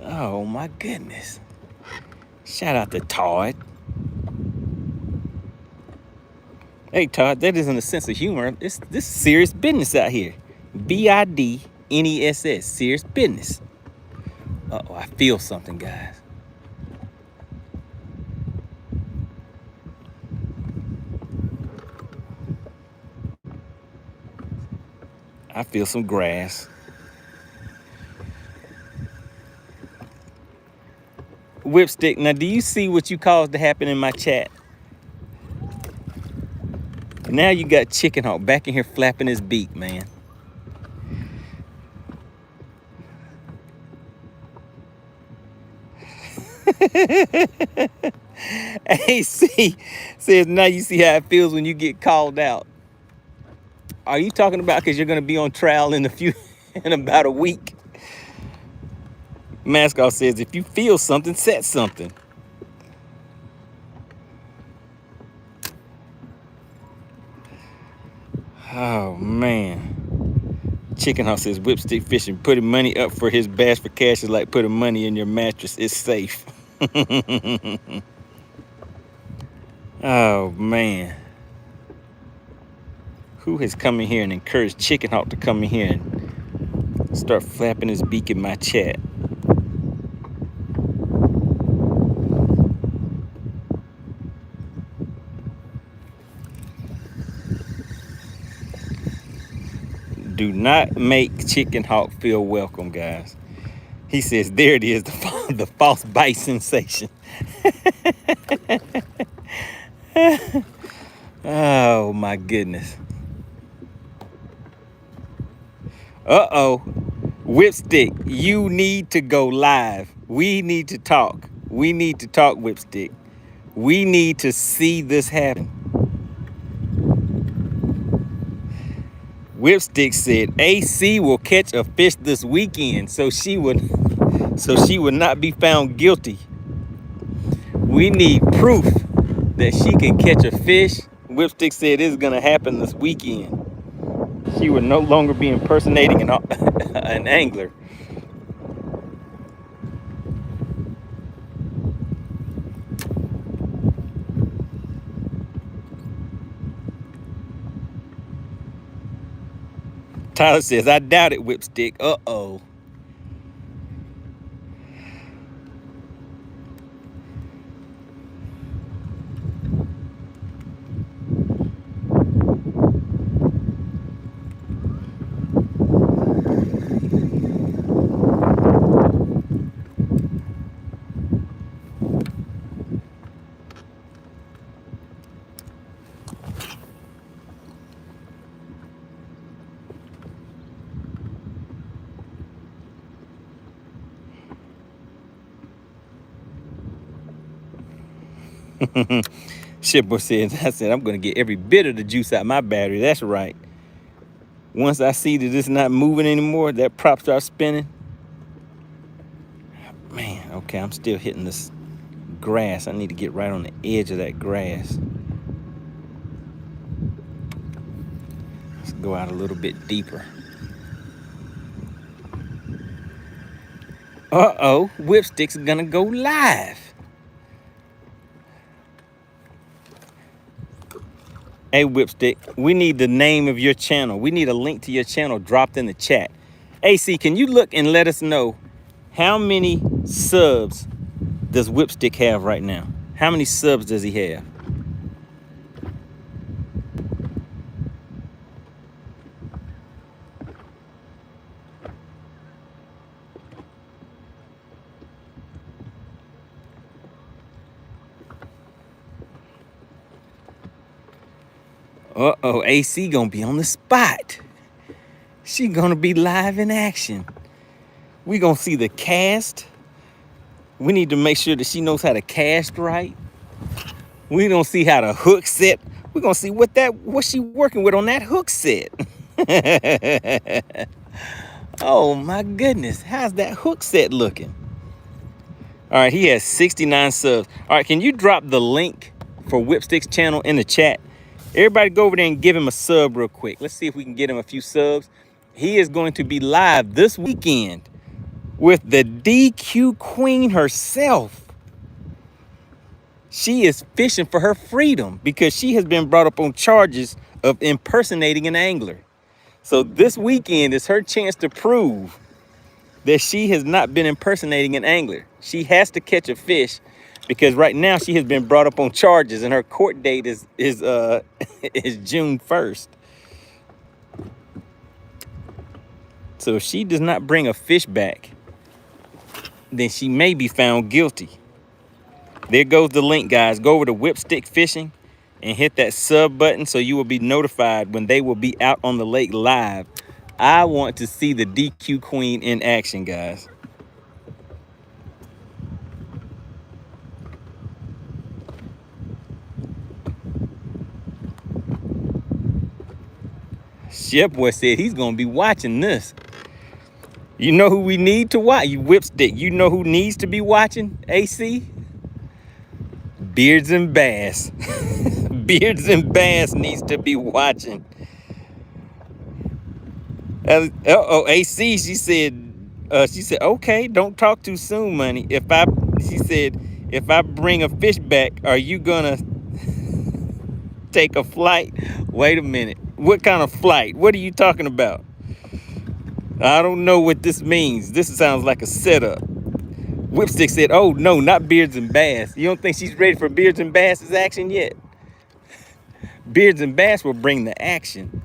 Oh my goodness. Shout out to Todd. Hey Todd, that isn't a sense of humor. This is serious business out here. BIDNESS, serious business. Uh-oh, I feel something, guys. I feel some grass. Whipstick, now do you see what you caused to happen in my chat? Now you got Chicken Hawk back in here flapping his beak, man. AC says, now you see how it feels when you get called out. Are you talking about because you're going to be on trial in in about a week? Mascot says, if you feel something, set something. Oh, man. Chicken Hawk says, Whipstick fishing, putting money up for his bass for cash is like putting money in your mattress. It's safe. Oh, man. Who has come in here and encouraged Chicken Hawk to come in here and start flapping his beak in my chat? Do not make Chicken Hawk feel welcome, guys. He says, there it is, the false bite sensation. Oh, my goodness. Uh-oh. Whipstick, you need to go live. We need to talk. We need to talk, Whipstick. We need to see this happen. Whipstick said AC will catch a fish this weekend, so she would not be found guilty. We need proof that she can catch a fish. Whipstick said it's gonna happen this weekend. She would no longer be impersonating an angler. Tyler says, I doubt it, Whipstick. Uh-oh. Shipper says, I said, I'm going to get every bit of the juice out of my battery. That's right. Once I see that it's not moving anymore, that prop starts spinning. Man, okay, I'm still hitting this grass. I need to get right on the edge of that grass. Let's go out a little bit deeper. Uh-oh, Whipstick's gonna go live. Hey, Whipstick, we need the name of your channel. We need a link to your channel dropped in the chat. AC, can you look and let us know how many subs does Whipstick have right now? How many subs does he have? Uh-oh, AC gonna be on the spot. She gonna be live in action. We gonna see the cast. We need to make sure that she knows how to cast right. We gonna see how the hook set. We gonna see what she working with on that hook set. Oh my goodness, how's that hook set looking? All right, he has 69 subs. All right, can you drop the link for Whipstick's channel in the chat? Everybody go over there and give him a sub real quick. Let's see if we can get him a few subs. He is going to be live this weekend with the DQ queen herself. She is fishing for her freedom because she has been brought up on charges of impersonating an angler. So this weekend is her chance to prove that she has not been impersonating an angler. She has to catch a fish because right now she has been brought up on charges and her court date is June 1st. So if she does not bring a fish back, then she may be found guilty. There goes the link, guys. Go over to Whipstick Fishing and hit that sub button so you will be notified when they will be out on the lake live. I want to see the DQ queen in action, guys. Chef Boy said he's gonna be watching this. You know who we need to watch? You Whipstick. You know who needs to be watching? AC? Beards and Bass. Beards and Bass needs to be watching. Uh-oh, AC, she said, okay, don't talk too soon, money. She said, if I bring a fish back, are you gonna take a flight? Wait a minute. What kind of flight? What are you talking about? I don't know what this means. This sounds like a setup. Whipstick said, oh no, not Beards and Bass. You don't think she's ready for Beards and Bass's action yet? Beards and Bass will bring the action.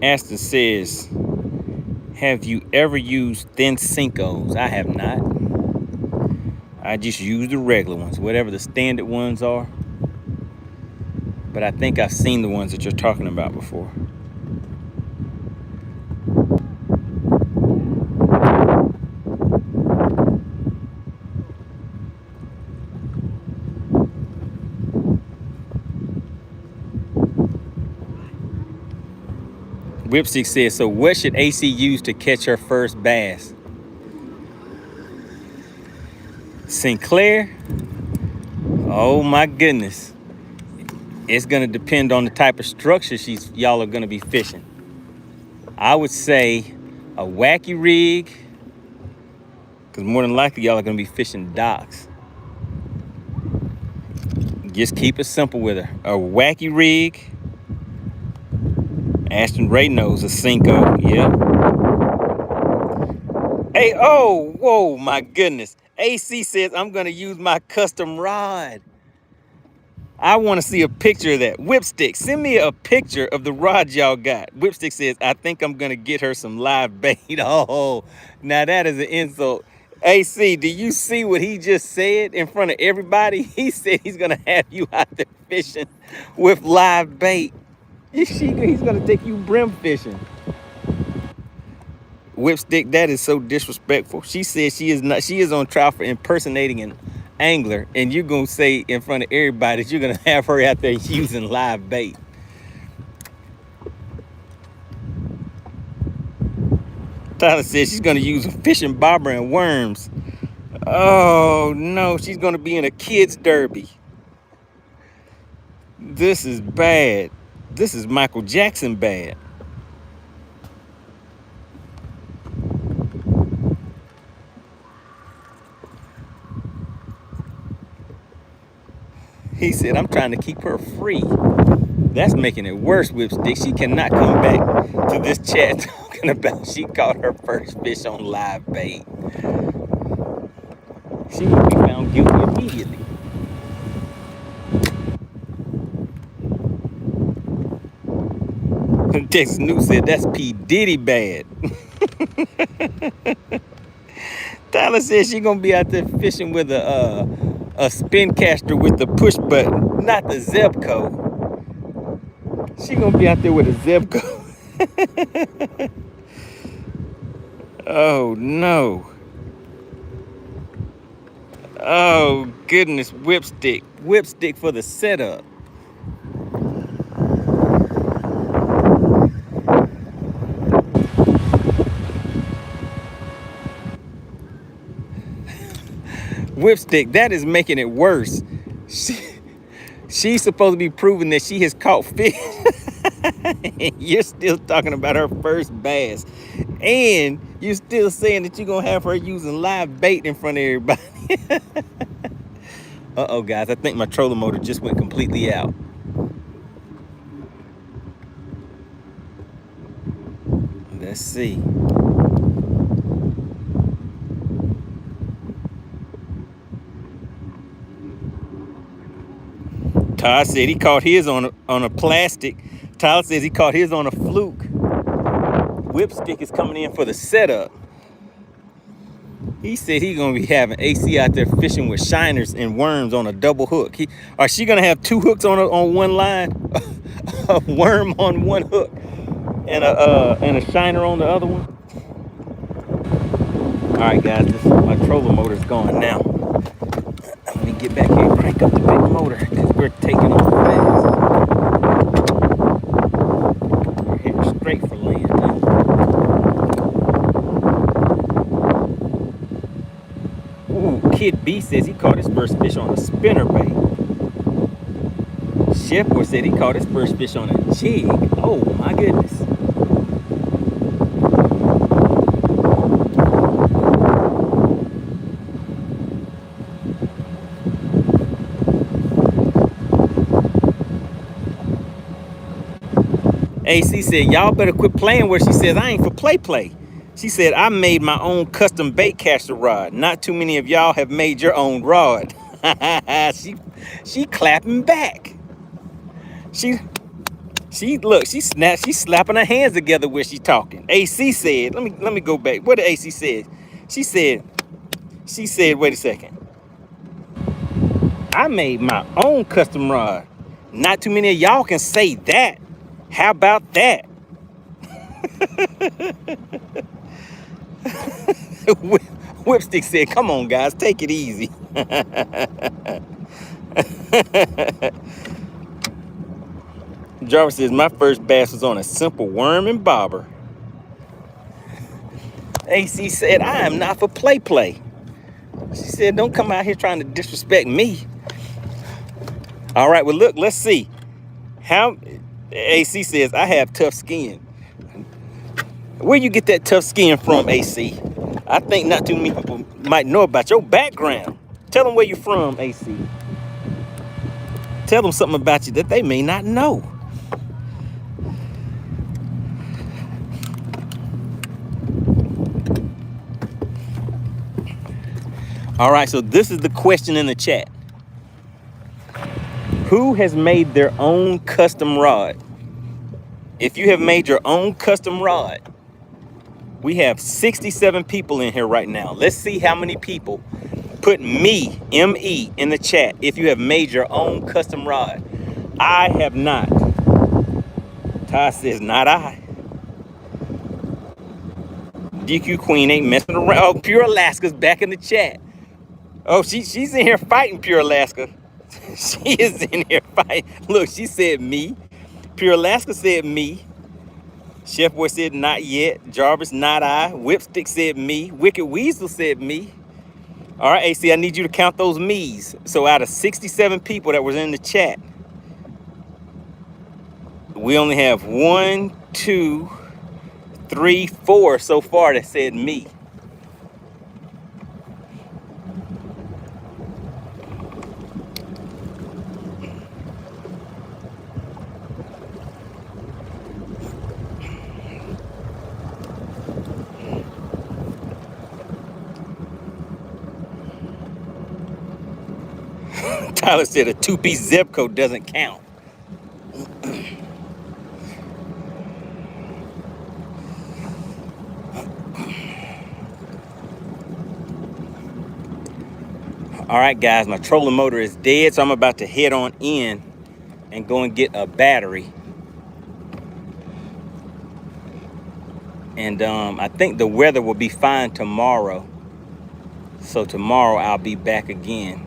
Aston says, have you ever used thin Cincos? I have not. I just use the regular ones, whatever the standard ones are. But I think I've seen the ones that you're talking about before. Whipstick says, so what should AC use to catch her first bass? Sinclair? Oh my goodness. It's gonna depend on the type of structure y'all are gonna be fishing. I would say a wacky rig, because more than likely y'all are gonna be fishing docks. Just keep it simple with her. A wacky rig. Ashton Ray knows a Cinco, yeah. Hey, oh, whoa, my goodness. AC says I'm gonna use my custom rod. I want to see a picture of that. Whipstick, send me a picture of the rod y'all got. Whipstick says, I think I'm gonna get her some live bait. Oh, now that is an insult. AC, do you see what he just said in front of everybody? He said he's gonna have you out there fishing with live bait. He's gonna take you brim fishing. Whipstick, that is so disrespectful. She said she is on trial for impersonating an angler, and you're gonna say in front of everybody that you're gonna have her out there using live bait. Tyler says she's gonna use a fishing bobber and worms. Oh no, she's gonna be in a kids derby. This is bad. This is Michael Jackson bad. He said, I'm trying to keep her free. That's making it worse, Whipstick. She cannot come back to this chat talking about she caught her first fish on live bait. She will be found guilty immediately. Texas News said, that's P. Diddy bad. Tyler said she gonna be out there fishing with a spin caster with the push button, not the Zebco. She gonna be out there with a Zebco. Oh no. Oh goodness, Whipstick. Whipstick for the setup. Whipstick, that is making it worse. She's supposed to be proving that she has caught fish. And you're still talking about her first bass. And you're still saying that you're gonna have her using live bait in front of everybody. Uh-oh, guys, I think my trolling motor just went completely out. Let's see. Todd said he caught his on a plastic. Tyler says he caught his on a fluke. Whipstick is coming in for the setup. He said he's gonna be having AC out there fishing with shiners and worms on a double hook. Are she gonna have 2 hooks on one line? A worm on one hook and a shiner on the other one. All right, guys, my trolling motor's going now. Let me get back here and crank up the big motor because we're taking off fast. We're heading straight for land now. Ooh, Kid B says he caught his first fish on a spinner bait. Chef Boy said he caught his first fish on a jig. Oh my goodness. AC said, y'all better quit playing where she says, I ain't for play. She said, I made my own custom bait caster rod. Not too many of y'all have made your own rod. she clapping back. She's slapping her hands together where she talking. AC said, let me go back. What did AC say? She said, wait a second. I made my own custom rod. Not too many of y'all can say that. How about that? Whipstick said, come on, guys, take it easy. Jarvis says, my first bass was on a simple worm and bobber. AC said, I am not for play. She said, don't come out here trying to disrespect me. All right, well, look, let's see. How AC says, I have tough skin. Where you get that tough skin from, AC? I think not too many people might know about your background. Tell them where you're from, AC. Tell them something about you that they may not know. All right, so this is the question in the chat. Who has made their own custom rod? If you have made your own custom rod, we have 67 people in here right now. Let's see how many people put me, M-E, in the chat if you have made your own custom rod. I have not. Ty says, not I. DQ Queen ain't messing around. Oh, Pure Alaska's back in the chat. Oh, she's in here fighting, Pure Alaska. She is in here fighting. Look, she said me. Pure Alaska said me. Chef Boy said not yet. Jarvis, not I. Whipstick said me. Wicked Weasel said me. All right, AC, I need you to count those me's. So out of 67 people that was in the chat, we only have 1, 2, 3, 4 so far that said me. Tyler said a 2-piece zip code doesn't count. All right, guys, my trolling motor is dead, so I'm about to head on in and go and get a battery. And I think the weather will be fine tomorrow. So tomorrow I'll be back again.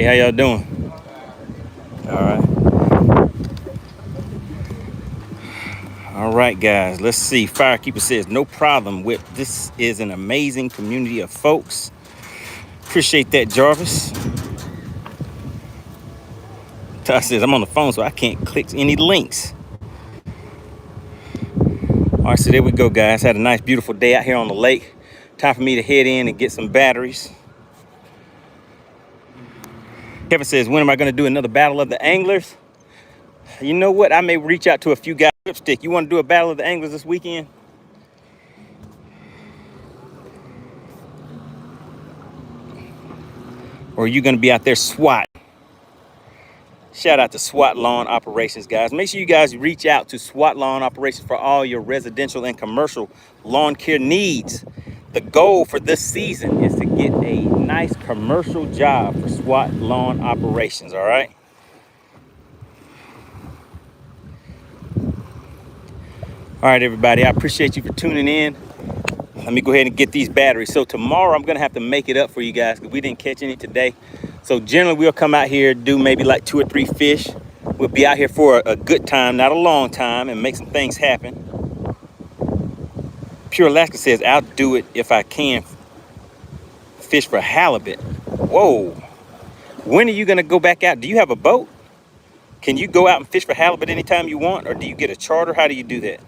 Hey, how y'all doing? All right. All right, guys. Let's see. Firekeeper says, no problem with this is an amazing community of folks. Appreciate that, Jarvis. Todd says, I'm on the phone, so I can't click any links. All right, so there we go, guys. Had a nice, beautiful day out here on the lake. Time for me to head in and get some batteries. Kevin says, when am I going to do another battle of the anglers? You know what? I may reach out to a few guys. Lipstick, you want to do a battle of the anglers this weekend? Or are you going to be out there SWAT? Shout out to SWAT Lawn Operations, guys. Make sure you guys reach out to SWAT Lawn Operations for all your residential and commercial lawn care needs. The goal for this season is to get a nice commercial job for SWAT Lawn Operations, all right? All right, everybody, I appreciate you for tuning in. Let me go ahead and get these batteries. So tomorrow I'm gonna have to make it up for you guys because we didn't catch any today. So generally we'll come out here, do maybe like 2 or 3 fish. We'll be out here for a good time, not a long time, and make some things happen. Pure Alaska says, I'll do it if I can fish for halibut. Whoa. When are you gonna go back out? Do you have a boat? Can you go out and fish for halibut anytime you want, or do you get a charter? How do you do that?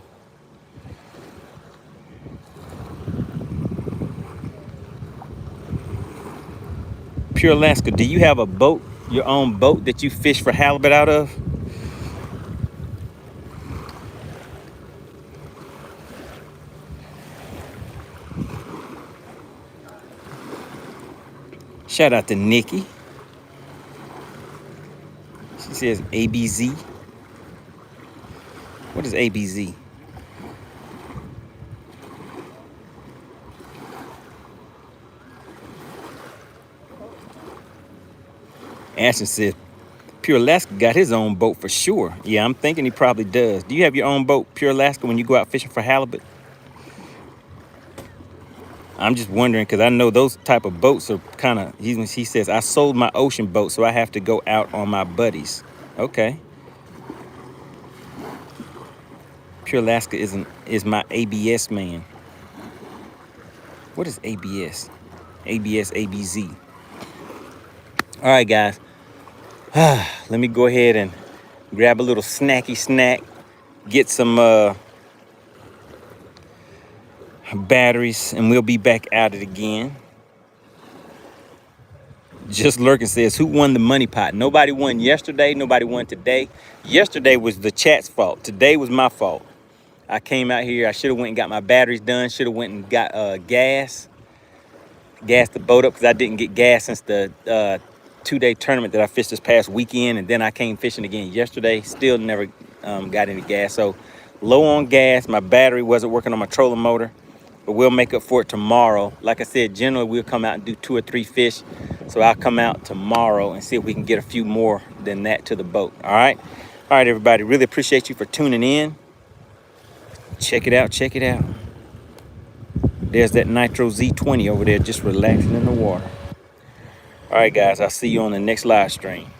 Pure Alaska, do you have a boat, your own boat that you fish for halibut out of? Shout out to Nikki. She says ABZ. What is ABZ? Ashton says, Pure Alaska got his own boat for sure. Yeah, I'm thinking he probably does. Do you have your own boat, Pure Alaska, when you go out fishing for halibut? I'm just wondering because I know those type of boats are kind of, he says, I sold my ocean boat, so I have to go out on my buddies. Okay. Pure Alaska is my ABS man. What is ABS? ABS, ABZ. All right, guys. Let me go ahead and grab a little snacky snack, get some batteries, and we'll be back at it again. Just Lurking says, who won the money pot? Nobody won yesterday. Nobody won today. Yesterday was the chat's fault. Today was my fault. I came out here. I should have went and got my batteries done. Should have went and got gas the boat up because I didn't get gas since the 2-day tournament that I fished this past weekend, and then I came fishing again yesterday. Still never got any gas. So low on gas. My battery wasn't working on my trolling motor, but we'll make up for it tomorrow. Like I said, generally we'll come out and do 2 or 3 fish. So I'll come out tomorrow and see if we can get a few more than that to the boat. All right, everybody. Really appreciate you for tuning in. Check it out. Check it out. There's that Nitro Z20 over there just relaxing in the water. All right, guys, I'll see you on the next live stream.